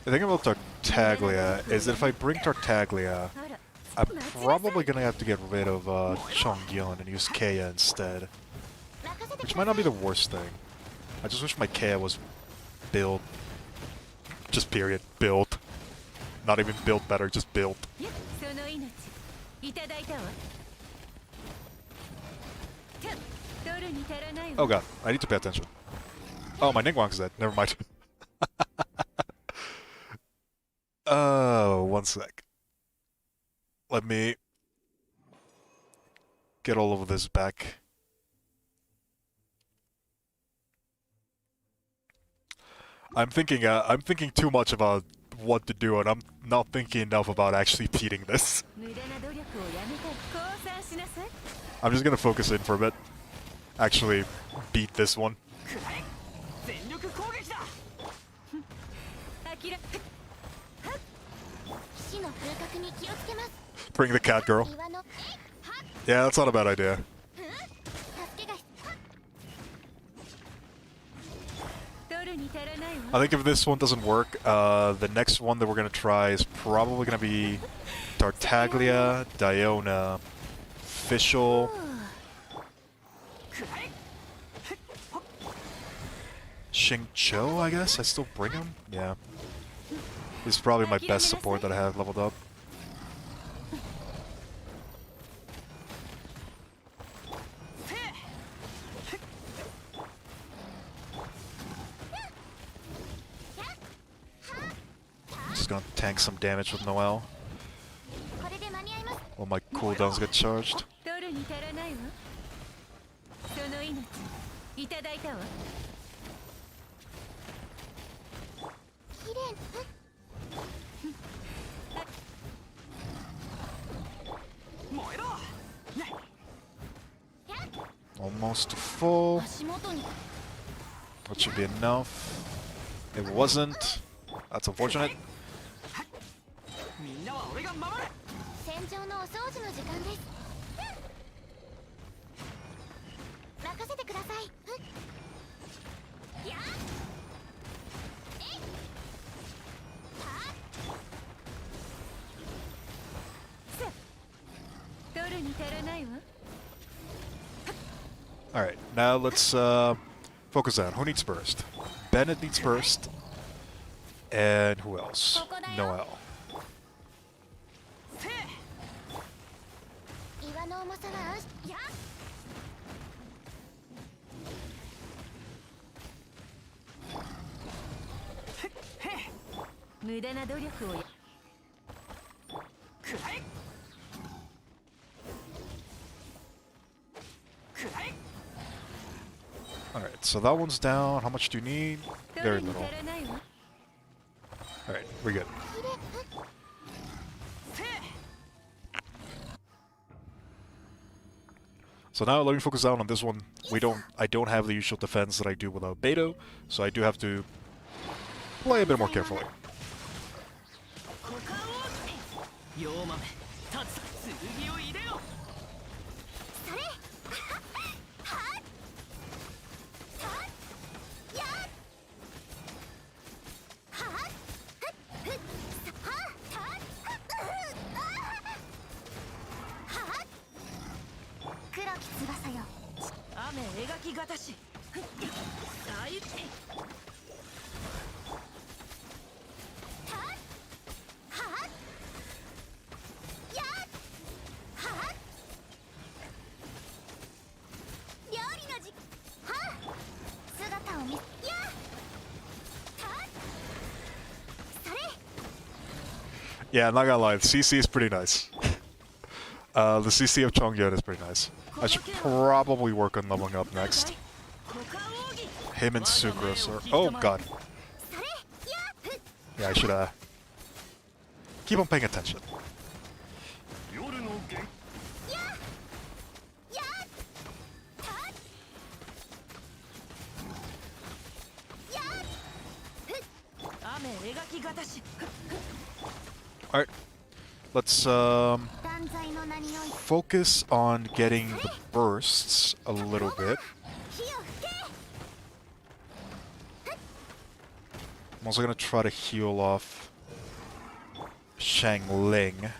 The thing about Tartaglia is that if I bring Tartaglia, あら I'm probably gonna have to get rid of Chongyun and use Kea instead. 任せて Which く might だ not さ be い the worst thing. I just wish my Kea was built. Just period. Built. Not even built better, just built. いやその命いただいたわ取るに足らないわ Oh god, I need to pay attention. Oh, my Ningguang's dead. Never mind. Oh, one sec. Let me get all of this back. I'm thinking too much about what to do, and I'm not thinking enough about actually beating this. 無駄な努力をやめたい降参しなさい I'm just gonna focus in for a bit. actually beat this one. くらえ全力攻撃だ諦め騎士の風格に気をつけます。 Bring the cat girl. 岩の Yeah, that's not a bad idea. 助けが 取るに足らないわ I think if this one doesn't work, the next one that we're gonna try is probably gonna be Tartaglia, Diona, Fischl, くらえ Xingqiu, I guess? I still bring him? Yeah. He's probably my best support that I have leveled up. せえ Just gonna tank some damage with Noelle これで間に合います。 while my cooldowns get charged. 取るに足らないわその命いただいたわ綺麗。燃えろ Almost to full. 足元に That should be enough. It wasn't. That's unfortunate. みんなは俺が守る戦場のお掃除の時間です。任せてください。やっえい取るに足らないわ Alright, now let's focus on who needs burst. Bennett needs burst. And who else? Noelle. せえ岩の重さは安心。やっ無駄な努力をやくらえくらえ Alright, so that one's down. How much do you need? 取 Very るに little. 足らないわ Alright, we're good. せえ So now let me focus down on this one. I don't have the usual defense that I do without Beto, so I do have to play a bit more carefully. 股間を溶豆立つ剣を入れよそれはっやっはっふっはっ黒き翼よ。雨描きがたしあいってはっやっはっ料理のじはっ姿を見やっはっそれ Yeah, not gonna lie, the CC is pretty nice. The CC of Chongyun is pretty nice. I should probably work on leveling up next. 股間奥義 Him and Sucrose are... Oh god. それやっふっ Yeah, I should keep on paying attention. 夜の限やっやっはっやっふっ雨描きがたし Alright. Let's 断罪の名において focus on getting the bursts a little bit. 火を吹け I'm also gonna try to heal off Shangling.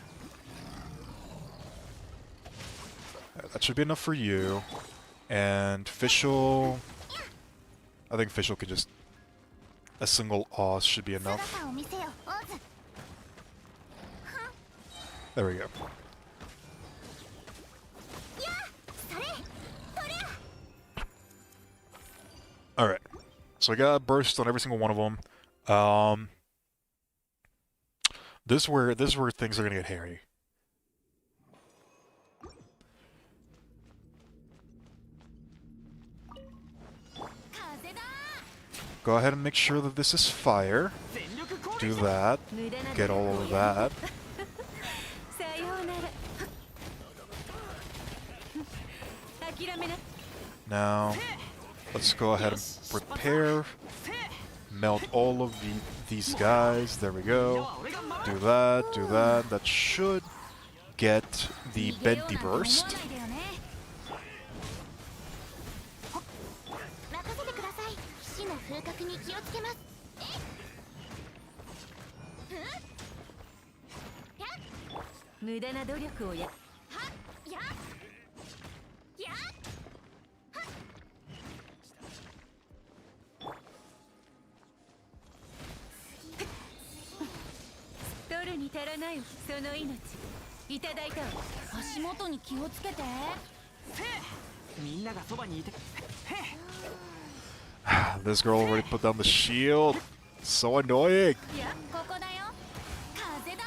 That should be enough for you. And Fischl... I think Fischl can just... A single Oz should be enough. 姿を見せよオズ There we go. やっそれとりゃ Alright. So I got a burst on every single one of them. This is where things are gonna get hairy. Go ahead and make sure that this is fire. 全力攻 Do 撃 that. 無駄な Get 努 all 力を of や that. さようなら諦めな Now, let's go ahead and prepare. Melt all of these guys. There we go. Do that, do that. That should get the Bendy Burst. 任せてください。死の風格に気をつけます。無駄な努力をやはっやっやっ取るに足らないわその命いただいたわ足元に気をつけてみんながそばにいて This girl already put down the shield. So annoying. いやここだよ風だ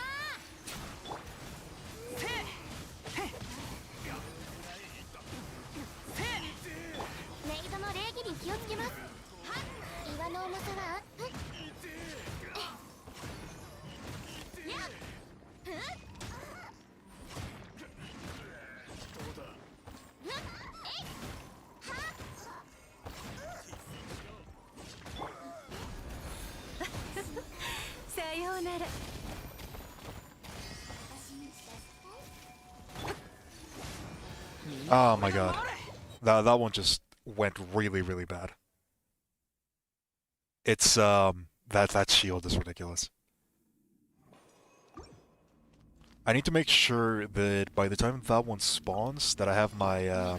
メイドの礼儀に気をつけます。はっ岩の重さはふっやっふっさようなら Oh my god. That one just went really, really bad. It's that shield is ridiculous. I need to make sure that by the time that one spawns that I have my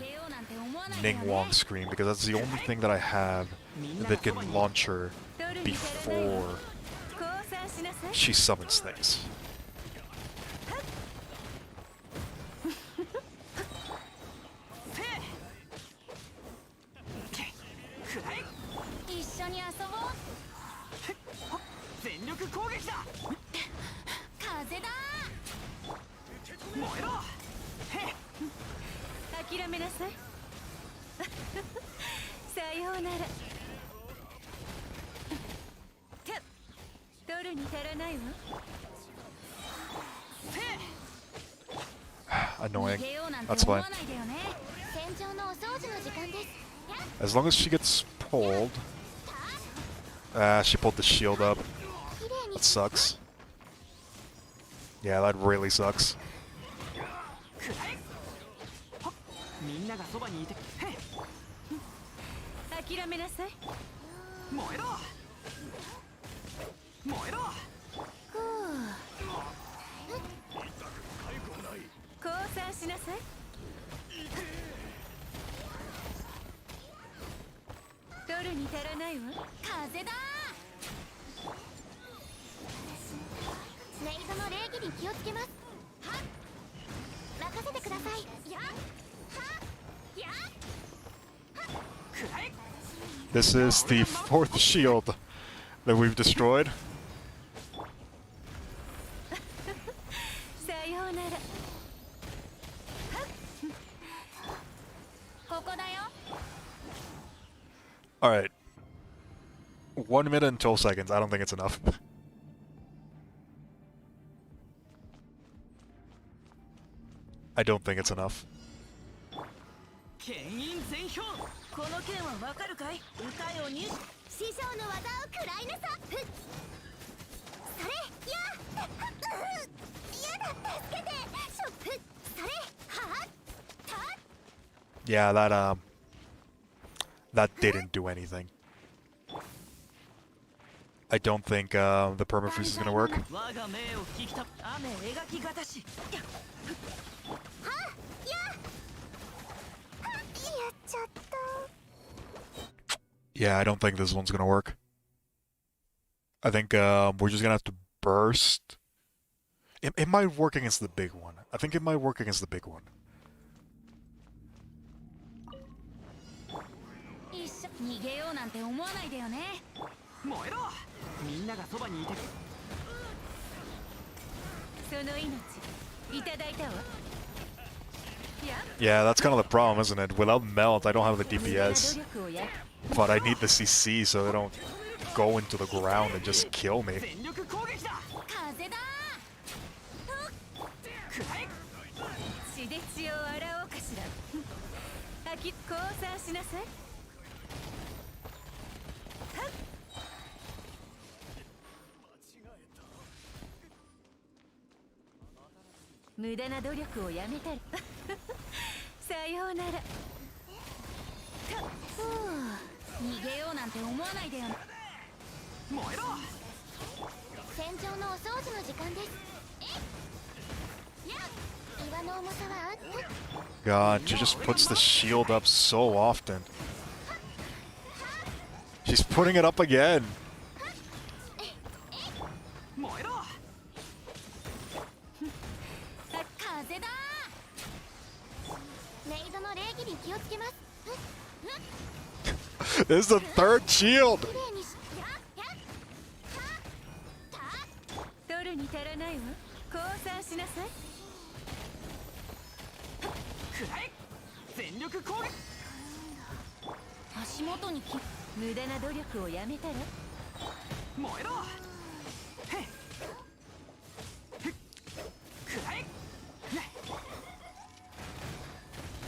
Ning Wong screen, because that's the only thing that I have that can launch her before she summons things. 一緒に遊ぼう全力攻撃だ風だ燃えろ諦めなさいさようなら取るに足らないわ Annoying. 逃げようなんて That's 思わ fine. ないでよね 戦場のお掃除の時間です。 As long as she gets pulled. She pulled the shield up. 綺麗に That sucks. Yeah, that really sucks. みんながそばにいて諦めなさい燃えろ燃えろ降参しなさい取るに足らないわ風だメイドの礼儀に気をつけます。はっ任せてください。やっはっやっ This is the fourth shield that we've destroyed. さようならここだよ Alright. 1 minute and 12 seconds. I don't think it's enough. I don't think it's enough. 牽引全票この剣はわかるかい歌よに師匠の技を食らいなさ。ふっそれややだ助けてしょふっそれはった Yeah, that didn't do anything. I don't think the permafreeze is gonna work. 我が命を聞きた雨描きがたしやっちゃった。 Yeah, I don't think this one's gonna work. I think we're just gonna have to burst. It might work against the big one. I think it might work against the big one. 一緒逃げようなんて思わないでよね燃えろみんながそばにいてその命いただいたわ Yeah, that's kind of the problem, isn't it? Without melt, I don't have the DPS, but I need the CC so they don't go into the ground and just kill me. 全力攻撃だ風だくらえ血で血を洗おうかしらき降参しなさい。無駄な努力をやめたらさようなら。ふう、逃げようなんて思わないでよ。燃えろ。戦場のお掃除の時間です。岩の重さは God, she just puts the shield up so often. She's putting it up again. 燃えろ。風だ。メイドの礼儀に気をつけます。 This is the third shield. 綺麗にし取るに足らないわ。降参しなさい。くらえ。全力攻撃。足元に無駄な努力をやめたら。燃えろ。へっへっくらえ。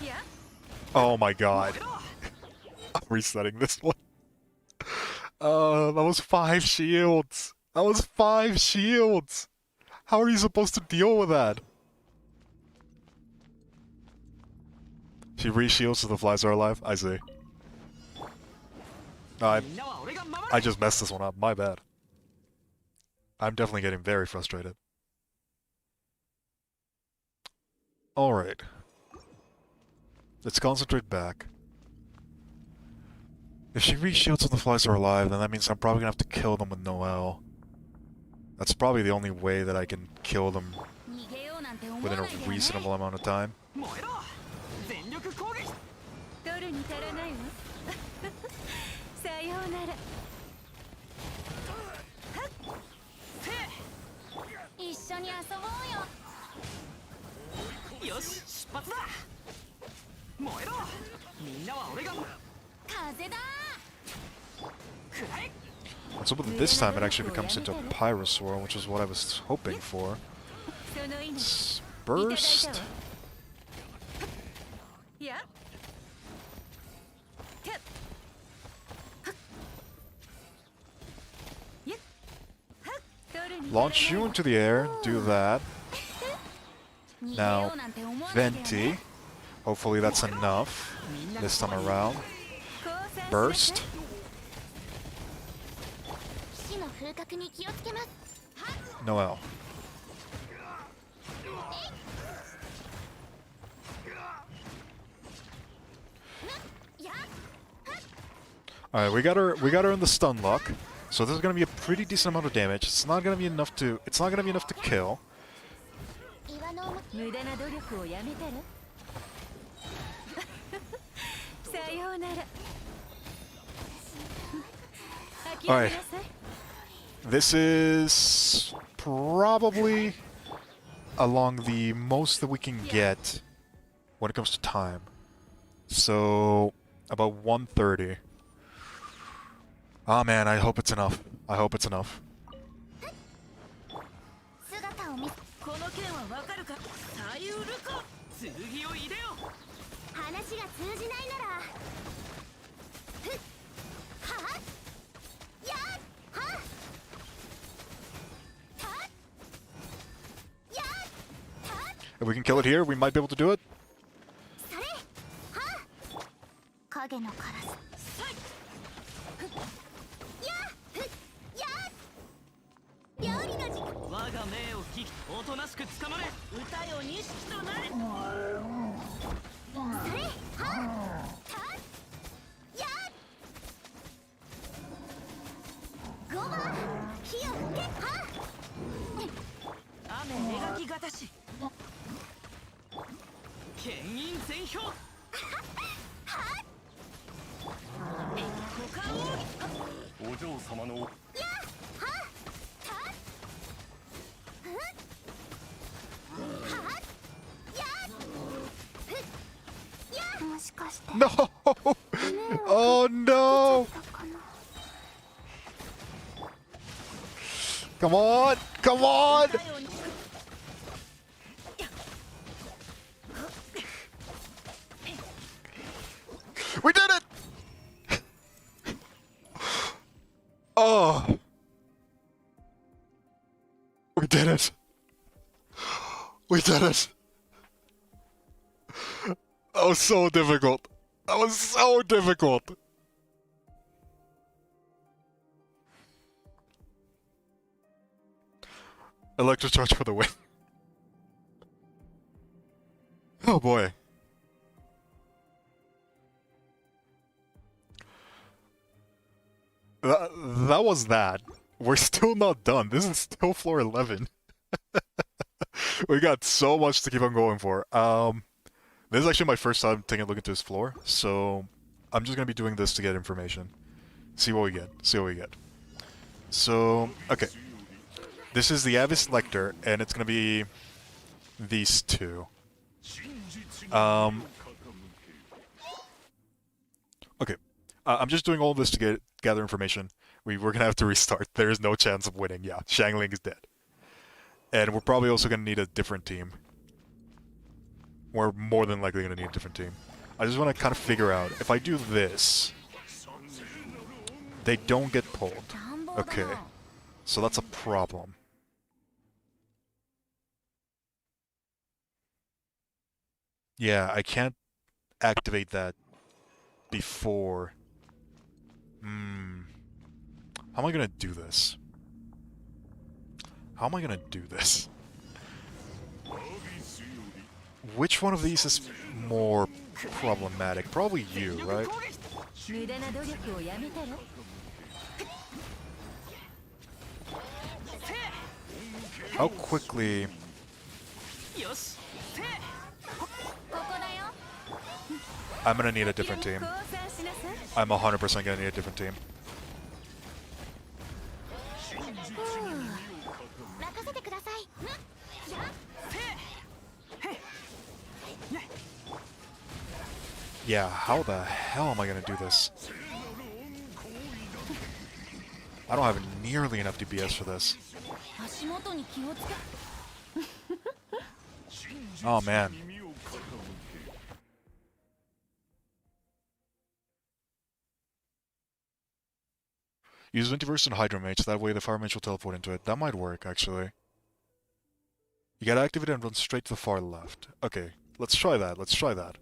いや Oh my god. 燃えろ。 I'm resetting this one. That was 5 shields. That was 5 shields. How are you supposed to deal with that? She re-shields so the flies are alive? I see. No, みんなは俺が守る。 I just messed this one up. My bad. I'm definitely getting very frustrated. Alright. Let's concentrate back. If she re-shields and the flies are alive, then that means I'm probably gonna have to kill them with Noelle. That's probably the only way that I can kill them 逃げようなんて思わ within ないでよ a ね。 reasonable amount of time. 燃えろ。全力攻撃。取るに足らないわ。さようなら。一緒に遊ぼうよ。よし、出発だ。燃えろ。みんなは俺が。風だ。くらえ。 So with this time it actually becomes into a Pyrosaur, which is what I was hoping for. その命 Burst. いや。てっ。やっ。はっ。取るに足らないわ。 Launch you into the air, do that. 逃げ Now, ようなんて思わないでよ Venti. ね。 Hopefully that's enough this time around. 降参しなさい。 Burst. 騎士の風格に気をつけます。 Noelle. Alright, we got her in the stun lock. So this is gonna be a pretty decent amount of damage. It's not gonna be enough to kill. 岩の重無駄な努力をやめたら。さようなら。諦めなさい。 This is probably along the most that we can get when it comes to time. So about 1:30. Ah man, I hope it's enough. I hope it's enough. 姿を見せこの件はわかるか。サイウルコ。剣を入れよ。話が通じないならふっはっやっはっはっやっはっ If we can kill it here, we might be able to do it. それはっ影のカラスさいふっやっふっやっ料理の時間我が命を聞き、おとなしく捕まれ。歌よ錦となれ。それはっはっやっごま火を吹けはっ雨描きがたし。牽引全氷。股間奥義。お嬢様のもしかして No! Oh no! かな Come on! Come on! We did it! Oh! We did it! We did it! That was so difficult. That was so difficult. Electrocharge for the win. Oh boy. That was that. We're still not done. This is still floor 11. We got so much to keep on going for. This is actually my first time taking a look into this floor, so I'm just gonna be doing this to get information. See what we get. See what we get. So, okay. This is the Avis Lecter, and it's gonna be these two. Okay. I'm just doing all this to gather information. We're gonna have to restart. There is no chance of winning. Yeah, Xiangling is dead. And we're probably also gonna need a different team. We're more than likely gonna need a different team. I just want to kind of figure out, if I do this, they don't get pulled. Okay. So that's a problem. Yeah, I can't activate that before. How am I gonna do this? How am I gonna do this? Which one of these is more problematic? Probably you, right? How quickly... I'm gonna need a different team. I'm 100% gonna need a different team. Yeah, how the hell am I gonna do this? I don't have nearly enough DPS for this. Oh man. Use Ventiverse and Hydro Mage, that way the Fire Mage will teleport into it. That might work, actually. You gotta activate it and run straight to the far left. Okay, let's try that, let's try that.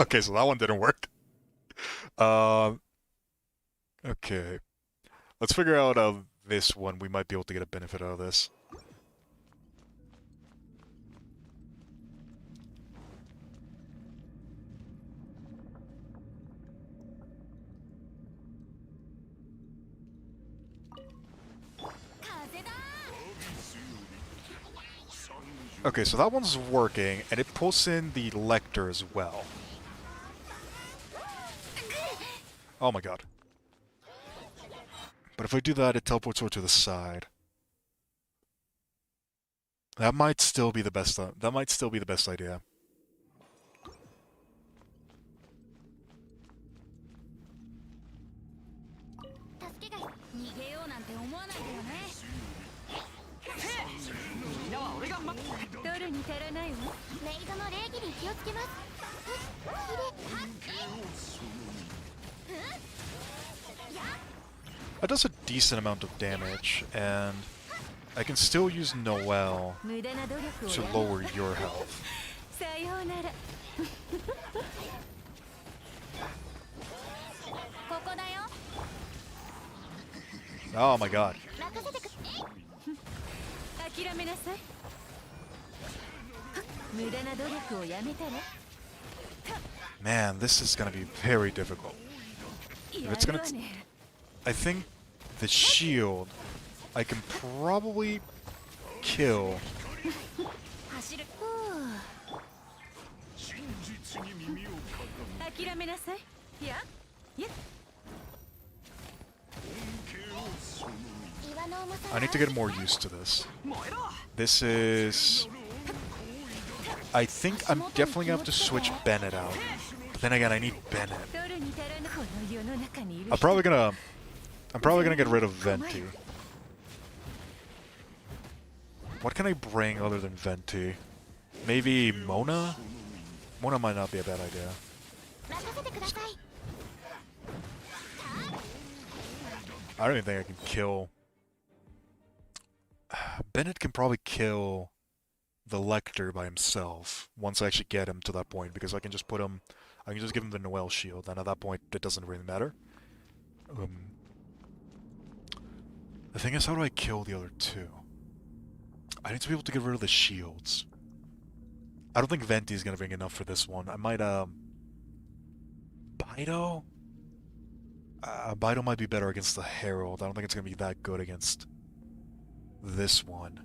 Okay, so that one didn't work. Okay. Let's figure out this one. We might be able to get a benefit out of this. Okay, so that one's working, and it pulls in the Lecter as well. Oh my god. But if I do that, it teleports over to the side. That might still be the best. That might still be the best idea. That does a decent amount of damage, and I can still use Noelle to lower your health. Oh my god. Man, this is gonna be very difficult. If it's gonna... I think the shield I can probably kill. I need to get more used to this. This is... I think I'm definitely gonna have to switch Bennett out. But then again, I need Bennett. I'm probably gonna get rid of Venti. What can I bring other than Venti? Maybe Mona? Mona might not be a bad idea. 任せてください。 I don't even think I can kill... Bennett can probably kill the Lecter by himself once I actually get him to that point, because I can just put him... I can just give him the Noel shield, and at that point it doesn't really matter. The thing is, how do I kill the other two? I need to be able to get rid of the shields. I don't think Venti is going to bring enough for this one. I might, Bido? Bido might be better against the Herald. I don't think it's going to be that good against this one.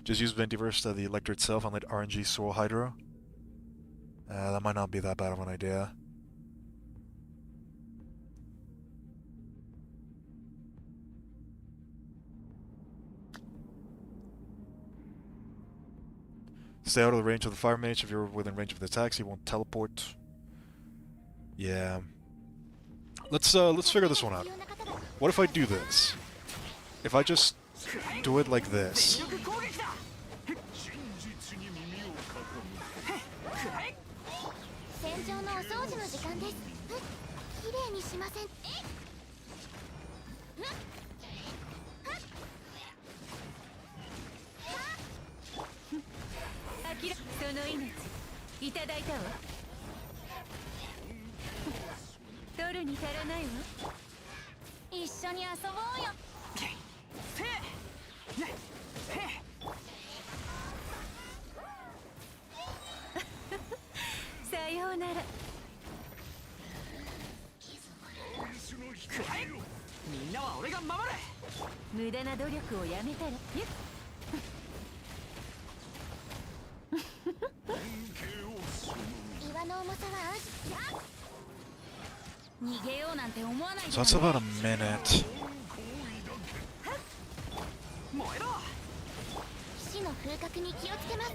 Just use Venti versus the Elector itself and let RNG Soul Hydro. That might not be that bad of an idea. Stay out of the range of the Fire Mage. If you're within range of the attacks, he won't teleport. Yeah. Let's figure this one out. What if I do this? If I just do it like this. 戦場のお掃除の時間です。きれいにしません。あきらその命いただいたわ。取るに足らないわ。一緒に遊ぼうよ。さようなら。みんなは俺が守る。無駄な努力をやめたら。岩の重さは逃げようなんて思わないで。 So that's about a minute. 燃えろ。騎士の風格に気をつけます。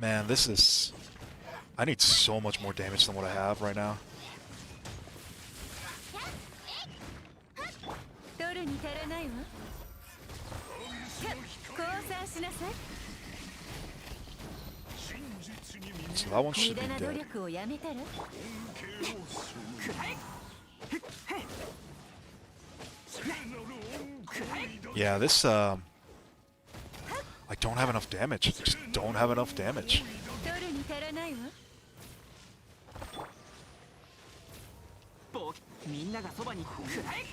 Man, this is... I need so much more damage than what I have right now. 取るに足らないわ。降参しなさい。 So that one 無 should 駄 be な努 dead. 力をやめたら。 Yeah, this, I don't have enough damage. I just don't have enough damage. 取るに足らないわ。みんながそばにくらえ。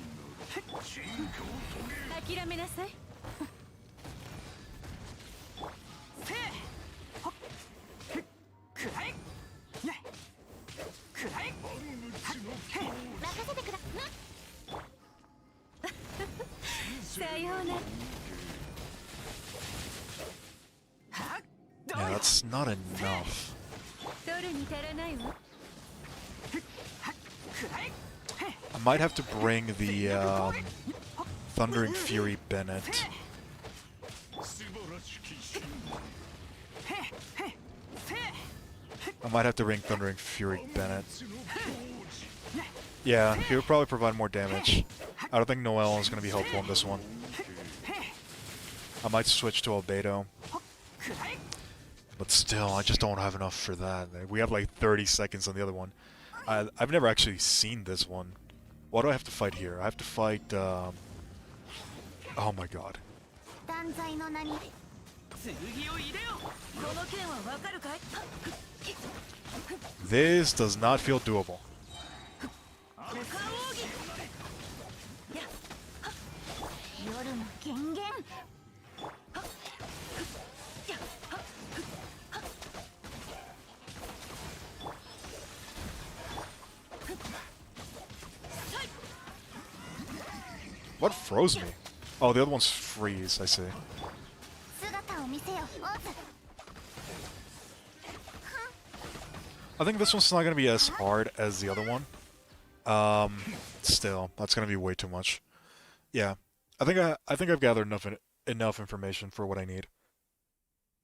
諦めなさい。せーほっくらえ。ねくらえ。任せてくださようなら。 Yeah, that's not enough. 取るに足らないわ。 I might have to bring the, Thundering Fury Bennett. I might have to bring Thundering Fury Bennett. Yeah, he would probably provide more damage. I don't think Noel is going to be helpful in this one. I might switch to Albedo. But still, I just don't have enough for that. We have like 30 seconds on the other one. I've never actually seen this one. What do I have to fight here? I have to fight, oh my god. 断罪の名に 剣を入れよ。この件はわかるかい。 This does not feel doable. 夜の権限 What froze me? Oh, the other one's freeze, I see. 姿を見せよオーズ I think this one's not going to be as hard as the other one. Still, that's going to be way too much. Yeah, I think I've gathered enough information for what I need.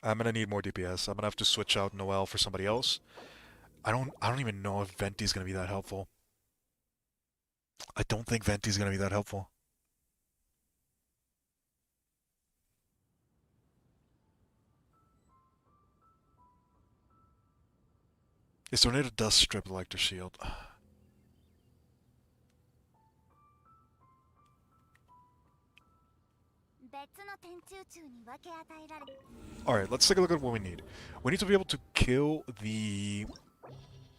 I'm going to need more DPS. I'm going to have to switch out Noel for somebody else. I don't even know if Venti's gonna be that helpful. I don't think Venti's gonna be that helpful. Is Tornado does strip Electro Shield. 別の天中柱に分け与えられ Alright, let's take a look at what we need. We need to be able to kill the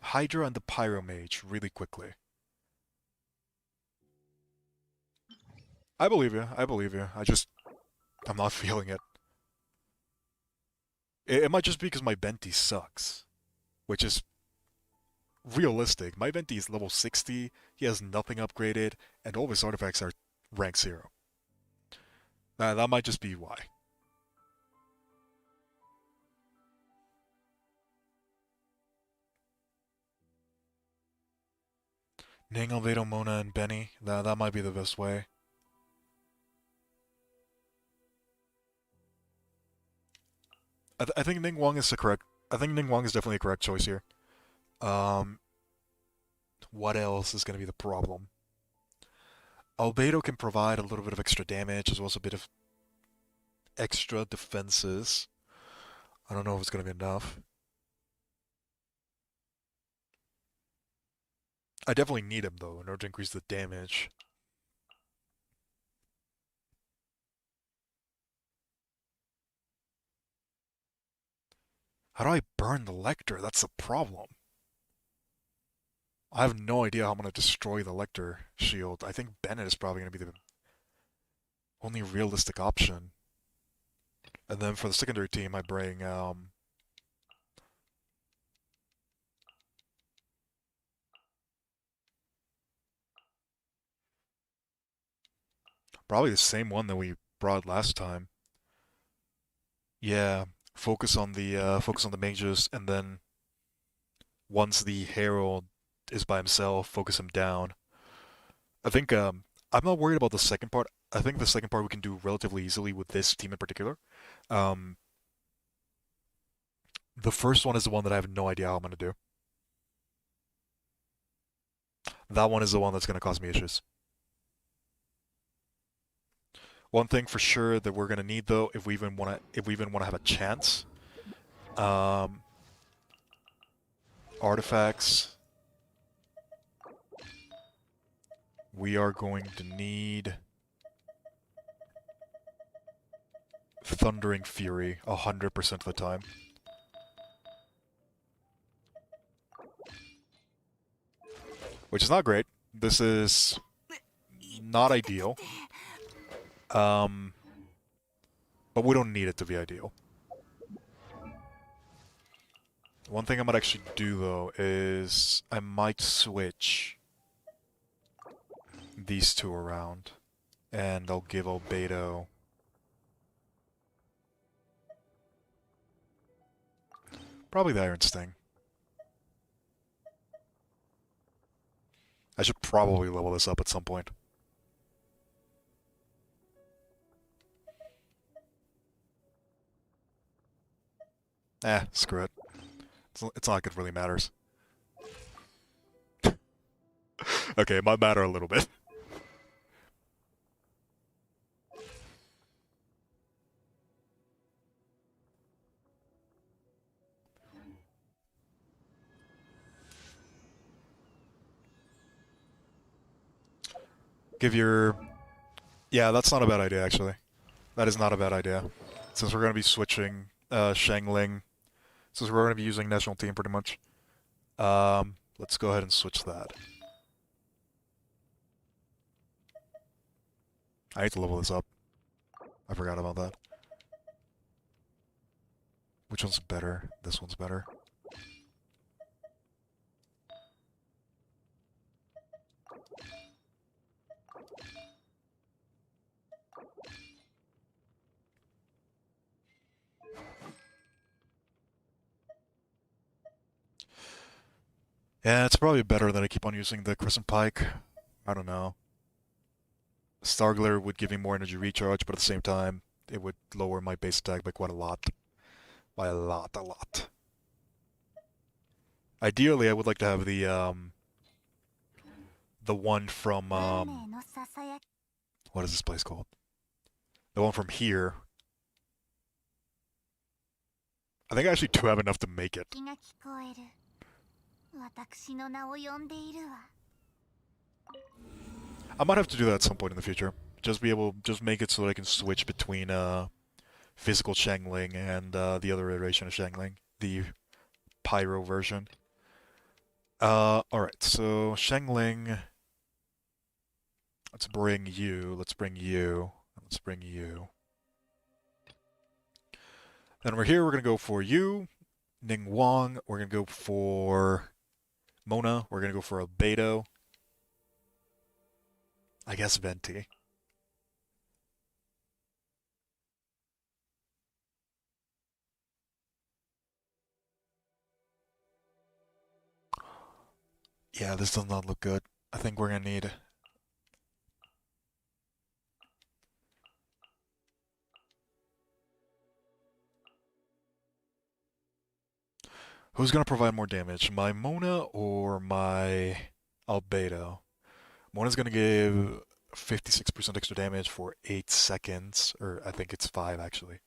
Hydra and the Pyromage really quickly. I believe you. I believe you. I'm not feeling it. It might just be because my Venti sucks. Which is realistic. My Venti is level 60, he has nothing upgraded, and all of his artifacts are rank 0. That might just be why. Ning, Albedo, Mona, and Benny. That might be the best way. I think Ning Wang is the correct. I think Ning Wang is definitely a correct choice here. What else is going to be the problem? Albedo can provide a little bit of extra damage as well as a bit of extra defenses. I don't know if it's going to be enough. I definitely need him though in order to increase the damage. How do I burn the Lecter? That's the problem. I have no idea how I'm going to destroy the Lecter shield. I think Bennett is probably going to be the only realistic option. And then for the secondary team, I bring, probably the same one that we brought last time. Yeah, focus on the mages, and then once the Herald is by himself, focus him down. I think I'm not worried about the second part. I think the second part we can do relatively easily with this team in particular. Um, the first one is the one that I have no idea how I'm gonna do. That one is the one that's gonna cause me issues. One thing for sure that we're gonna need though, if we even wanna have a chance, artifacts. We are going to need Thundering Fury 100% of the time. Which is not great. This is not ideal. But we don't need it to be ideal. One thing I might actually do though is I might switch these two around, and I'll give Albedo probably the Iron Sting. I should probably level this up at some point. Screw it. It's not like it really matters. Okay, it might matter a little bit. Give your... Yeah, that's not a bad idea, actually. That is not a bad idea. Since we're going to be switching Shangling, since we're going to be using National Team pretty much, let's go ahead and switch that. I need to level this up. I forgot about that. Which one's better? This one's better. Yeah, it's probably better that I keep on using the Crescent Pike. I don't know. Stargler would give me more energy recharge, but at the same time, it would lower my base attack by quite a lot. By a lot. Ideally, I would like to have the one from, 運命のささやき what is this place called? The one from here. I think I actually do have enough to make it. が聞こえる私の名を呼んでいるわ I might have to do that at some point in the future. Just make it so that I can switch between, physical Shangling and, the other iteration of Shangling. The Pyro version. Alright, so Shangling. Let's bring you. Let's bring you. Let's bring you. Then over here, we're gonna go for you, Ning Wang. We're gonna go for Mona. We're gonna go for Albedo. I guess Venti. Yeah, this does not look good. I think we're gonna need. Who's gonna provide more damage? My Mona or my Albedo? Mona's gonna give 56% extra damage for 8 seconds, or I think it's 5 actually.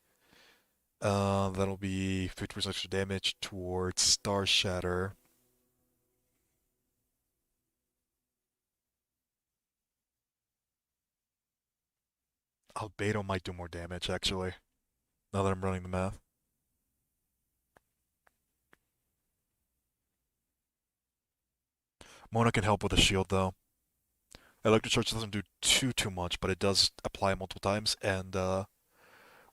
That'll be 50% extra damage towards Star Shatter. Albedo might do more damage actually, now that I'm running the math. Mona can help with the shield though. Electric Charge doesn't do too much, but it does apply multiple times, and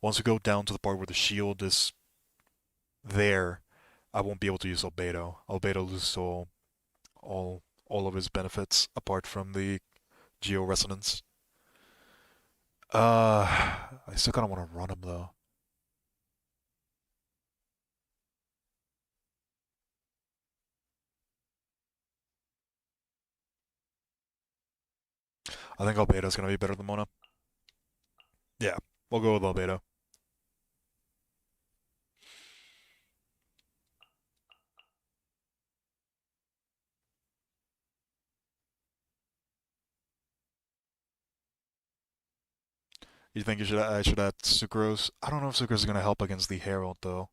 once we go down to the part where the shield is there, I won't be able to use Albedo. Albedo loses all of his benefits apart from the Geo Resonance. I still kind of want to run him though. I think Albedo's gonna be better than Mona. Yeah, we'll go with Albedo. You think I should add Sucrose? I don't know if Sucrose is gonna help against the Herald though.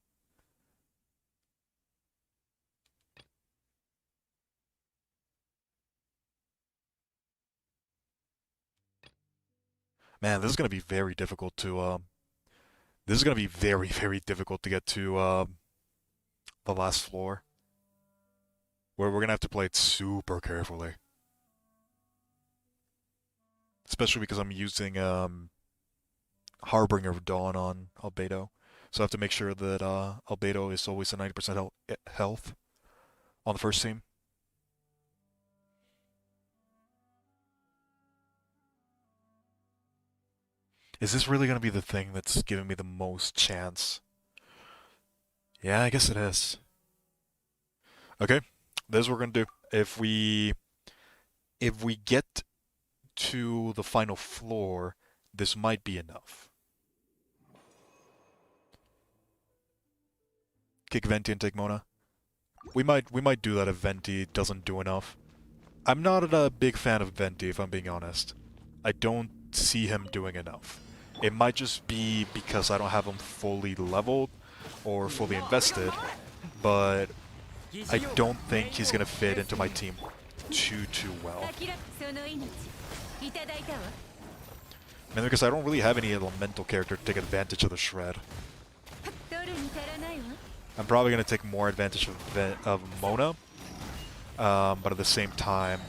Man, this is gonna be very difficult to this is gonna be very difficult to get to the last floor. Where we're gonna have to play it super carefully. Especially because I'm using Harbinger of Dawn on Albedo. So I have to make sure that Albedo is always at 90% health on the first team. Is this really going to be the thing that's giving me the most chance? Yeah, I guess it is. Okay, this is what we're going to do. If we get to the final floor, this might be enough. Kick Venti and take Mona. We might do that if Venti doesn't do enough. I'm not a big fan of Venti, if I'm being honest. I don't see him doing enough. It might just be because I don't have him fully leveled or fully invested, but I don't think he's gonna fit into my team too well. Mainly because I don't really have any elemental character to take advantage of the shred. I'm probably gonna take more advantage of Mona, but at the same time,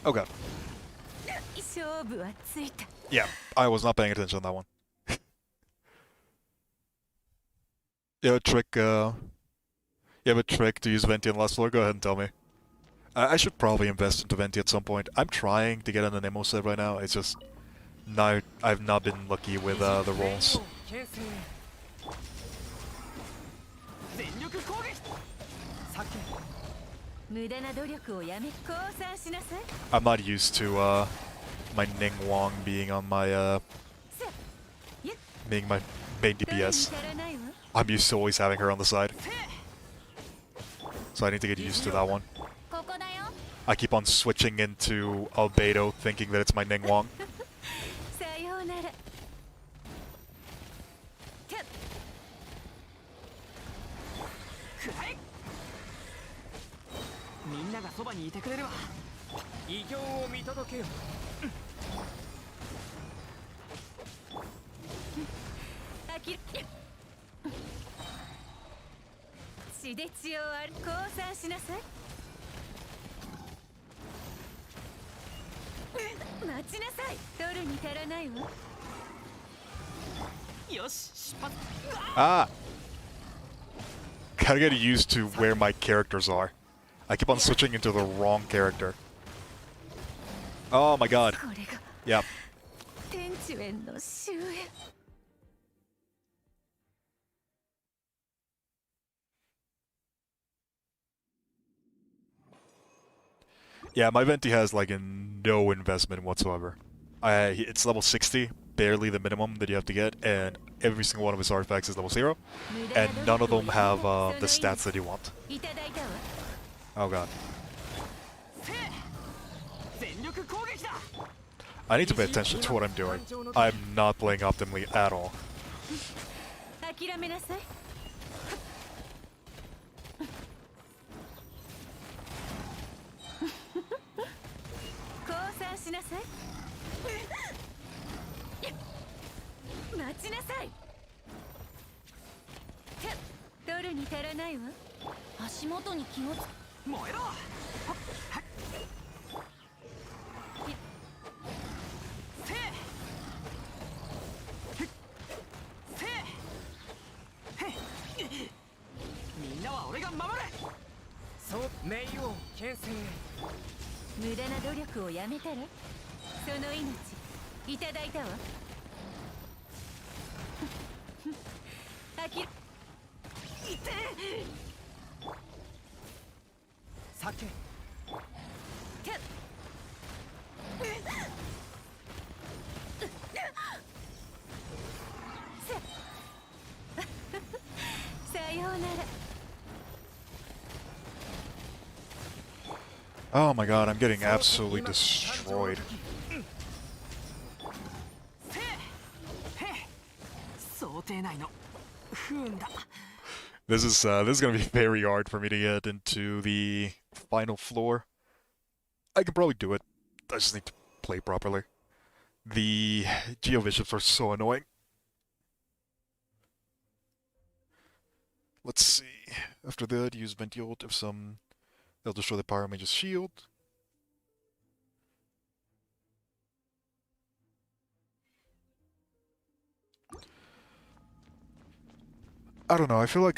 okay. Yeah, I was not paying attention on that one. You have a trick, you have a trick to use Venti on the last floor? Go ahead and tell me. I should probably invest into Venti at some point. I'm trying to get on an Nemo set right now. It's just No, I've not been lucky with the rolls. 牽制全力攻撃避け無駄な努力をやめ降参しなさい I'm not used to my Ning Wong being on my being my main どうに DPS. 足らないわ I'm used to always having her on the side, so I need to get used to that one. ここだよ I keep on switching into Albedo, thinking that it's my Ning Wong. さようならキャッくらえみんながそばにいてくれるわ偉業を見届けよあき血で血を割る降参しなさい待ちなさい取るに足らないわよし出発 Ah! Gotta get used to where my characters are. I keep on switching into the wrong character. Oh my god. これが Yep. 天地縁の終焉 Yeah, my Venti has like no investment whatsoever. It's level 60, barely the minimum that you have to get, and every single one of his artifacts is level 0, and none of them have the stats that you want. いただいたわ Oh god. 全力攻撃だ I need to pay attention to what I'm doing. I'm not playing optimally at all. 諦めなさい降参しなさい待ちなさい取るに足らないわ足元に気をつ燃えろせせみんなは俺が守れそう名誉牽制無駄な努力をやめたらその命いただいたわあきいて酒キャッさようなら Oh my god, I'm getting absolutely destroyed. 想定内の不運だ This is gonna be very hard for me to get into the final floor. I can probably do it. I just need to play properly. The Geo Bishops are so annoying. Let's see. After that, use Venti ult if some... They'll destroy the Pyro Mage's shield. I don't know, I feel like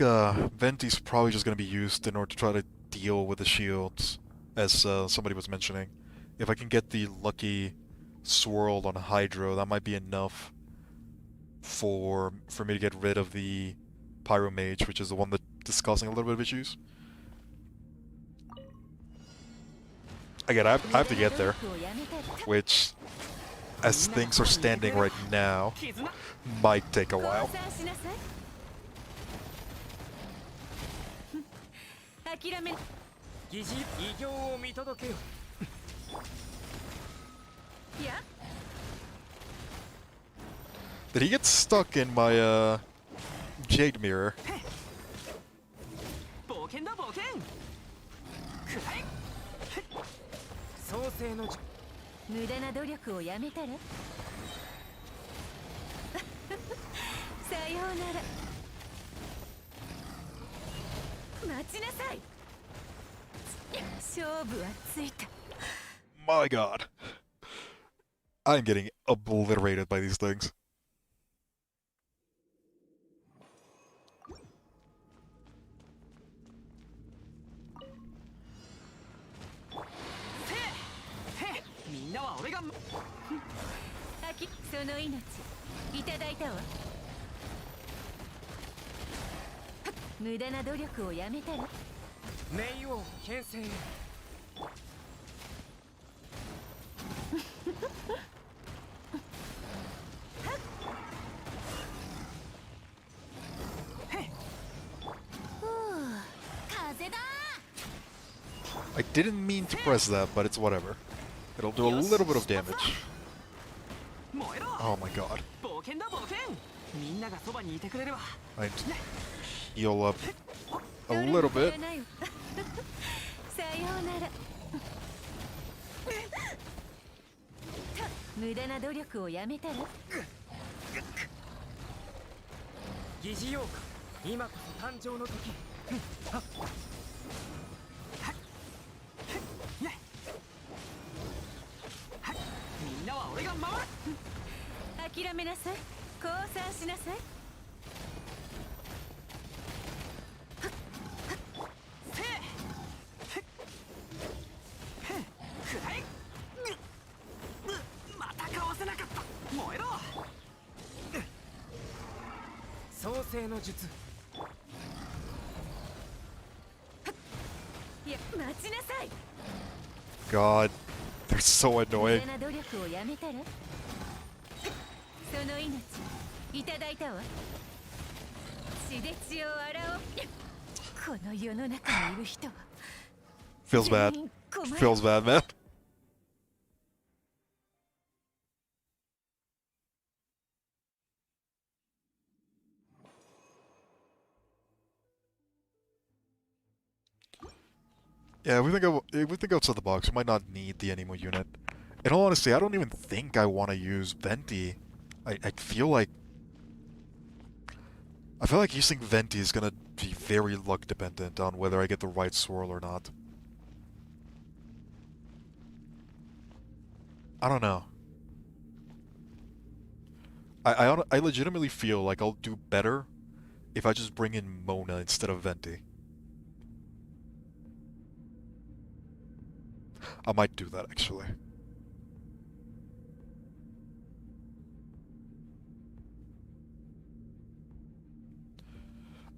Venti's probably just going to be used in order to try to deal with the shields, as somebody was mentioning. If I can get the lucky swirl on Hydro, that might be enough for me to get rid of the Pyro Mage, which is the one that's causing a little bit of issues. Again, I have to get there, which, as things are standing right now, might take a while. 諦め疑似偉業を見届けよいや Did he get stuck in my Jade Mirror? 冒険だ冒険くらえ創世の無駄な努力をやめたらさようなら待ちなさい勝負はついた My god. I'm getting obliterated by these things. その命いただいたわ。無駄な努力をやめたら冥王牽制へ。風だ。 I didn't mean to press that, but it's whatever. It'll do a little bit of damage. 燃えろ。 Oh my god. 冒険だ冒険。みんながそばにいてくれるわ。 I need to heal up a どれ little も bit. 足らないわさようなら無駄な努力をやめたら疑似妖怪、今こそ誕生の時。みんなは俺が守る。諦めなさい。降参しなさい。くらい。またかわせなかった。燃えろ。創世の術。いや待ちなさい。 God, they're so 無 annoying. 駄な努力をやめたらその命いただいたわ。血で血を洗おう。この世の中にいる人は Feels bad. 全員困る。 Feels bad, man. Yeah, if we think outside the box, we might not need the Anemo unit. In all honesty, I don't even think I want to use Venti. I feel like using Venti is gonna be very luck dependent on whether I get the right swirl or not. I don't know. I legitimately feel like I'll do better if I just bring in Mona instead of Venti. I might do that, actually.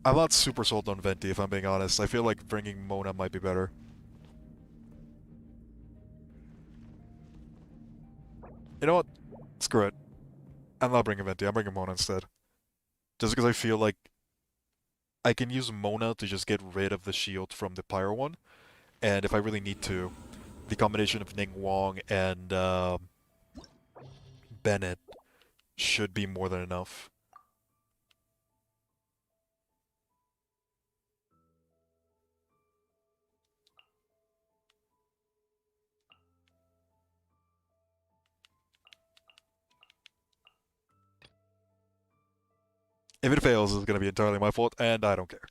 I'm not super sold on Venti, if I'm being honest. I feel like bringing Mona might be better. You know what? Screw it. I'm not bringing Venti, I'm bringing Mona instead. Just because I feel like I can use Mona to just get rid of the shield from the Pyro one, and if I really need to, the combination of Ning Wong and Bennett should be more than enough. If it fails, it's gonna be entirely my fault, and I don't care.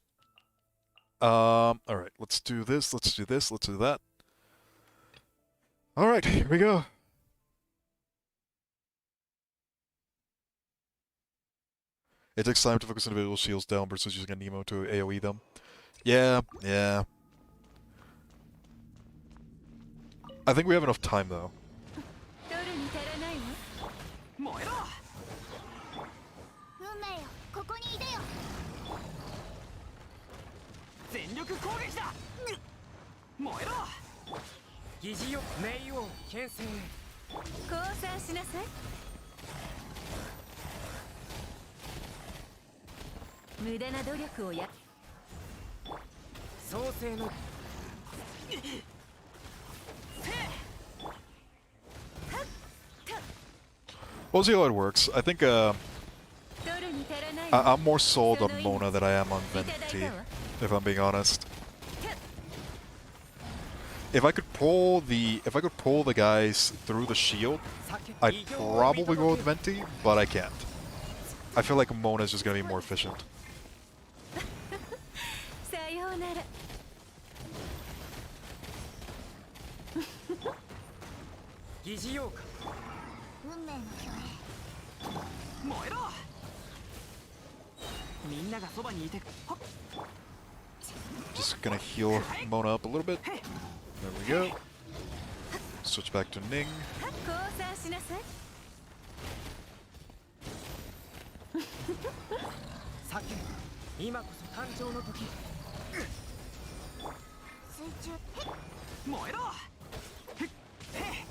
Alright, let's do this, let's do this, let's do that. Alright, here we go. It takes time to focus individual shields down versus using a Nemo to AoE them. Yeah. I think we have enough time, though. 取るに足らないわ。燃えろ。運命よ、ここにいでよ。全力攻撃だ。燃えろ。疑似よ冥王牽制へ。降参しなさい。無駄な努力をや。創世の。We'll see how it works. I think 取るに足らないわ。 I'm more sold on Mona than I am on Venti, if I'm being honest. If I could pull the guys through the shield, I'd probably go with Venti, but I can't. I feel like Mona's just gonna be more efficient. さようなら。疑似妖怪。運命の巨燃えろ。みんながそばにいて。はっ。 Just gonna heal Mona up a little bit. There we go. Switch back to Ning. 降参しなさい。叫ぶ今こそ誕生の時水中へっ燃えろふっへ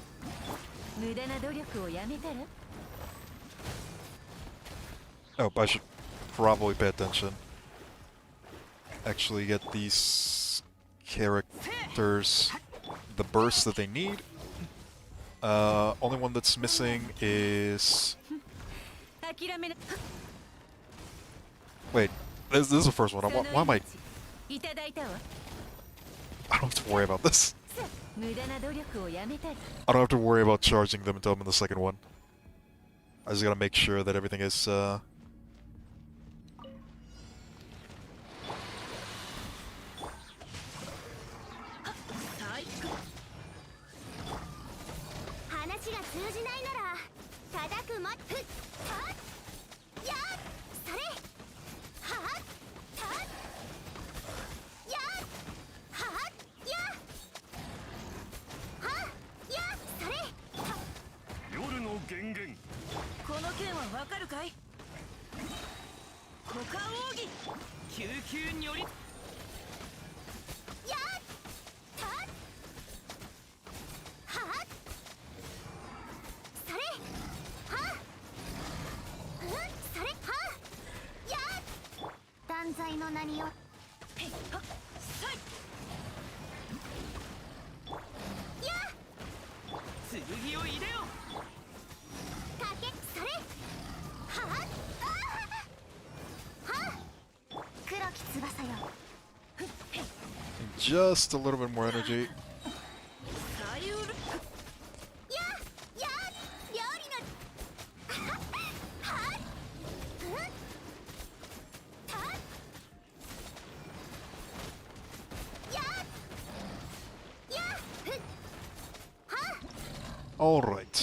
無駄な努力をやめたら Oh, I should probably pay attention. Actually get these characters the burst that they need. Only one that's missing is... 諦めな Wait, this is the first one. Why am I... いただいたわ I don't have to worry about this. 無駄な努力をやめたり I don't have to worry about charging them until I'm in the second one. I just gotta make sure that everything is, 話が通じないなら叩くまふっはっやっそれはったっやっはっやはっやそれは夜の源源この件はわかるかい股間奥義救急によりやったっはっそれはっうんそれはっやっ断罪の名によへっはっさいやっ剣を入れよかけそれはっあーはっ黒き翼よ just a little bit more energy. さゆるやや料理のはっはっうんたっややふっはっ Alright.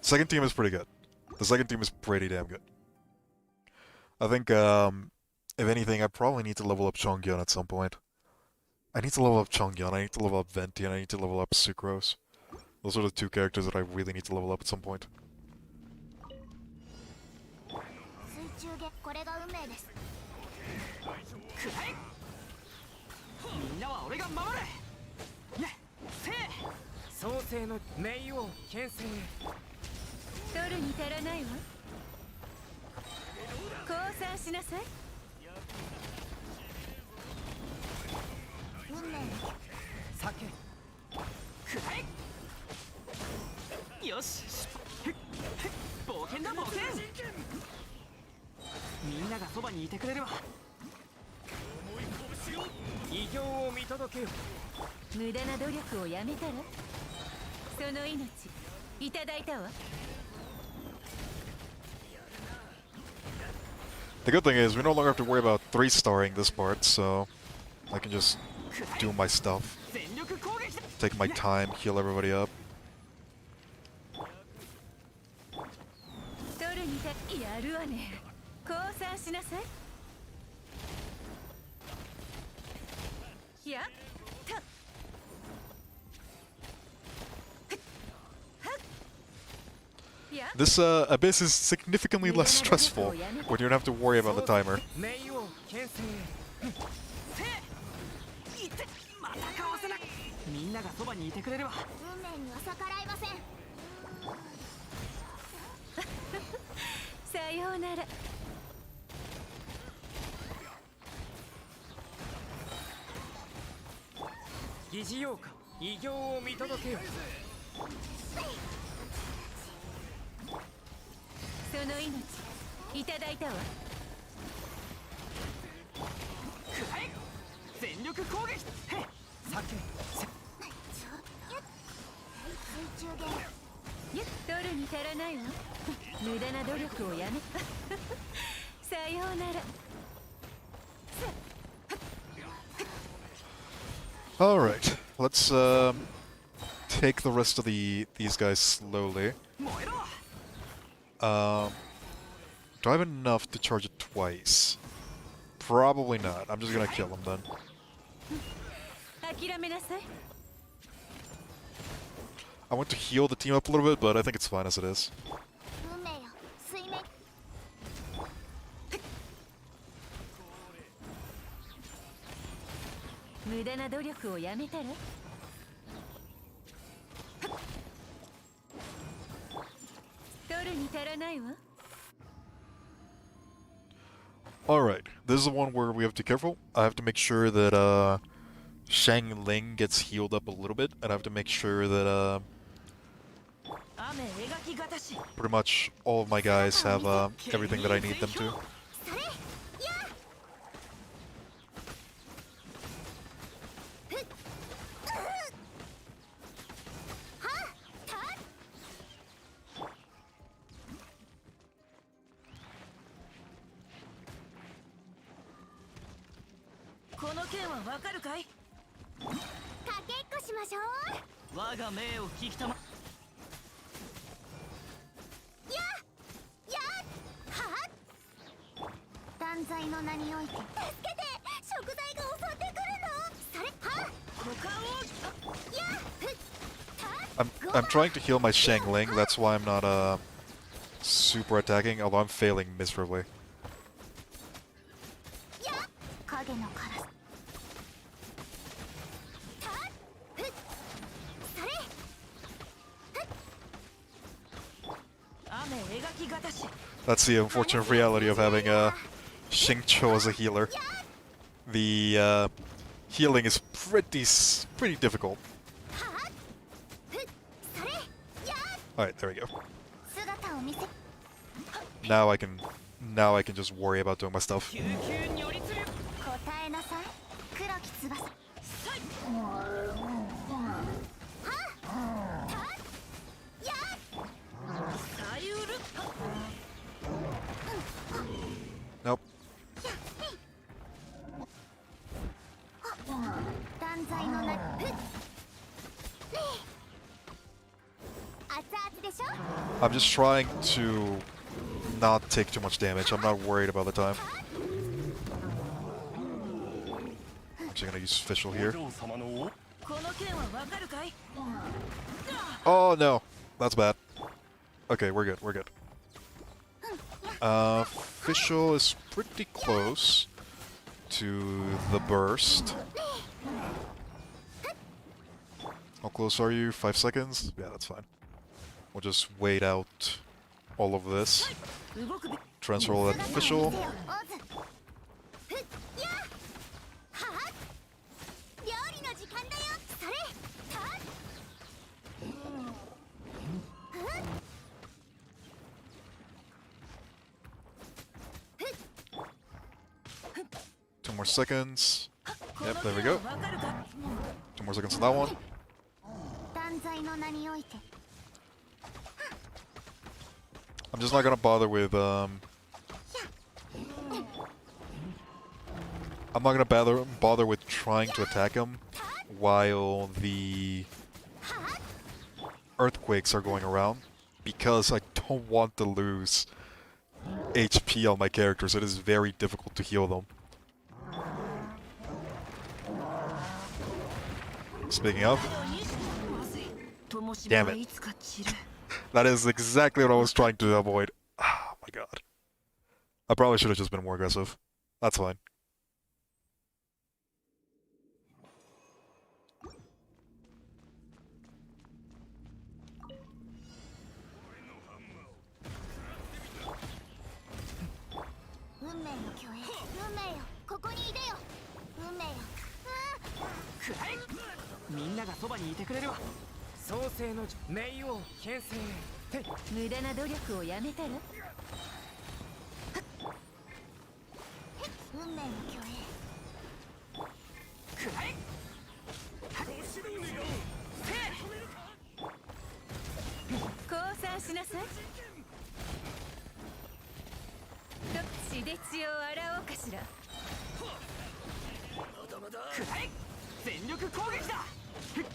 Second team is pretty good. The second team is pretty damn good. I think, if anything, I probably need to level up Chongyun at some point. I need to level up Chongyun, I need to level up Venti, and I need to level up Sucrose. Those are the two characters that I really need to level up at some point. 水中でこれが運命ですくらえみんなは俺が守れねせい創世の冥王牽制取るに足らないわ降参しなさい運命の酒くらえよしふっふっ冒険だ冒険みんながそばにいてくれるわ偉業を見届けよ無駄な努力をやめたらその命いただいたわ The good thing is, we no longer have to worry about 3-starring this part, so I can just do my stuff, 全力攻撃だ take my time, heal everybody up. 取るにたやるわね降参しなさいやったや This abyss is significantly less stressful when you don't have to worry about the timer. 冥王牽制せいいってまたかわせないみんながそばにいてくれるわ運命には逆らえませんさようなら疑似妖か偉業を見届けよその命いただいたわくらえ全力攻撃へっ酒水中でや取るに足らないわ無駄な努力をやめさようなら Alright, let's take the rest of these guys slowly. 燃えろ Do I have enough to charge it twice? Probably not. I'm just gonna kill him then. 諦めなさい I want to heal the team up a little bit, but I think it's fine as it is. 運命よ水面無駄な努力をやめたら取るに足らないわ。 Alright, this is the one where we have to be careful. I have to make sure that Shang Ling gets healed up a little bit, and I have to make sure that 雨描きがたし pretty much all of my guys have everything that I need them to. それやふっはたこの件はわかるかい？かけっこしましょう。我が命を聞きたまややは断罪の名において助けて、食材が襲ってくるの。それは股間をやふっ I'm trying to heal my Shang Ling, that's why I'm not super attacking, although I'm failing miserably. や影のカラスたふっそれ雨描きがたし That's the unfortunate reality of having Xing Cho as a healer. The healing is pretty difficult. はふっそれや Alright, there we go. 姿を見せ Now I can just worry about doing my stuff. 救急に寄りつる答えなさい黒き翼はたやさゆる Nope. 断罪の名ふっねえ熱々でしょ I'm just trying to not take too much damage. I'm not worried about the time. I'm actually gonna use Fischl お here. 嬢様のおこの件はわかるかい？ Oh no, that's bad. Okay, we're good. We're good. Fischl is pretty close to the burst. How close are you? 5 seconds? Yeah, that's fine. We'll just wait out all of this. 動くべ Transfer all that to Fischl. ふっやは料理の時間だよそれた2 more seconds. こ Yep, の there we 件 go. はわかるか？ 2 more seconds on that one. 断罪の名において I'm just not gonna bother with I'm not gonna bother with trying to attack him while the earthquakes are going around because I don't want to lose HP on my characters. It is very difficult to heal them. Speaking of, 灯火 Damn が it. いつか散る that is exactly what I was trying to avoid. Oh my god. I probably should have just been more aggressive. That's fine. Ko こにいでよ運命よくらいみんながそばにいてくれるわ創世の冥王牽制て無駄な努力をやめたら運命の共栄くらい降参しなさい。どっちで血を洗おうかしら。くらい全力攻撃だ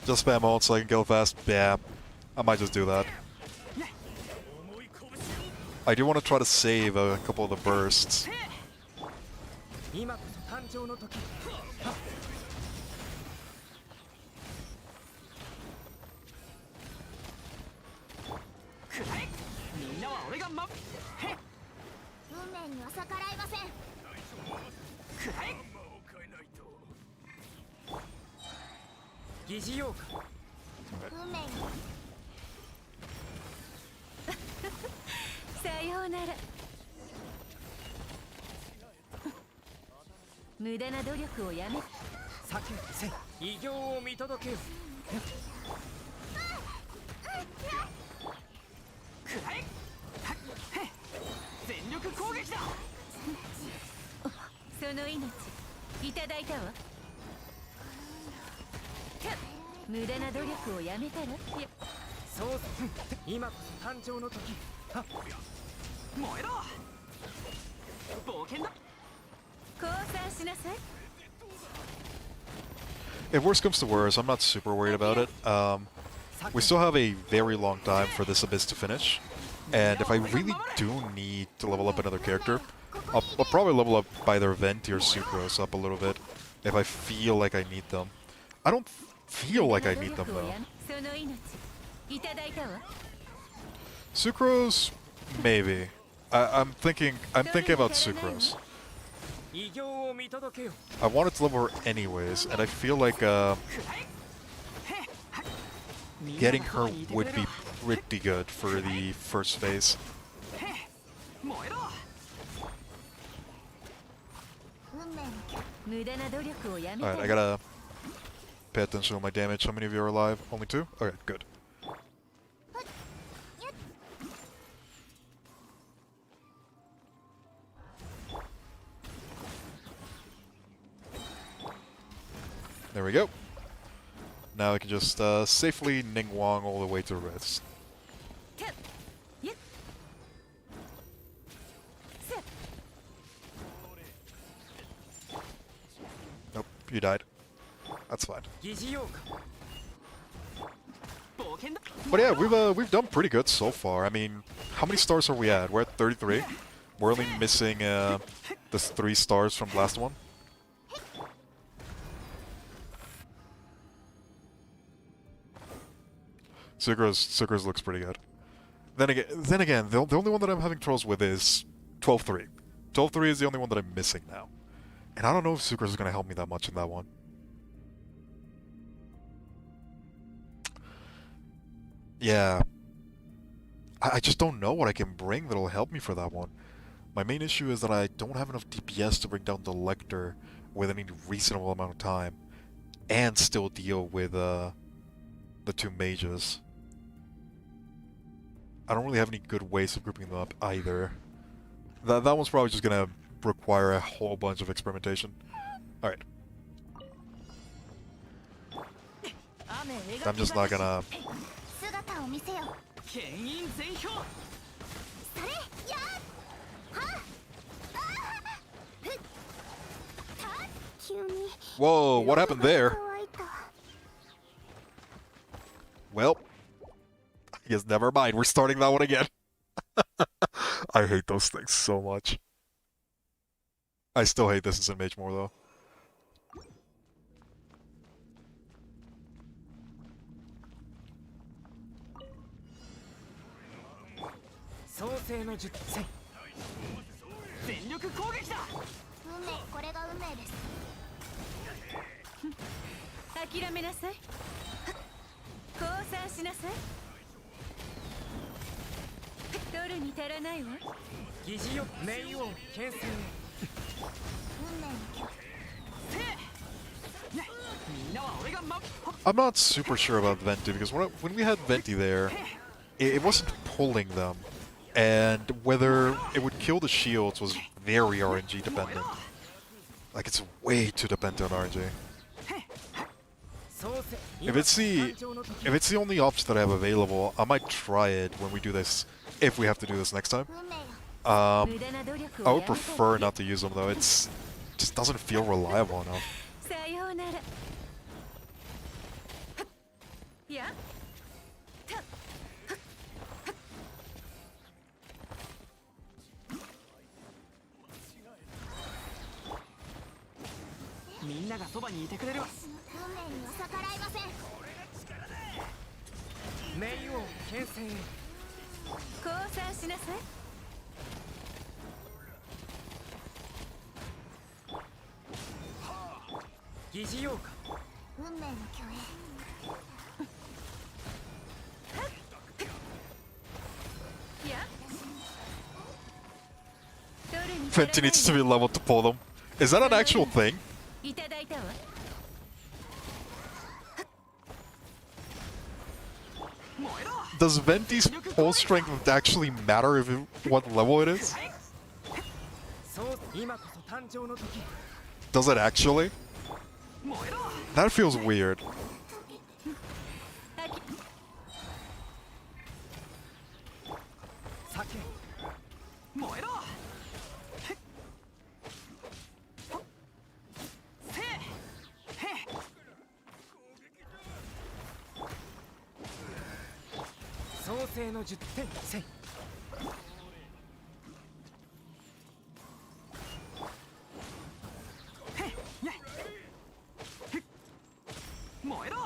Just spam ult so I can kill fast. Yeah, I might just do that. I do want to try to save a couple of the bursts. 今こそ誕生の時くらいみんなは俺がへっ運命には逆らえませんくらい疑似用か運命にさようなら。無駄な努力をやめ。避けせ偉業を見届けよくらえはっへっ全力攻撃だその命いただいたわ。無駄な努力をやめたら。いや、そうさ今こそ誕生の時はっ燃えろ冒険だ降参しなさい。 If worse comes to worse, I'm not super worried about it. We still have a very long time for this abyss to finish, and if I really do need to level up another character, I'll probably level up either Venti or Sucrose up a little bit if I feel like I need them. I don't feel like I need them though. その命いただいたわ。 Sucrose, maybe. I'm thinking about Sucrose. 偉業を見届けよ I wanted to level her anyways, and I feel like くらえへっはっ getting her would be pretty good for the first phase. へっ燃えろ運命に無駄な努力をやめた Alright, ら。 I gotta pay attention to my damage. How many of you are alive? Only 2? Okay, good. There we go. Now I can just safely Ning Wong all the way to Reds. てっやっせっ Nope, you died. That's fine. 疑似用か冒険だ But yeah, we've done pretty good so far. I mean, how many stars are we at? We're at 33. We're only missing the 3 stars from the last one. Sucrose looks pretty good. Then again, the only one that I'm having troubles with is 12-3. 12-3 is the only one that I'm missing now. And I don't know if Sucrose is going to help me that much in that one. Yeah. I just don't know what I can bring that'll help me for that one. My main issue is that I don't have enough DPS to bring down the Lecter with any reasonable amount of time. And still deal with the 2 mages. I don't really have any good ways of grouping them up either. That one's probably just gonna require a whole bunch of experimentation. Alright. I'm just not gonna... 姿を見せよ牽引全票それやっはっあーふった急に Whoa, what happened there? 乾いた Well, I guess never mind. We're starting that one again. I hate those things so much. I still hate this as a mage more though. 創世の術戦全力攻撃だ運命これが運命です諦めなさい。降参しなさい。取るに足らないわ。疑似よ冥王牽制運命の曲せえねみんなは俺がま I'm not super sure about Venti because when we had Venti there, it wasn't pulling them. And whether it would kill the shields was very RNG dependent. Like, it's way too dependent on RNG. 創世 If it's the only option that I have available, I might try it when we do this, if we have to do this next time. 運命よ 無駄な努力 I を would やめたら。 prefer not to use them though. It just doesn't feel reliable enough. さようなら。やったみんながそばにいてくれるわ運命には逆らいません冥王牽制降参しなさい。疑似用か運命の虚栄 Venti needs to be leveled to pull them. Is that an actual thing? いただいたわ。 Does Venti's pull strength actually matter if what level it is? そう今こそ誕生の時 Does it actually? 燃えろ That feels weird. 酒燃えろせへ創世の10点せいへやへ燃えろ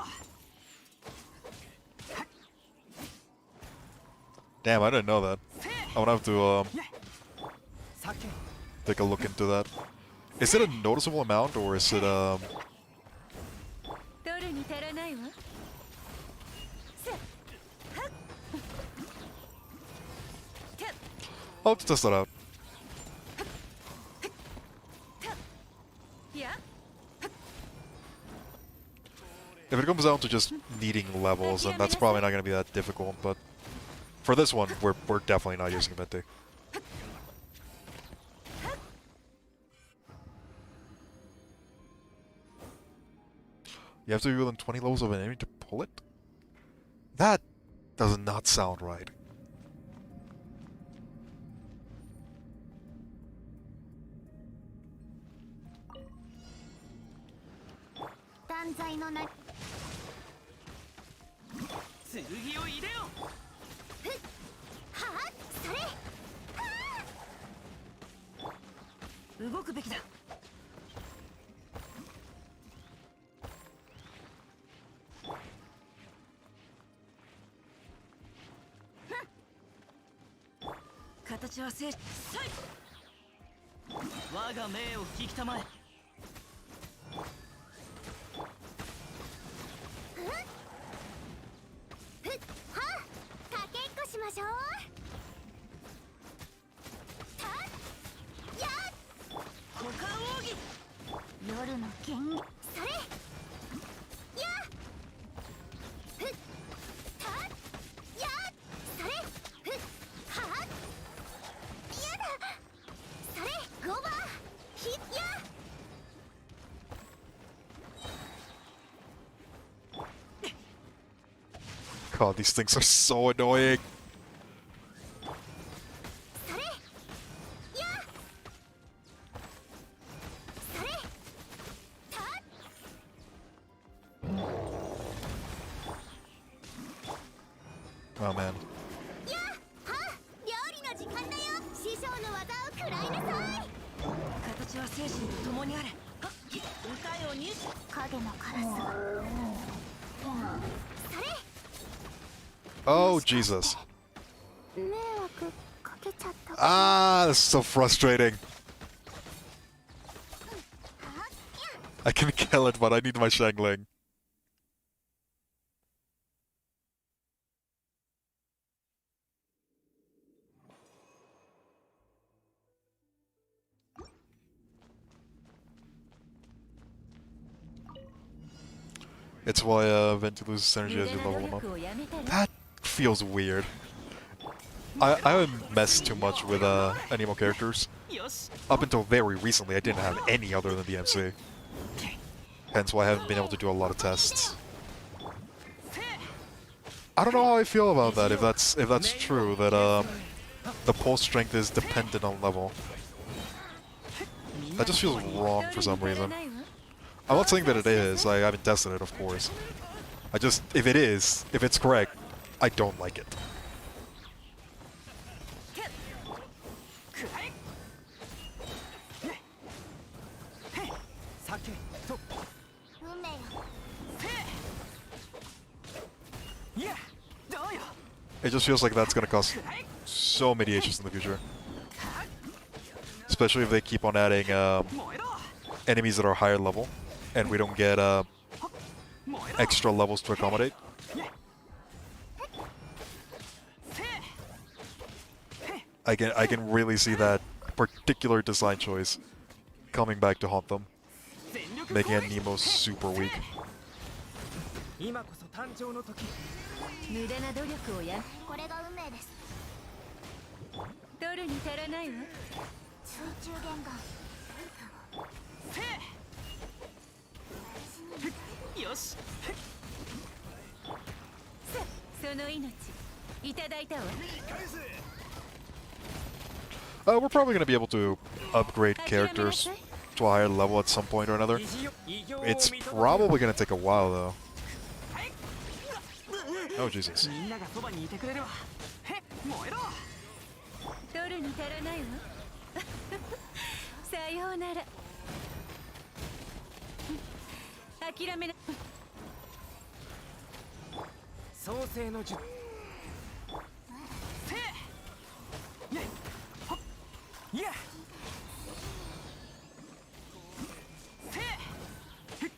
Damn, I didn't know that. I'm gonna have to 酒 take a look into that. Is it a noticeable amount or is it 取るに足らないわ。 I'll have to test that out. いや、 If it comes down to just needing levels, then that's probably not gonna be that difficult, but for this one, we're definitely not using Venti. You have to be within 20 levels of an enemy to pull it? That does not sound right. 断罪のな剣を入れよはあそれは動くべきだ。 形は正し、我が命を聞きたまえかけっこしましょうたや股間奥義。夜の権利それやふったやそれふはやだそれゴバひや God, these things are so annoying. それやそれた Oh man. やは料理の時間だよ師匠の技を食らいなさい 形は精神と共にあれ。歌よ入手。 影のカラスがそれ Oh, Jesus. 迷惑かけちゃったか Ah, this is so frustrating. は I can kill it, but I need my Shangling. It's why Venti loses energy as 腕 you の level 努 them up. 力をやめたら。 That feels weird. I haven't messed too much with anemo characters. よし Up until very recently, I didn't have any other than the MC. Hence why I haven't been able to do a lot of tests. I don't know how I feel about that. If that's true, that the pulse strength is dependent on level. That just feels wrong for some reason. I'm not saying that it is. I haven't tested it, of course. I just, if it's correct, I don't like it. くらえ酒と運命よいやどうよ It just feels like that's gonna cause くらえ so many issues in the future. Especially if they keep on adding 燃えろ enemies that are higher level, and we don't get extra levels to accommodate. I can really see that particular design choice coming back to haunt them, making a Nemo super weak. 今こそ誕生の時。無駄な努力をやこれが運命です。取るに足らないわ。水中弦がよし。その命いただいたわ。We're probably going to be able to upgrade characters to a higher level at some point or another. It's probably going to take a while, though. Oh, Jesus. みんながそばにいてくれるわ。へ、燃えろ。取るに足らないわ。さようなら。諦めな。創世の術。せい。ね。はっ。いや。せい。へっ。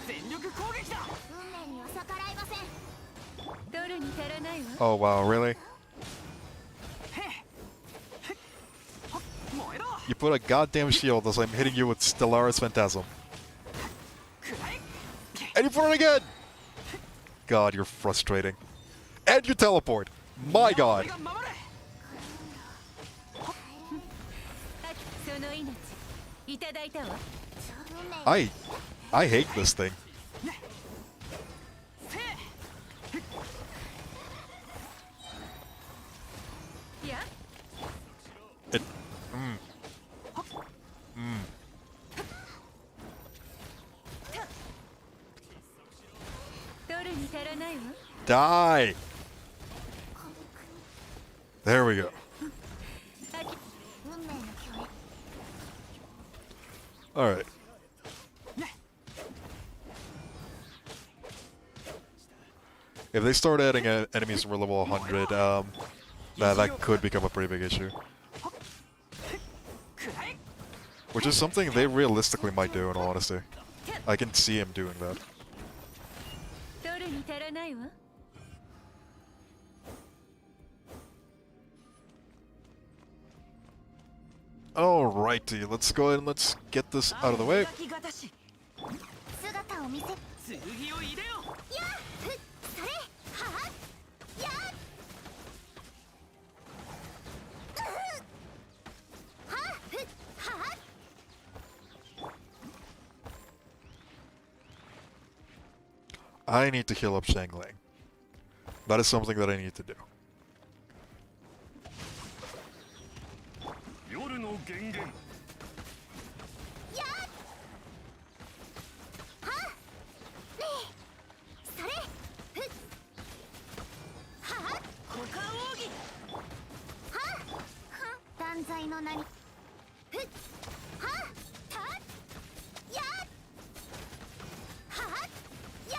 全力攻撃だ。運命には逆らいません。取るに足らないわ。 Oh, wow, really? You put a goddamn shield as I'm hitting you with Stellaris Phantasm. And you put it again! God, you're frustrating. And you teleport! My god! その命いただいたわ。 I hate this thing. It... Die! There we go. 運命の共演 Alright. If they start adding enemies for level 100, that could become a pretty big issue. Which is something they realistically might do, in all honesty. I can see him doing that. 取るに足らないわ。 Alrighty, let's go ahead and let's get this out of the way. 姿を見せ剣を入れよ。やっふっそれはっやっはっふっはっ I need to heal up Shangling. That is something that I need to do. 夜の源源。やっはっねえそれふっはっ股間奥義。はっ断罪の名にふっはったやっはっや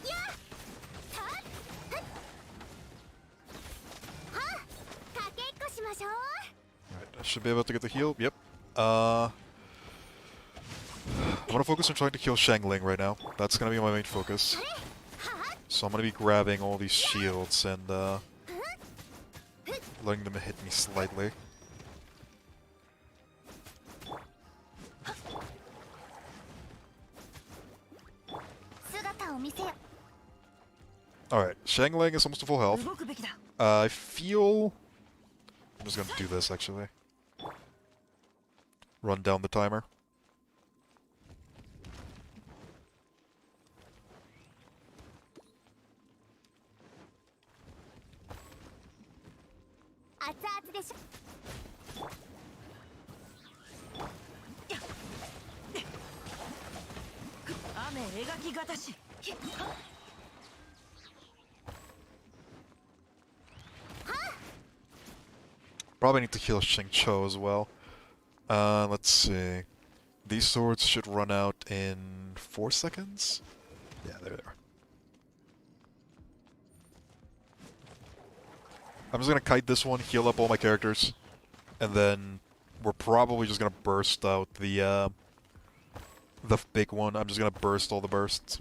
やたふっはかけっこしましょう Alright, I should be able to get the heal. Yep. I'm gonna focus on trying to kill Shangling right now. That's gonna be my main focus. So I'm gonna be grabbing all these shields and letting them hit me slightly. Alright, Shangling is almost to full health. 動くべきだ。 I feel... I'm just gonna do this, actually. Run down the timer. Probably need to heal Shengcho as well. Let's see. These swords should run out in 4 seconds? Yeah, there they are. I'm just gonna kite this one, heal up all my characters, and then we're probably just gonna burst out the big one. I'm just gonna burst all the bursts.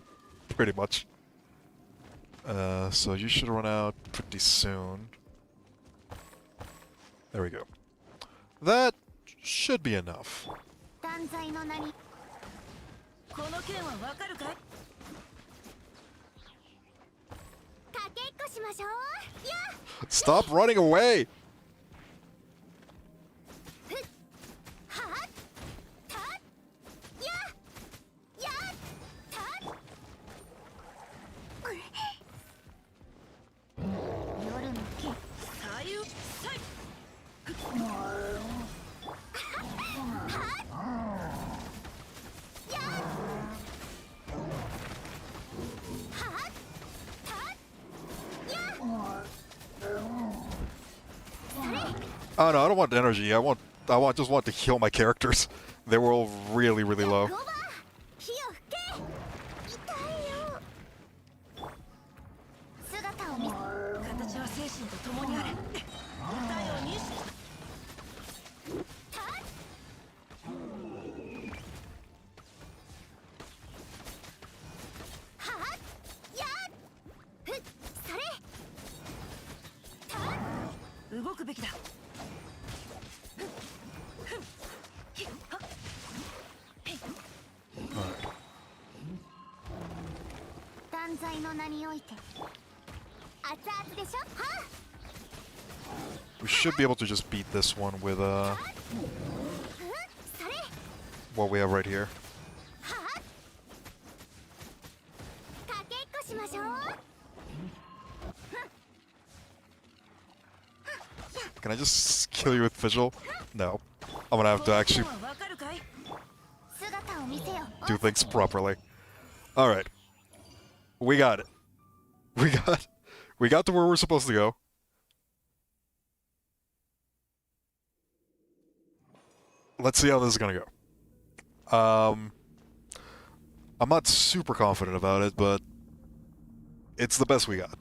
pretty much. So you should run out pretty soon. There we go. That should be enough. 断罪の名にこの件はわかるかい？かけっこしましょう。やっ Stop running away! はったややった夜の木左右さい。Oh no, I don't want energy. Just want to heal my characters. They were all really, really low. ロバ火を吹け痛いよ姿を見せ形は精神と共にある。答えを入手した。はっやっふっそれ動くべきだ。断罪の名において熱々でしょはっ We should be able to just beat this one with それ what we have right here. はっかけっこしましょう Can I just kill you with visual? No. I'm gonna have to actually この件はわかるかい？姿を見せよ do things properly. Alright. We got it. We got to where we're supposed to go. Let's see how this is gonna go. I'm not super confident about it, but it's the best we got.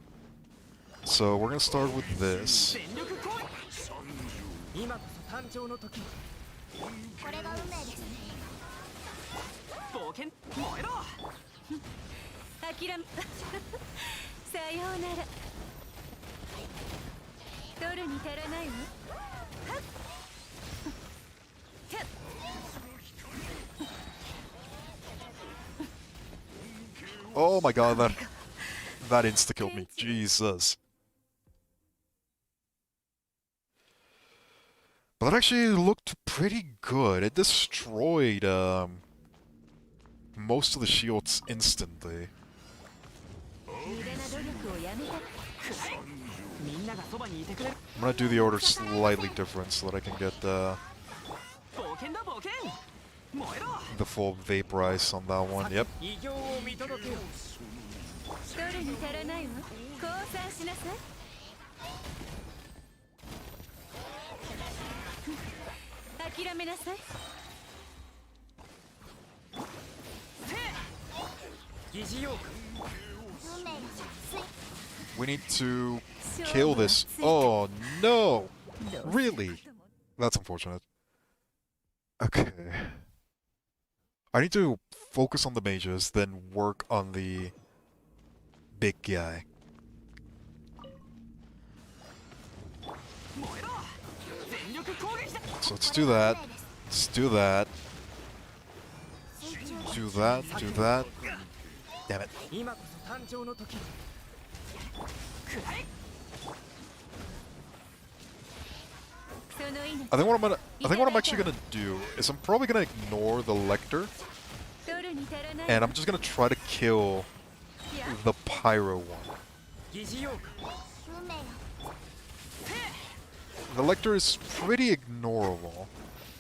So we're gonna start with this. 全力攻撃。今こそ誕生の時。これが運命です冒険燃えろ。諦めさようなら。取るに足らないわ。Oh my god, that insta killed me. Jesus. But that actually looked pretty good. It destroyed most of the shields instantly. 無駄な努力をやめた。みんながそばにいてくれる。 I'm gonna do the order slightly different so that I can get 冒険だ冒険。燃えろ。 the full vaporize on that one. Yep. 偉業を見届けよ。取るに足らないわ。降参しなさい。諦めなさい。疑似用か。運命の水 We need to kill this. Oh no! Really? That's unfortunate. Okay. I need to focus on the mages, then work on the big guy. 燃えろ。全力攻撃だ。 So let's do that. Let's do that. 水中 Do that. Do that. Damn it. 今こそ誕生の時。くらえ。その命 I think what I'm actually gonna do is I'm probably gonna ignore the Lector 取るに足らない and I'm just gonna try to kill いや the Pyro one. 疑似用か。運命よ The Lector is pretty ignorable.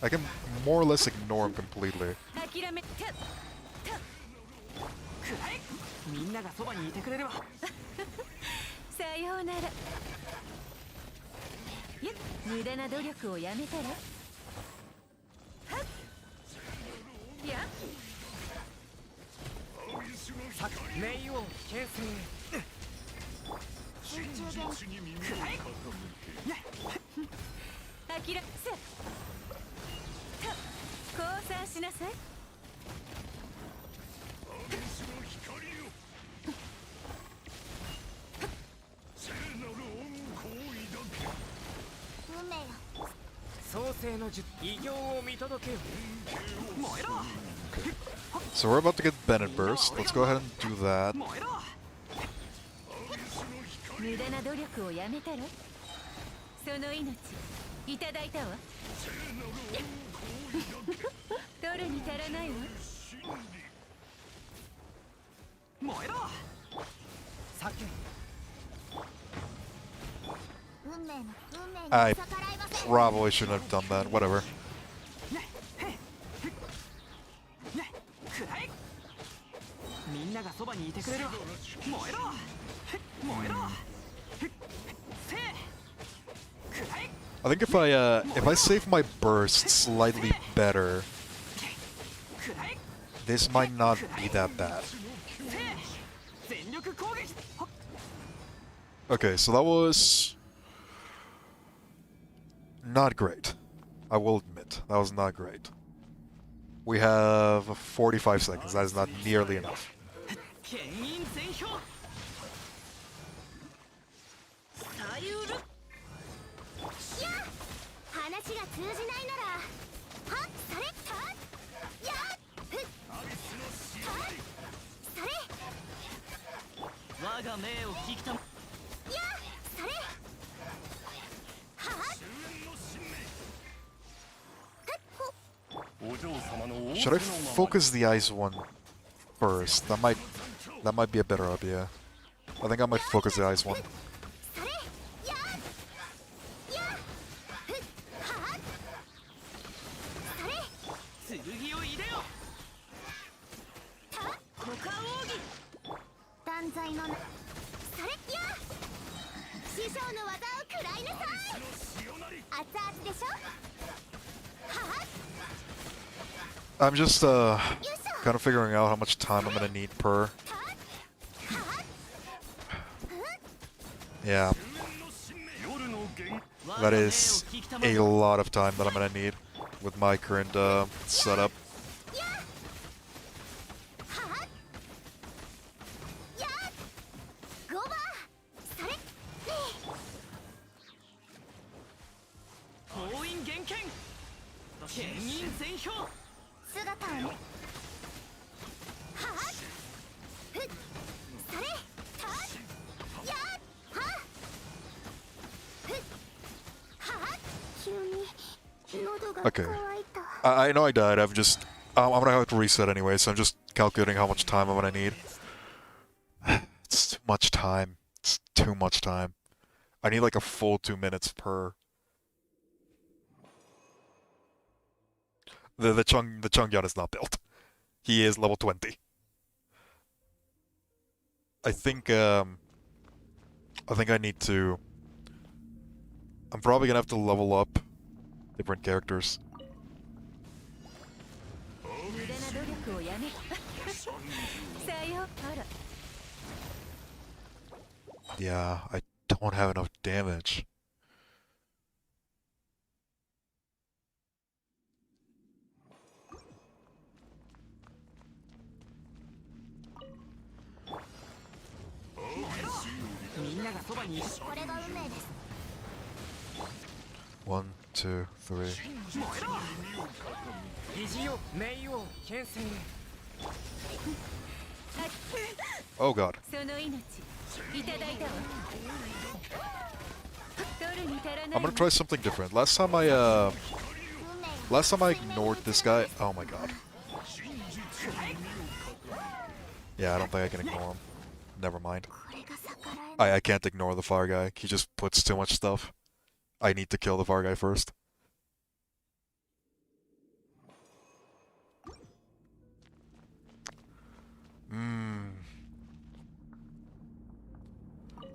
I can more or less ignore him completely. 諦めた。くらえ。みんながそばにいてくれるわ。さようなら。やっ無駄な努力をやめたら。はっやさ冥王牽制。水中元気くらえ。諦めせ降参しなさい。So we're about to get Bennett Burst. Let's go ahead and do that. 無駄な努力をやめたらその命いただいたわ取るに足らないわ燃えろ叫運命の I 逆らいません probably shouldn't have done that. Whatever. くらえみんながそばにいてくれる燃えろ燃えろせくらえ I think if I save my burst slightly better, くらえ this might not be that bad. 全力攻撃 Okay, so that was not great. I will admit, that was not great. We have 45 seconds. That is not nearly enough. 牽引全票さゆるや話が通じないならはっそれたやふったそれ我が命を引きたまやそれはっ Should I focus the ice one first? That might be a better idea. I think I might focus the ice one. それややふっはっそれ剣を入れよた股間奥義断罪のなそれや師匠の技を食らいなさい熱々でしょはっ I'm just kind of figuring out how much time I'm gonna need per. Yeah, that is a lot of time that I'm gonna need with my current setup. やゴバそれ封印厳剣牽引全票姿をねはっふっそれたやはっふっはっ急に喉が Okay. 渇いた I know I died. I'm gonna have to reset anyway, so I'm just calculating how much time I'm gonna need. It's too much time. It's too much time. I need like a full 2 minutes per. The Changyan is not built. He is level 20. I think I need to. I'm probably gonna have to level up different characters. 無駄な努力をやめさよあら Yeah, I don't have enough damage.これが運命です One, two, three. 肘を名誉牽制 Oh god. その命いただいたわ取るに足らない I'm gonna try something different. Last time I ignored this guy. Oh my god. Yeah, I don't think I can ignore him. Never mind. これが逆らえ I can't ignore the fire guy. He just puts too much stuff. I need to kill the fire guy first.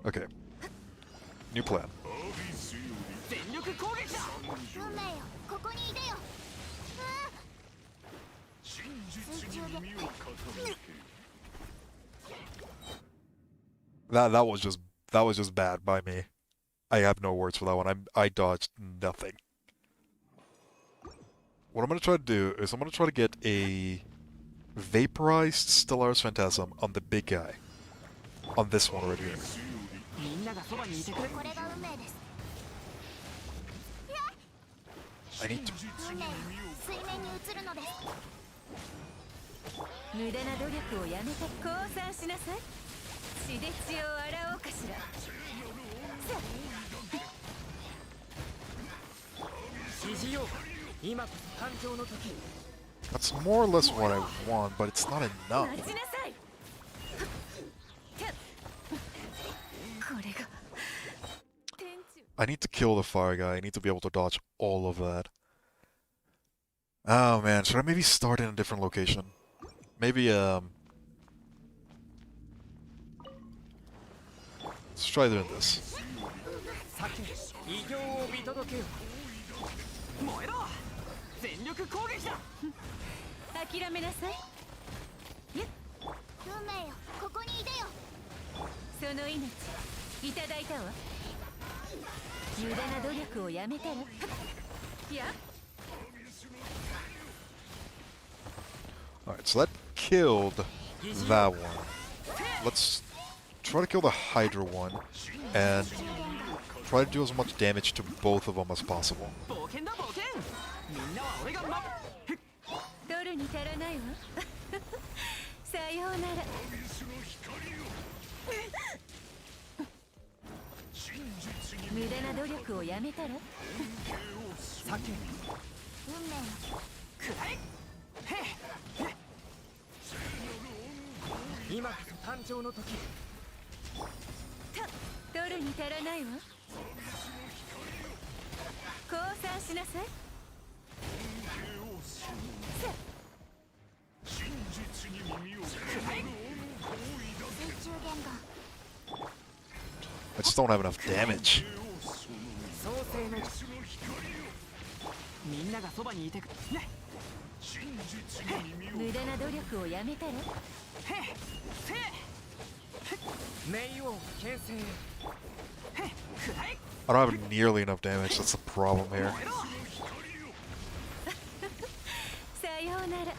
Okay. New plan. 全力攻撃だ運命よここにいでよ水中で That was just bad by me. I have no words for that one. I dodged nothing. What I'm gonna try to do is I'm gonna try to get a vaporized Stellaris Phantasm on the big guy. On this one right here. みんながそばにいてくれこれが運命です I need to. 運命は水面に映るのです。無駄な努力をやめて降参しなさい。血で血を洗おうかしら。肘よ、今こそ誕生の時。 That's more or less what I want, but it's not enough. 待ちなさい。これが天中。 I need to kill the fire guy. I need to be able to dodge all of that. Oh man, should I maybe start in a different location? Maybe, let's try doing this. さけ、異形を見届けよ。燃えろ、全力攻撃だ。諦めなさい。運命よ、ここにいでよ。その命いただいたわ。無駄な努力をやめたら。いや。 Alright, so that killed that one. Let's try to kill the Hydra one and try to do as much damage to both of them as possible. 冒険だ冒険。みんなは俺が取るに足らないわ。さようなら。無駄な努力をやめたら。さけ、運命のくらえ。今こそ誕生の時。取るに足らないわ。降参しなさい。 水中言語。I just don't have enough damage. 創世のみんながそばにいてくね。無駄な努力をやめたら。冥王牽制。くらえ。 I don't have nearly enough damage, that's the problem here. 燃えろ。さようなら。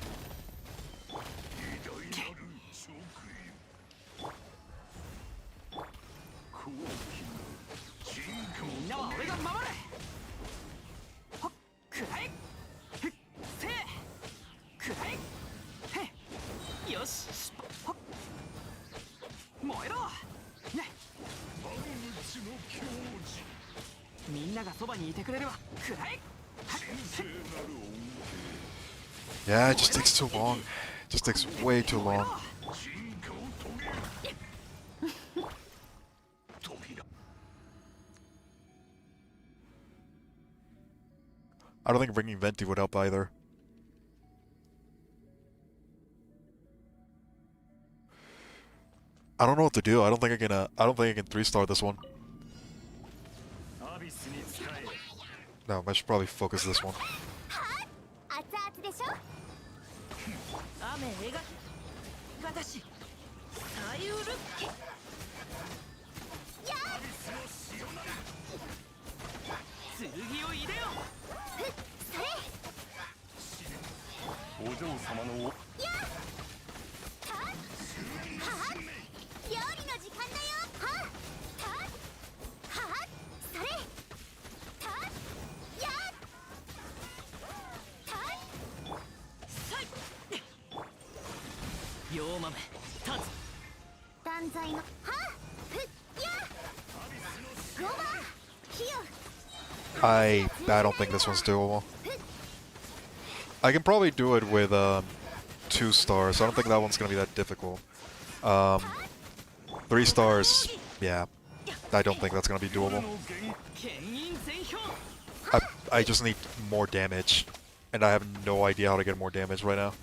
みんなは俺が守れ。ほっ、くらえ。ふっ、せえ。くらえ。へ。よし。ほっ。燃えろ。ね。みんながそばにいてくれるわ。くらえ。 Yeah, it just takes too long. It just takes way too long. I don't think bringing Venti would help either. I don't know what to do. I don't think I can. I don't think I can 3-star this one. アビスに使え。 No, I should probably focus this one. 熱々でしょ。雨描き。私。サイウルッケ。剣を入れよ。それ。お嬢様の料理の時間だよ。はそれ。や妖豆立つ。断罪のロバ火よ。 I don't think this one's doable. I can probably do it with 2 stars. I don't think that one's gonna be that difficult. 3 stars, yeah. I don't think that's gonna be doable. 牽引全票。 I just need more damage, and I have no idea how to get more damage right now.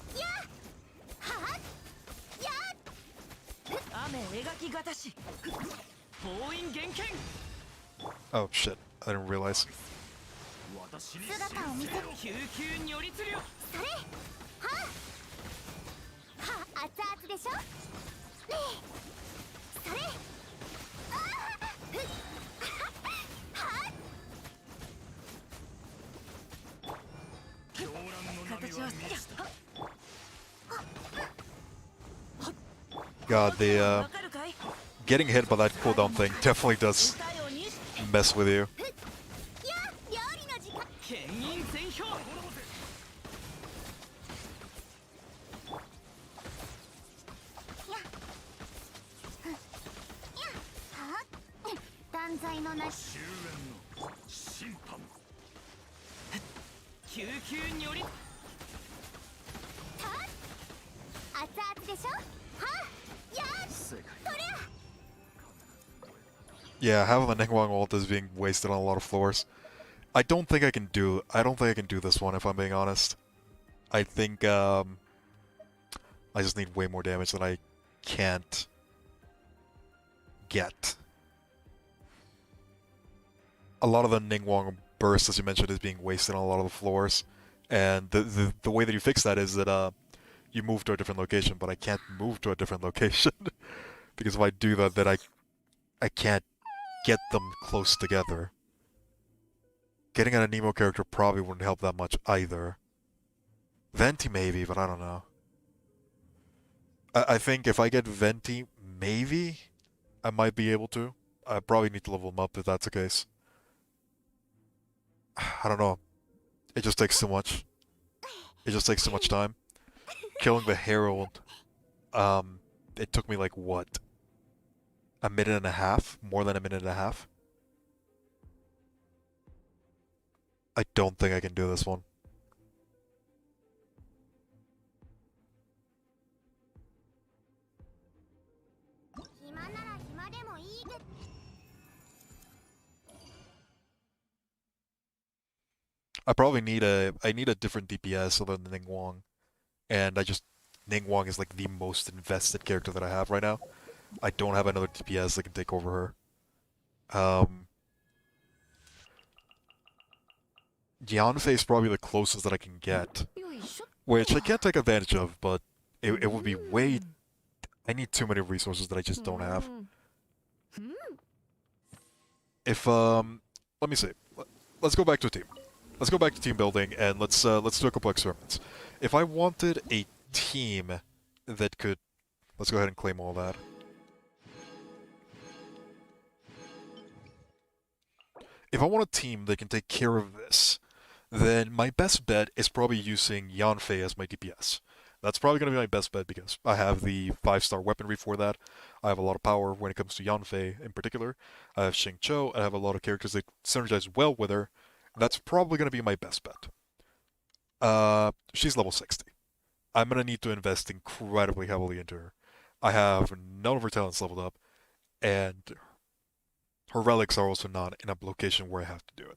雨描きがたし。封印厳剣。 Oh shit! I didn't realize. 私に姿を見せる。救急如律流。それ。熱々でしょ。ねえ。それ。形は God, the わかるかい。 getting hit by that cooldown thing definitely does 歌ように。 mess with you. 料理の時間。牽引全のな終焉の審判救急により熱々でしょはあやー世界 Yeah, having the Ningguang ult is being wasted on a lot of floors. I don't think I can do this one if I'm being honest. I think I just need way more damage than I can't get. A lot of the Ningguang burst, as you mentioned, is being wasted on a lot of the floors. And the way that you fix that is that you move to a different location, but I can't move to a different location. Because if I do that, then I can't get them close together. Getting an Nemo character probably wouldn't help that much either. Venti maybe, but I don't know. I think if I get Venti, maybe I might be able to. I probably need to level him up if that's the case. I don't know. It just takes too much. It just takes too much time. Killing the Herald, it took me like what? A minute and a half? More than a minute and a half? I don't think I can do this one. I need a different DPS other than Ningguang. And Ningguang is like the most invested character that I have right now. I don't have another DPS that can take over her. Yanfei is probably the closest that I can get. Which I can't take advantage of, but it would be way... I need too many resources that I just don't have. If, let me see. Let's go back to a team. Let's go back to team building, and let's do a couple experiments. If I wanted a team that could... Let's go ahead and claim all that. If I want a team that can take care of this, then my best bet is probably using Yanfei as my DPS. That's probably going to be my best bet because I have the 5-star weaponry for that. I have a lot of power when it comes to Yanfei in particular. I have Xingqiu, I have a lot of characters that synergize well with her. That's probably going to be my best bet. She's level 60. I'm going to need to invest incredibly heavily into her. I have none of her talents leveled up, and her relics are also not in a location where I have to do it.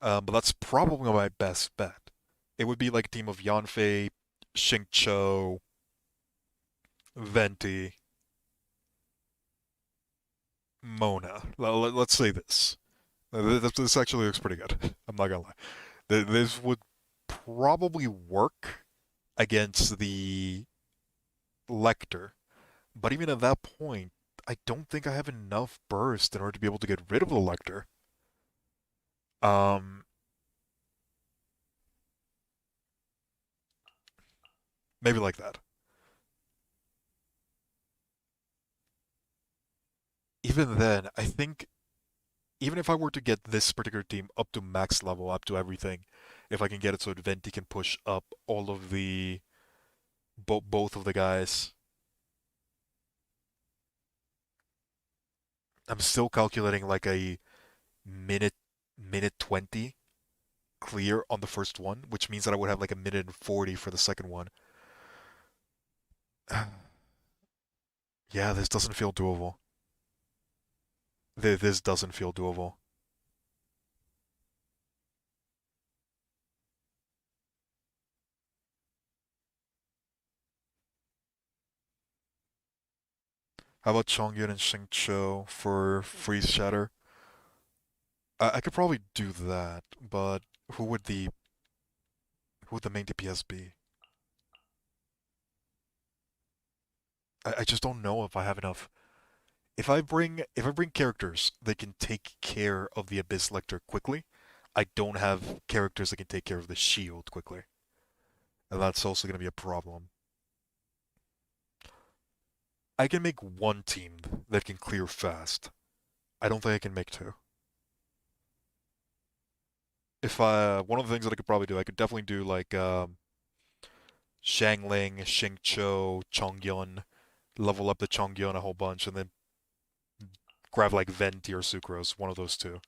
But that's probably my best bet. It would be like a team of Yanfei, Xingqiu, Venti, Mona. Let's say this. This actually looks pretty good. I'm not gonna lie. This would probably work against the Lecter. But even at that point, I don't think I have enough burst in order to be able to get rid of the Lecter. Maybe like that. Even then, I think even if I were to get this particular team up to max level, up to everything, if I can get it so Venti can push up all of the both of the guys, I'm still calculating like a minute 20 clear on the first one, which means that I would have like a minute and 40 for the second one. Yeah, this doesn't feel doable. This doesn't feel doable. How about Chongyun and Xingqiu for Freeze Shatter? I could probably do that, but who would the main DPS be? I just don't know if I have enough. If I bring characters that can take care of the Abyss Lecter quickly, I don't have characters that can take care of the shield quickly. And that's also going to be a problem. I can make one team that can clear fast. I don't think I can make two. If one of the things that I could probably do, I could definitely do like Xiangling, Xingqiu, Chongyun, level up the Chongyun a whole bunch, and then grab like Venti or Sucrose, one of those two.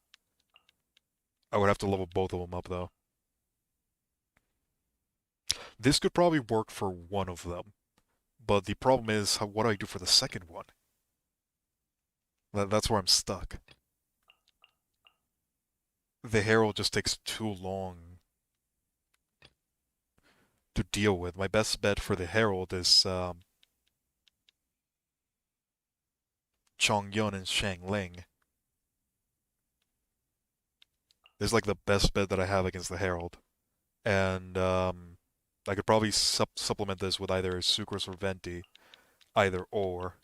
I would have to level both of them up though. This could probably work for one of them, but the problem is, what do I do for the second one? That's where I'm stuck. The Herald just takes too long to deal with. My best bet for the Herald is Chongyun and Shangling. This is like the best bet that I have against the Herald. And I could probably supplement this with either Sucrose or Venti. Either or.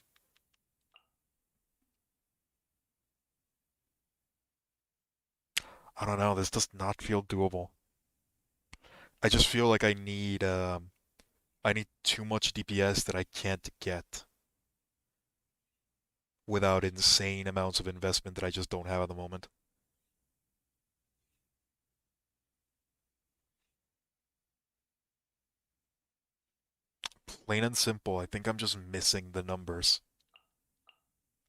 I don't know, this does not feel doable. I just feel like I need too much DPS that I can't get without insane amounts of investment that I just don't have at the moment. Plain and simple, I think I'm just missing the numbers.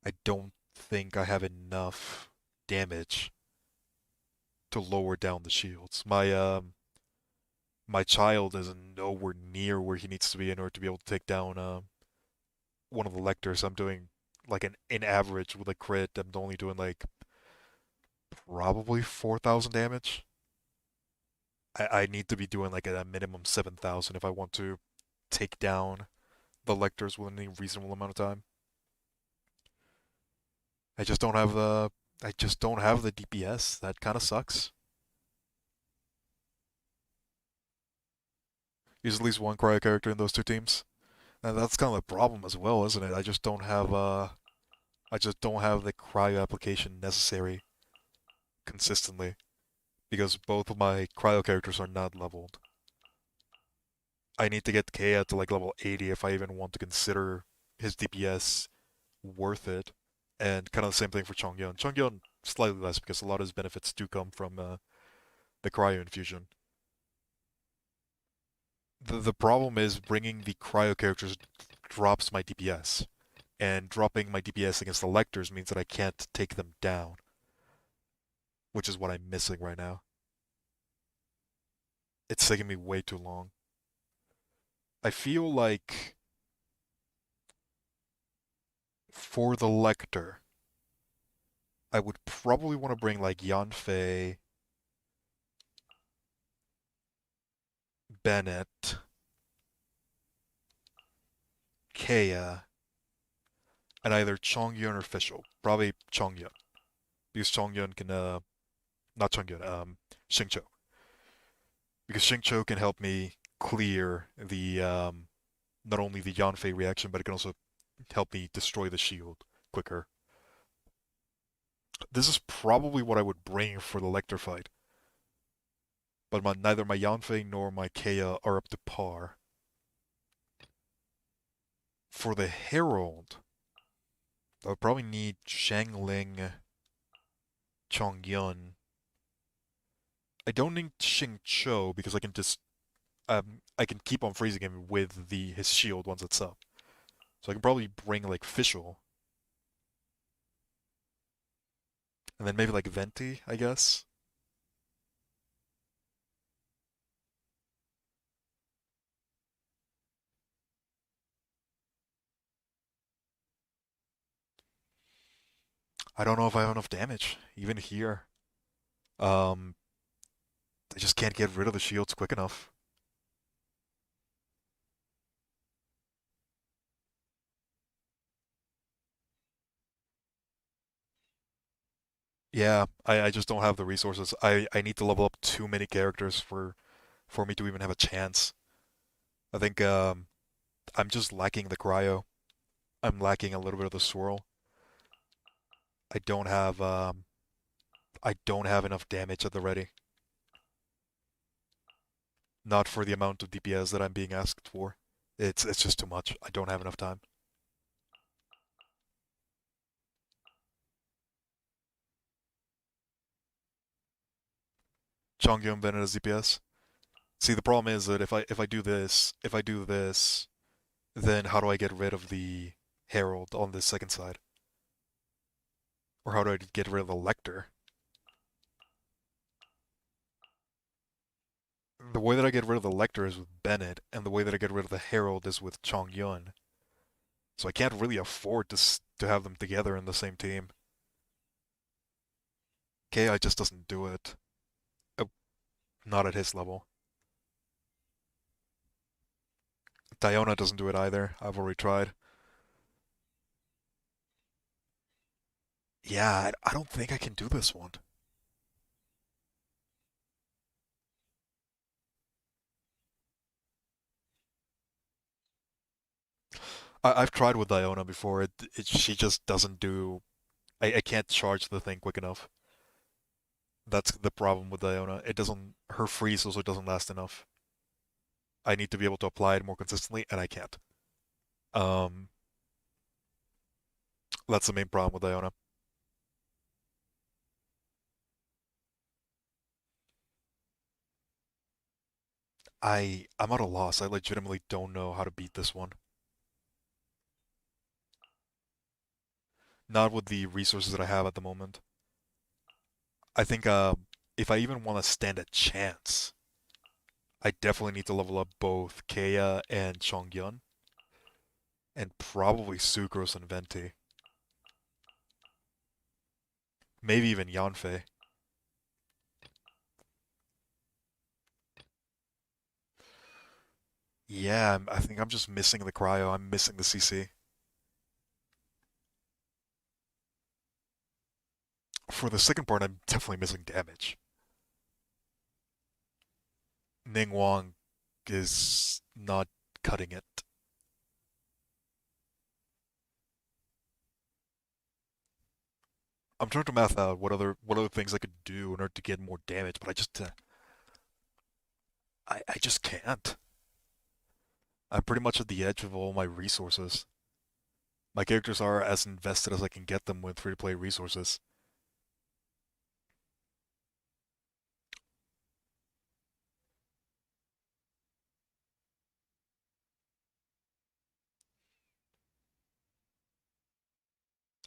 I don't think I have enough damage to lower down the shields. My child is nowhere near where he needs to be in order to be able to take down one of the lectors. I'm doing like an average with a crit. I'm only doing like probably 4,000 damage. I need to be doing like a minimum 7,000 if I want to take down the lectors within a reasonable amount of time. I just don't have the DPS. That kind of sucks. There's at least one cryo character in those two teams. And that's kind of the problem as well, isn't it? I just don't have the cryo application necessary consistently because both of my cryo characters are not leveled. I need to get Kea to like level 80 if I even want to consider his DPS worth it. And kind of the same thing for Chongyun. Chongyun slightly less because a lot of his benefits do come from the cryo infusion. The problem is bringing the cryo characters drops my DPS, and dropping my DPS against the lectors means that I can't take them down, which is what I'm missing right now. It's taking me way too long. I feel like for the lector, I would probably want to bring like Yanfei, Bennett, Kea, and either Chongyun or Fischl. Probably Chongyun. Because Chongyun can, not Chongyun, Xingqiu. Because Xingqiu can help me clear the, not only the Yanfei reaction, but it can also help me destroy the shield quicker. This is probably what I would bring for the Lecter fight. But neither my Yanfei nor my Kea are up to par. For the Herald, I would probably need Shangling, Chongyun. I don't need Xingqiu because I can just I can keep on freezing him with his shield once it's up. So I can probably bring like Fischl. And then maybe like Venti, I guess. I don't know if I have enough damage, even here. Um, I just can't get rid of the shields quick enough. Yeah, I just don't have the resources. I need to level up too many characters for me to even have a chance. I think I'm just lacking the cryo. I'm lacking a little bit of the swirl. I don't have I don't have enough damage at the ready. Not for the amount of DPS that I'm being asked for. It's just too much. I don't have enough time. Chongyun Bennett as DPS. See, the problem is that if I do this, then how do I get rid of the Herald on this second side? Or how do I get rid of the Lector? The way that I get rid of the Lector is with Bennett, and the way that I get rid of the Herald is with Chong Yun. So I can't really afford to have them together in the same team. KI just doesn't do it. Uh, Not at his level. Diona doesn't do it either. I've already tried. Yeah, I don't think I can do this one. I've tried with Diona before. She just doesn't do. I can't charge the thing quick enough. That's the problem with Diona. It doesn't. Her freeze also doesn't last enough. I need to be able to apply it more consistently, and I can't. Um, that's the main problem with Diona. I'm at a loss. I legitimately don't know how to beat this one. Not with the resources that I have at the moment. I think if I even want to stand a chance, I definitely need to level up both Kea and Chongyun, and probably Sucrose and Venti. Maybe even Yanfei. Yeah, I think I'm just missing the cryo. I'm missing the CC. For the second part, I'm definitely missing damage. Ning Wang is not cutting it. I'm trying to math out what other things I could do in order to get more damage, but I just can't. I'm pretty much at the edge of all my resources. My characters are as invested as I can get them with free-to-play resources.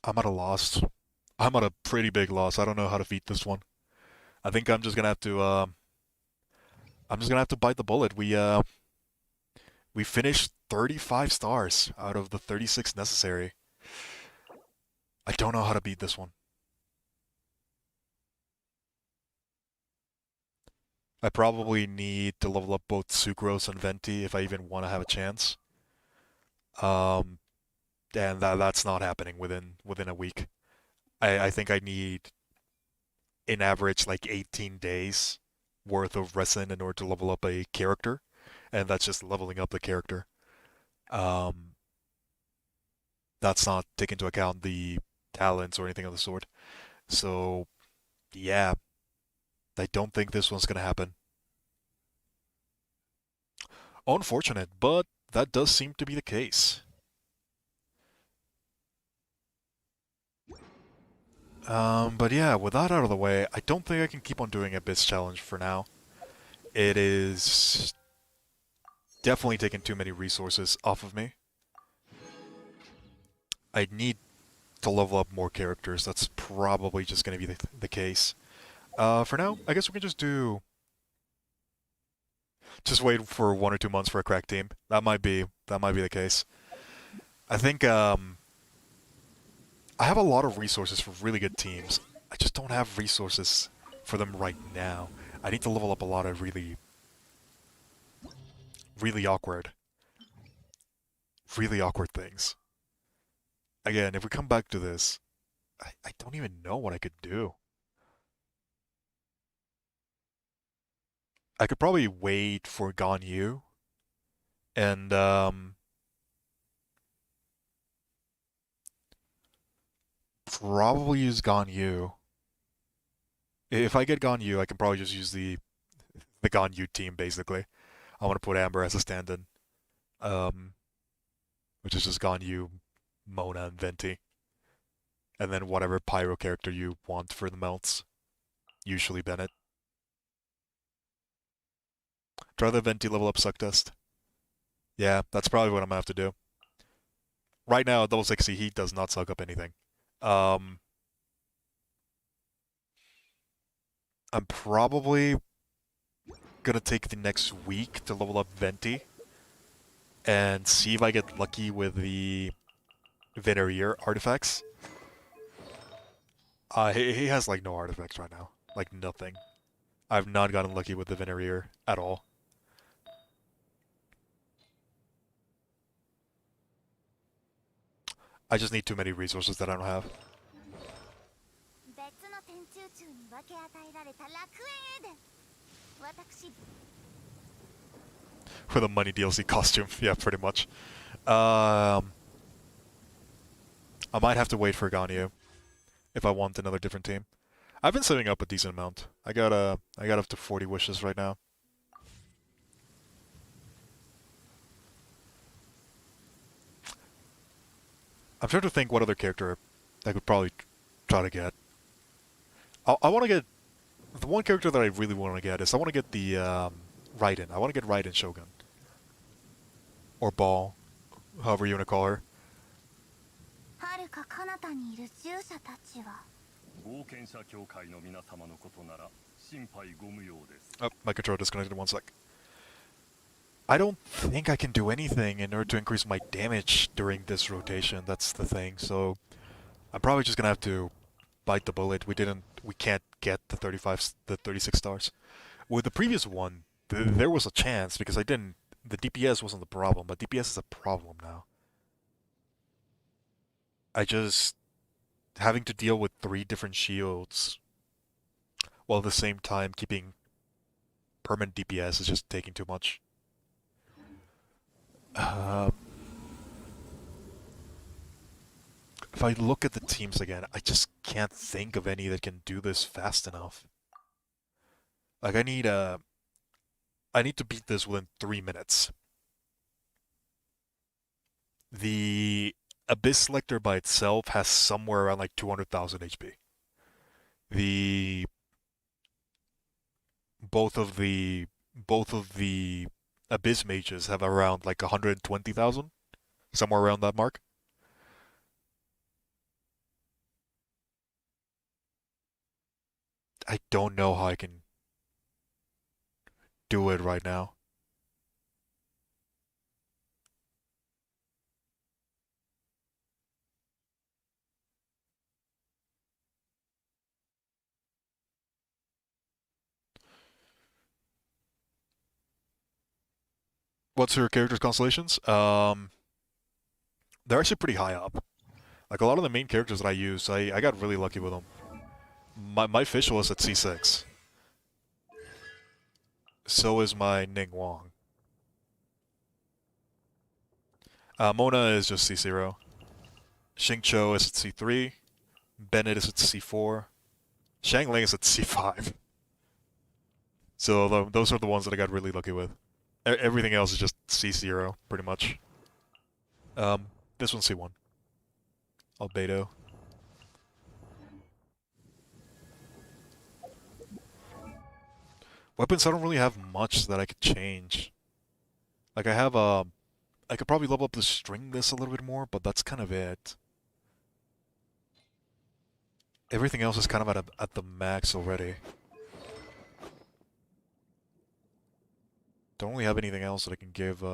I'm at a loss. I'm at a pretty big loss. I don't know how to beat this one. I think I'm just gonna have to bite the bullet. We finished 35 stars out of the 36 necessary. I don't know how to beat this one. I probably need to level up both Sucrose and Venti if I even want to have a chance. Um, and that's not happening within a week. I think I need in average like 18 days worth of resin in order to level up a character, and that's just leveling up the character. Um, that's not taking into account the talents or anything of the sort. So yeah, I don't think this one's gonna happen. Unfortunate, but that does seem to be the case. But yeah, with that out of the way, I don't think I can keep on doing Abyss Challenge for now. It is definitely taking too many resources off of me. I need to level up more characters. That's probably just going to be the case. For now, I guess we can just wait for 1 or 2 months for a crack team. That might be the case. I think I have a lot of resources for really good teams. I just don't have resources for them right now. I need to level up a lot of really really awkward things. Again, if we come back to this, I don't even know what I could do. I could probably wait for Ganyu and probably use Ganyu. If I get Ganyu, I can probably just use the Ganyu team basically. I want to put Amber as a stand-in, um, which is just Ganyu, Mona, and Venti, and then whatever Pyro character you want for the melts. Usually Bennett. Try the Venti level up suck test. Yeah, that's probably what I'm gonna have to do. Right now, at level 60, he does not suck up anything. Um, I'm probably gonna take the next week to level up Venti and see if I get lucky with the Venereer artifacts. He has like no artifacts right now. Like nothing. I've not gotten lucky with the Venereer at all. I just need too many resources that I don't have. 別の天中柱に分け与えられた楽園へで私 For the money DLC costume, yeah, pretty much. I might have to wait for Ganyu if I want another different team. I've been saving up a decent amount. I got up to 40 wishes right now. I'm trying to think what other character I could probably try to get. I want to get the one character that I really want to get is I want to get the Raiden. I want to get Raiden Shogun or Ball, however you want to call her. 遥か彼方にいる従者たちは冒険者協会の皆様のことなら心配ご無用です。 Oh, my controller disconnected. One sec. I don't think I can do anything in order to increase my damage during this rotation. That's the thing. So I'm probably just gonna have to bite the bullet. We can't get the 36 stars. With the previous one, there was a chance because I didn't. The DPS wasn't the problem, but DPS is a problem now. I just having to deal with 3 different shields while at the same time keeping permanent DPS is just taking too much. If I look at the teams again, I just can't think of any that can do this fast enough. Like I need to beat this within 3 minutes. The Abyss Selector by itself has somewhere around like 200,000 HP. The both of the Abyss mages have around like 120,000, somewhere around that mark. I don't know how I can do it right now. What's her character's constellations? They're actually pretty high up. Like a lot of the main characters that I use, I got really lucky with them. My fish was at C6. So is my Ning Wong. Mona is just C0. Xingqiu is at C3. Bennett is at C4. Xiangling is at C5. So those are the ones that I got really lucky with. Everything else is just C0, pretty much. This one's C1. Albedo. Weapons, I don't really have much that I could change. Like I have I could probably level up the string this a little bit more, but that's kind of it. Everything else is kind of at the max already. Don't really have anything else that I can give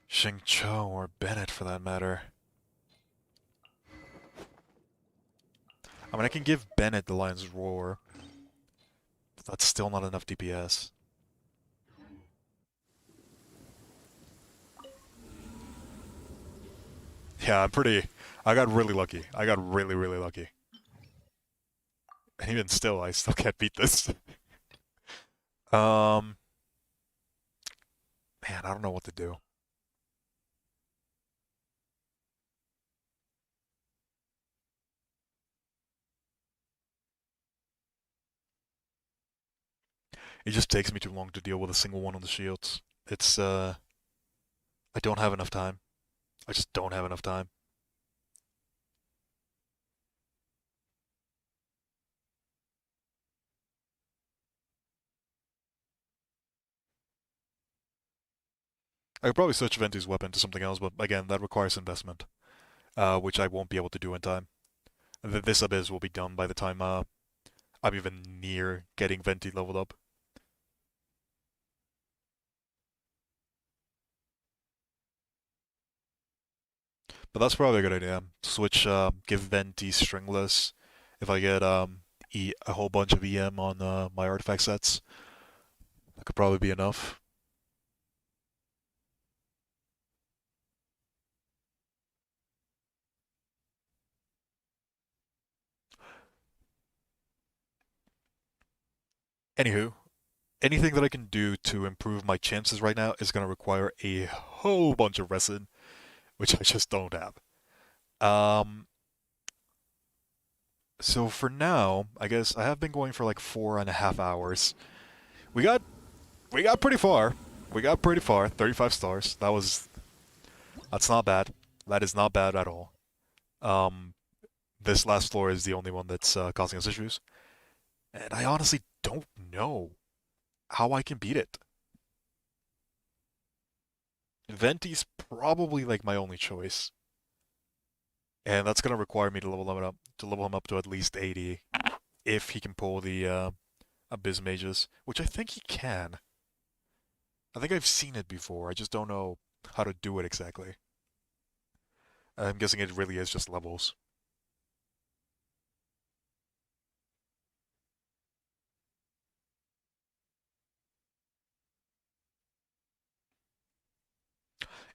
Xingqiu or Bennett for that matter. I mean, I can give Bennett the Lion's Roar, but that's still not enough DPS. Yeah, I got really lucky. I got really, really lucky. And even still, I still can't beat this. Man, I don't know what to do. It just takes me too long to deal with a single one on the shields. I don't have enough time. I just don't have enough time. I could probably switch Venti's weapon to something else, but again, that requires investment, which I won't be able to do in time. This Abyss will be done by the time I'm even near getting Venti leveled up. But that's probably a good idea. Switch, give Venti stringless. If I get a whole bunch of EM on my artifact sets, that could probably be enough. Anywho, anything that I can do to improve my chances right now is going to require a whole bunch of resin, which I just don't have. Um, so for now, I guess I have been going for like 4.5 hours. We got we got pretty far. We got pretty far. 35 stars. That's not bad. That is not bad at all. Um, this last floor is the only one that's causing us issues, and I honestly don't know how I can beat it. Venti's probably like my only choice, and that's gonna require me to level him up to at least 80 if he can pull the Abyss Mages, which I think he can. I think I've seen it before. I just don't know how to do it exactly. I'm guessing it really is just levels.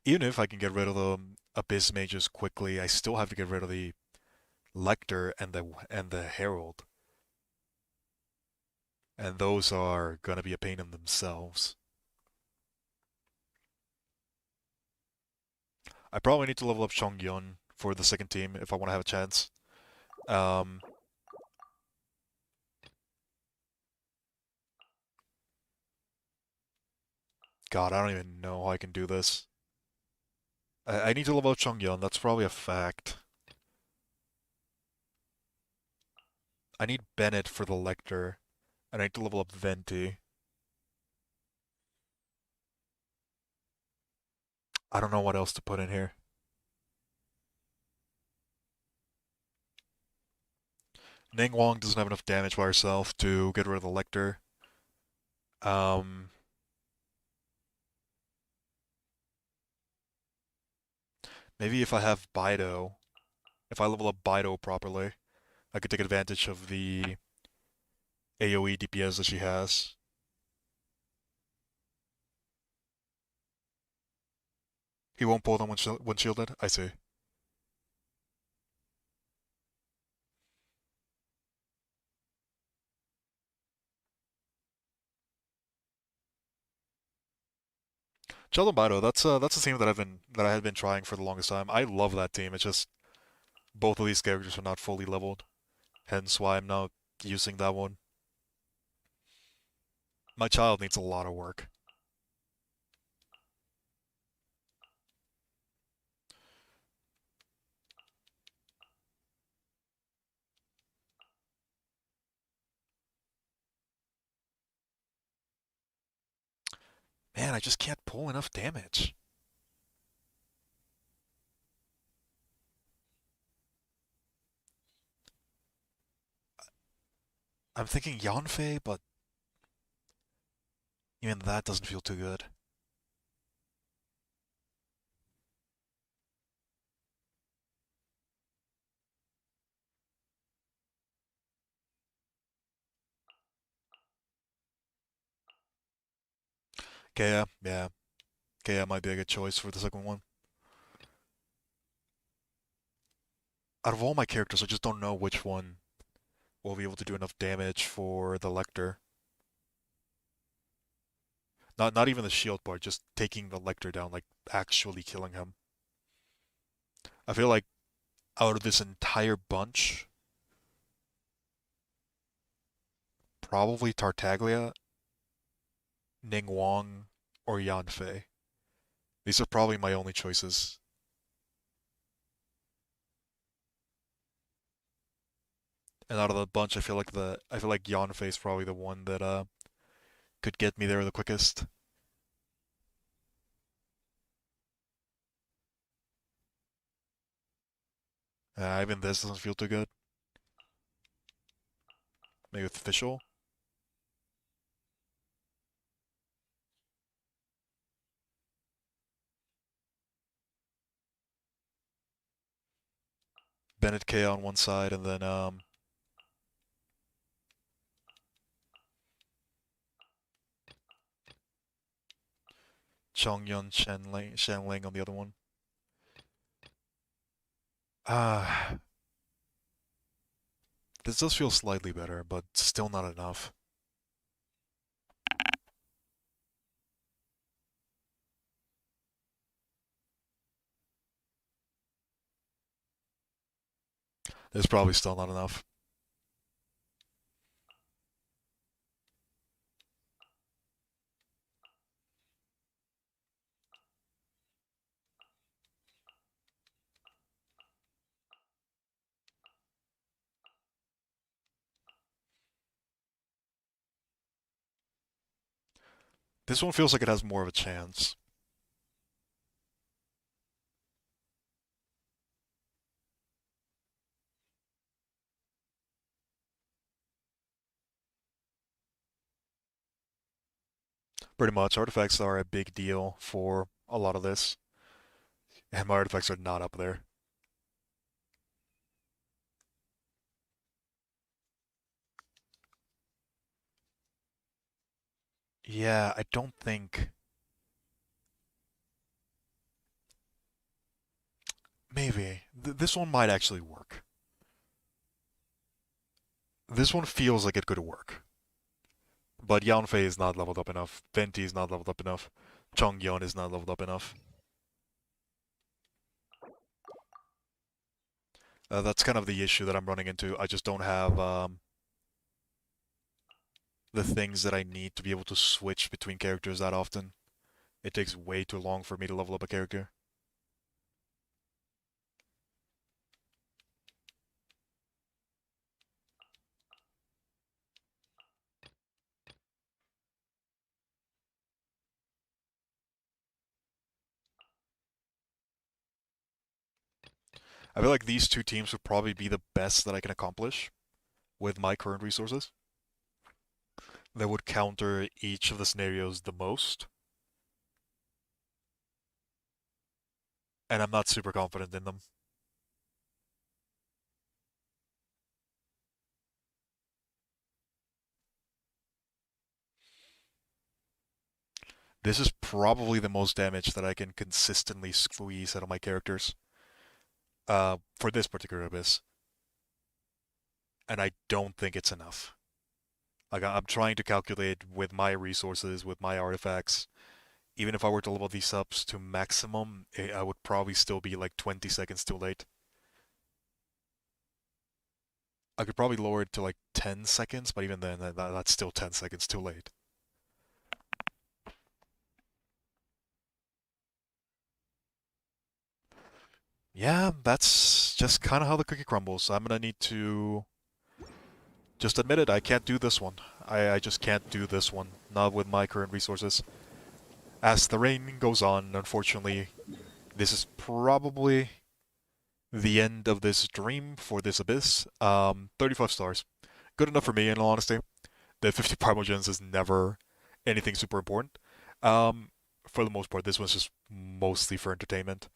Even if I can get rid of the Abyss Mages quickly, I still have to get rid of the Lector and the Herald, and those are gonna be a pain in themselves. I probably need to level up Chongyun for the second team if I want to have a chance. Um, God, I don't even know how I can do this. I need to level up Chongyun, that's probably a fact. I need Bennett for the Lector, and I need to level up Venti. I don't know what else to put in here. Ning Wong doesn't have enough damage by herself to get rid of the Lector. Um, maybe if I have Bido, if I level up Bido properly, I could take advantage of the AoE DPS that she has. He won't pull them when shielded? I see. Sheldon Bido, that's a team that I had been trying for the longest time. I love that team. It's just both of these characters are not fully leveled, hence why I'm not using that one. My child needs a lot of work. Man, I just can't pull enough damage. I'm thinking Yanfei, but even that doesn't feel too good. Kea, yeah. Kea might be a good choice for the second one. Out of all my characters, I just don't know which one will be able to do enough damage for the Lector. Not even the shield part, just taking the Lector down, like actually killing him. I feel like out of this entire bunch, probably Tartaglia, Ning Wong, or Yanfei. These are probably my only choices. And out of the bunch, I feel like Yanfei is probably the one that could get me there the quickest. Even this doesn't feel too good. Maybe with official. Bennett K on one side, and then Chongyun Shanling on the other one. Ah, this does feel slightly better, but still not enough. It's probably still not enough. This one feels like it has more of a chance. Pretty much, artifacts are a big deal for a lot of this, and my artifacts are not up there. Yeah, I don't think... Maybe. This one might actually work. This one feels like it could work. But Yanfei is not leveled up enough. Venti is not leveled up enough. Chongyun is not leveled up enough. That's kind of the issue that I'm running into. I just don't have the things that I need to be able to switch between characters that often. It takes way too long for me to level up a character. I feel like these two teams would probably be the best that I can accomplish with my current resources. That would counter each of the scenarios the most. And I'm not super confident in them. This is probably the most damage that I can consistently squeeze out of my characters. For this particular abyss. And I don't think it's enough. Like, I'm trying to calculate with my resources, with my artifacts. Even if I were to level these up to maximum, I would probably still be like 20 seconds too late. I could probably lower it to like 10 seconds, but even then, that's still 10 seconds too late. Yeah, that's just kind of how the cookie crumbles. I'm gonna need to just admit it. I can't do this one. I just can't do this one. Not with my current resources. As the rain goes on, unfortunately, this is probably the end of this dream for this abyss. 35 stars. Good enough for me, in all honesty. The 50 Primogens is never anything super important. For the most part, this one's just mostly for entertainment.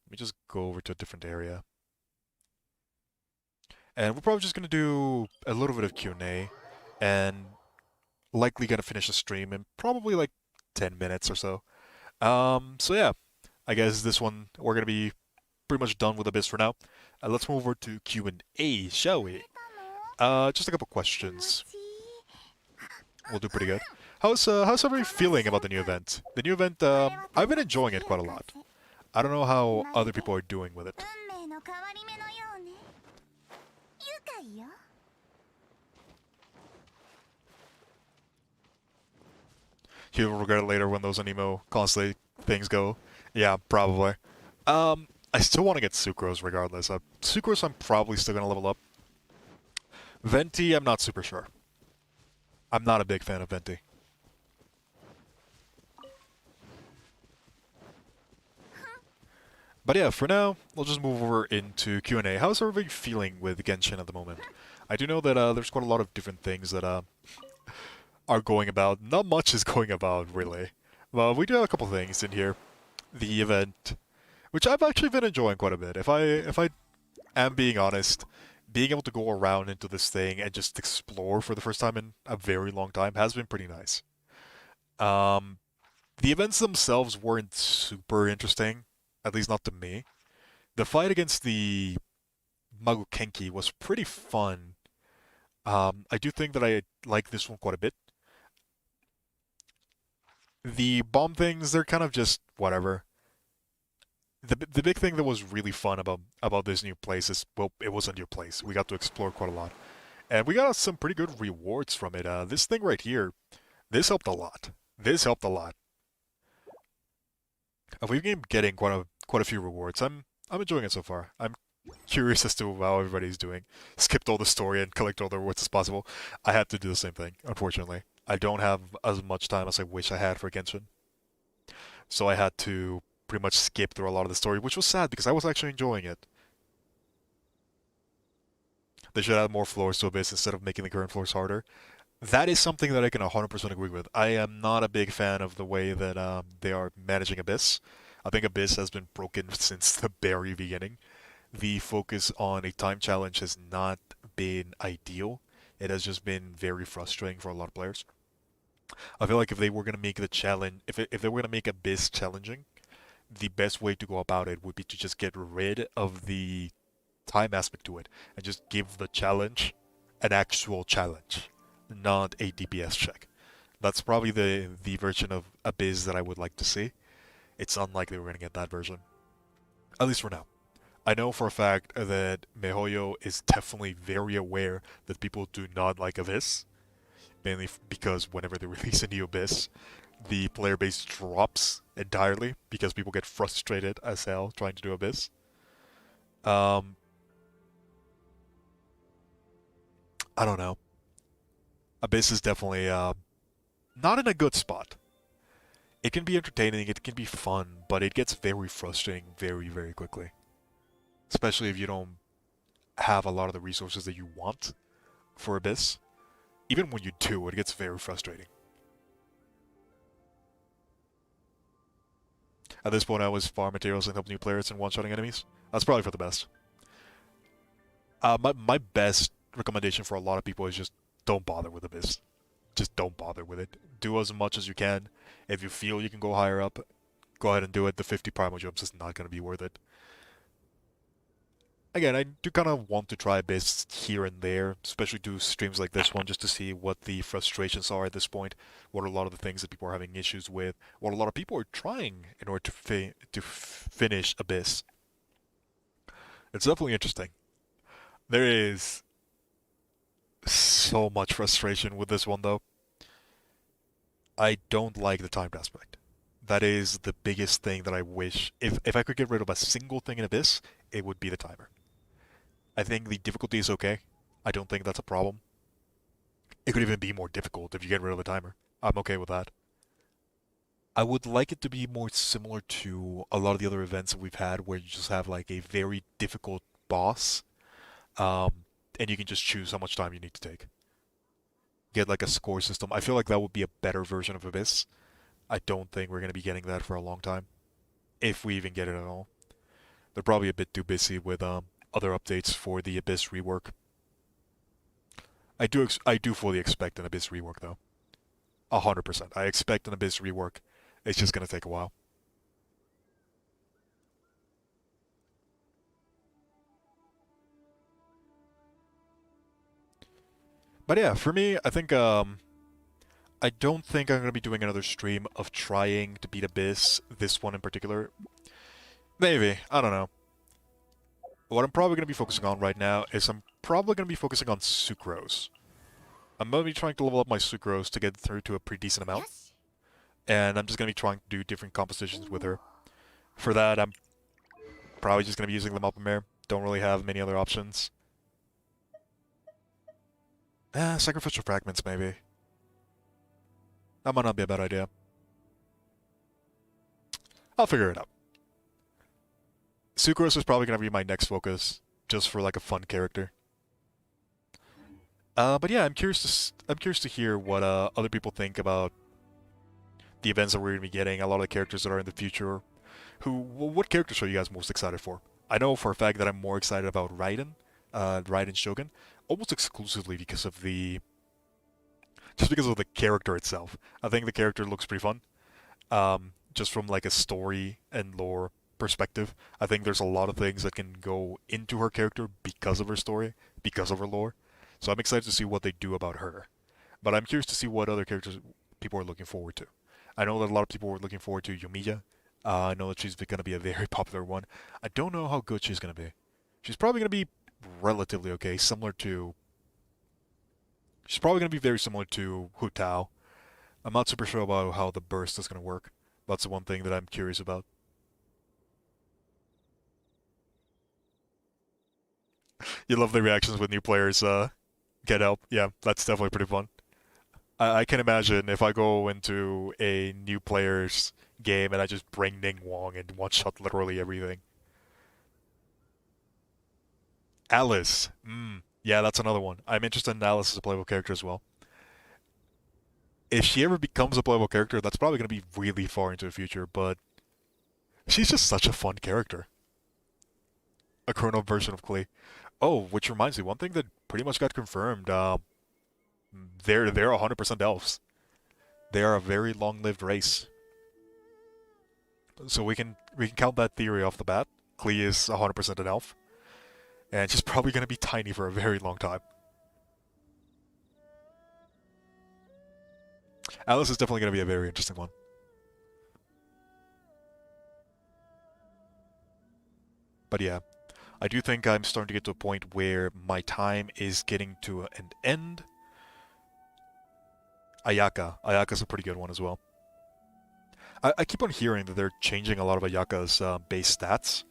Let me just go over to a different area. And we're probably just going to do a little bit of Q&A, and likely going to finish the stream in probably like 10 minutes or so. So yeah, I guess this one, we're going to be pretty much done with Abyss for now. Let's move over to Q&A, shall we? Just a couple questions. We'll do pretty good. How's everybody feeling about the new event? The new event, I've been enjoying it quite a lot. I don't know how other people are doing with it. 運命の変わり目のようね愉快よ You'll regret it later when those anemo constantly things go. Yeah, probably. I still want to get Sucrose regardless. Sucrose I'm probably still gonna level up. Venti, I'm not super sure. I'm not a big fan of Venti. But yeah, for now, we'll just move over into Q&A. How's everybody feeling with Genshin at the moment? I do know that there's quite a lot of different things that are going about. Not much is going about, really. Well, we do have a couple things in here. The event, which I've actually been enjoying quite a bit. If I am being honest, being able to go around into this thing and just explore for the first time in a very long time has been pretty nice. Um, the events themselves weren't super interesting, at least not to me. The fight against the Magukenki was pretty fun. I do think that I like this one quite a bit. The bomb things, they're kind of just whatever. The big thing that was really fun about this new place is, well, it was a new place. We got to explore quite a lot, and we got some pretty good rewards from it. This thing right here, this helped a lot. This helped a lot. We've been getting quite a few rewards. I'm enjoying it so far. I'm curious as to how everybody's doing. Skipped all the story and collect all the rewards as possible. I had to do the same thing, unfortunately. I don't have as much time as I wish I had for Genshin, so I had to pretty much skip through a lot of the story, which was sad because I was actually enjoying it. They should add more floors to Abyss instead of making the current floors harder. That is something that I can 100% agree with. I am not a big fan of the way that they are managing Abyss. I think Abyss has been broken since the very beginning. The focus on a time challenge has not been ideal. It has just been very frustrating for a lot of players. I feel like if they were going to make the challenge, if they were going to make Abyss challenging, the best way to go about it would be to just get rid of the time aspect to it and just give the challenge an actual challenge, not a DPS check. That's probably the version of Abyss that I would like to see. It's unlikely we're going to get that version, at least for now. I know for a fact that MiHoYo is definitely very aware that people do not like Abyss, mainly because whenever they release a new Abyss, the player base drops entirely because people get frustrated as hell trying to do Abyss. I don't know. Abyss is definitely not in a good spot. It can be entertaining, it can be fun, but it gets very frustrating very, very quickly. Especially if you don't have a lot of the resources that you want for Abyss. Even when you do, it gets very frustrating. At this point, I always farm materials and help new players in one-shotting enemies. That's probably for the best. My best recommendation for a lot of people is just don't bother with Abyss. Just don't bother with it. Do as much as you can. If you feel you can go higher up, go ahead and do it. The 50 primal jumps is not going to be worth it. Again, I do kind of want to try Abyss here and there, especially do streams like this one just to see what the frustrations are at this point, what are a lot of the things that people are having issues with, what a lot of people are trying in order to finish Abyss. It's definitely interesting. There is so much frustration with this one, though. I don't like the timed aspect. That is the biggest thing that I wish. If I could get rid of a single thing in Abyss, it would be the timer. I think the difficulty is okay. I don't think that's a problem. It could even be more difficult if you get rid of the timer. I'm okay with that. I would like it to be more similar to a lot of the other events that we've had where you just have like a very difficult boss, and you can just choose how much time you need to take. Get like a score system. I feel like that would be a better version of Abyss. I don't think we're going to be getting that for a long time, if we even get it at all. They're probably a bit too busy with other updates for the Abyss rework. I do fully expect an Abyss rework though. 100%. I expect an Abyss rework. It's just going to take a while. But yeah, for me, I think I don't think I'm going to be doing another stream of trying to beat Abyss, this one in particular. Maybe, I don't know. What I'm probably going to be focusing on right now is I'm probably going to be focusing on Sucrose. I'm going to be trying to level up my Sucrose to get through to a pretty decent amount. And I'm just going to be trying to do different compositions with her. For that, I'm probably just going to be using the Mapamare. Don't really have many other options. Sacrificial Fragments, maybe. That might not be a bad idea. I'll figure it out. Sucrose is probably going to be my next focus, just for like a fun character. But yeah, I'm curious to hear what other people think about the events that we're gonna be getting. A lot of the characters that are in the future. What characters are you guys most excited for? I know for a fact that I'm more excited about Raiden Shogun, almost exclusively because of just because of the character itself. I think the character looks pretty fun. Just from like a story and lore perspective, I think there's a lot of things that can go into her character because of her story, because of her lore. So I'm excited to see what they do about her. But I'm curious to see what other characters people are looking forward to. I know that a lot of people were looking forward to Yomiya. I know that she's going to be a very popular one. I don't know how good she's going to be. She's probably going to be relatively okay, similar to. She's probably going to be very similar to Hu Tao. I'm not super sure about how the burst is going to work. That's the one thing that I'm curious about. You love the reactions when new players get help. Yeah, that's definitely pretty fun. I can imagine if I go into a new player's game and I just bring Ning Wong and one shot literally everything. Alice. Yeah, that's another one. I'm interested in Alice as a playable character as well. If she ever becomes a playable character, that's probably going to be really far into the future, but she's just such a fun character. A grown-up version of Klee. Oh, which reminds me, one thing that pretty much got confirmed, they're 100% elves. They are a very long-lived race. So we can count that theory off the bat. Klee is 100% an elf, and she's probably going to be tiny for a very long time. Alice is definitely going to be a very interesting one. But yeah, I do think I'm starting to get to a point where my time is getting to an end. Ayaka. Ayaka's a pretty good one as well. I keep on hearing that they're changing a lot of Ayaka's base stats,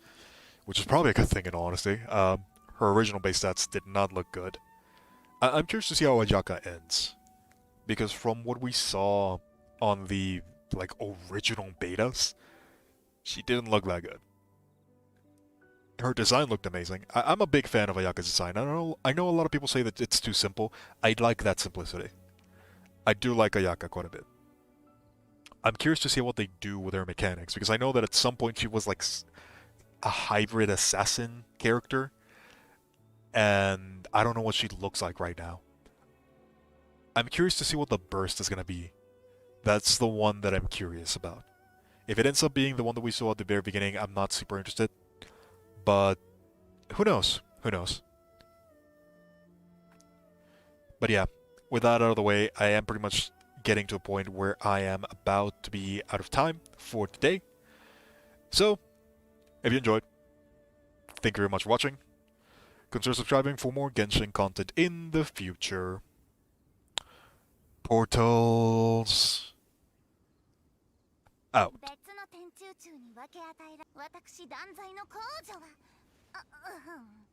which is probably a good thing in all honesty. Her original base stats did not look good. I'm curious to see how Ayaka ends, because from what we saw on the like original betas, she didn't look that good. Her design looked amazing. I'm a big fan of Ayaka's design. I know a lot of people say that it's too simple. I like that simplicity. I do like Ayaka quite a bit. I'm curious to see what they do with her mechanics, because I know that at some point she was like a hybrid assassin character, and I don't know what she looks like right now. I'm curious to see what the burst is going to be. That's the one that I'm curious about. If it ends up being the one that we saw at the very beginning, I'm not super interested. But who knows? Who knows? But yeah, with that out of the way, I am pretty much getting to a point where I am about to be out of time for today. So, if you enjoyed, thank you very much for watching. Consider subscribing for more Genshin content in the future. Portals out. 別の天中中に分け与えら私断罪の控除はうん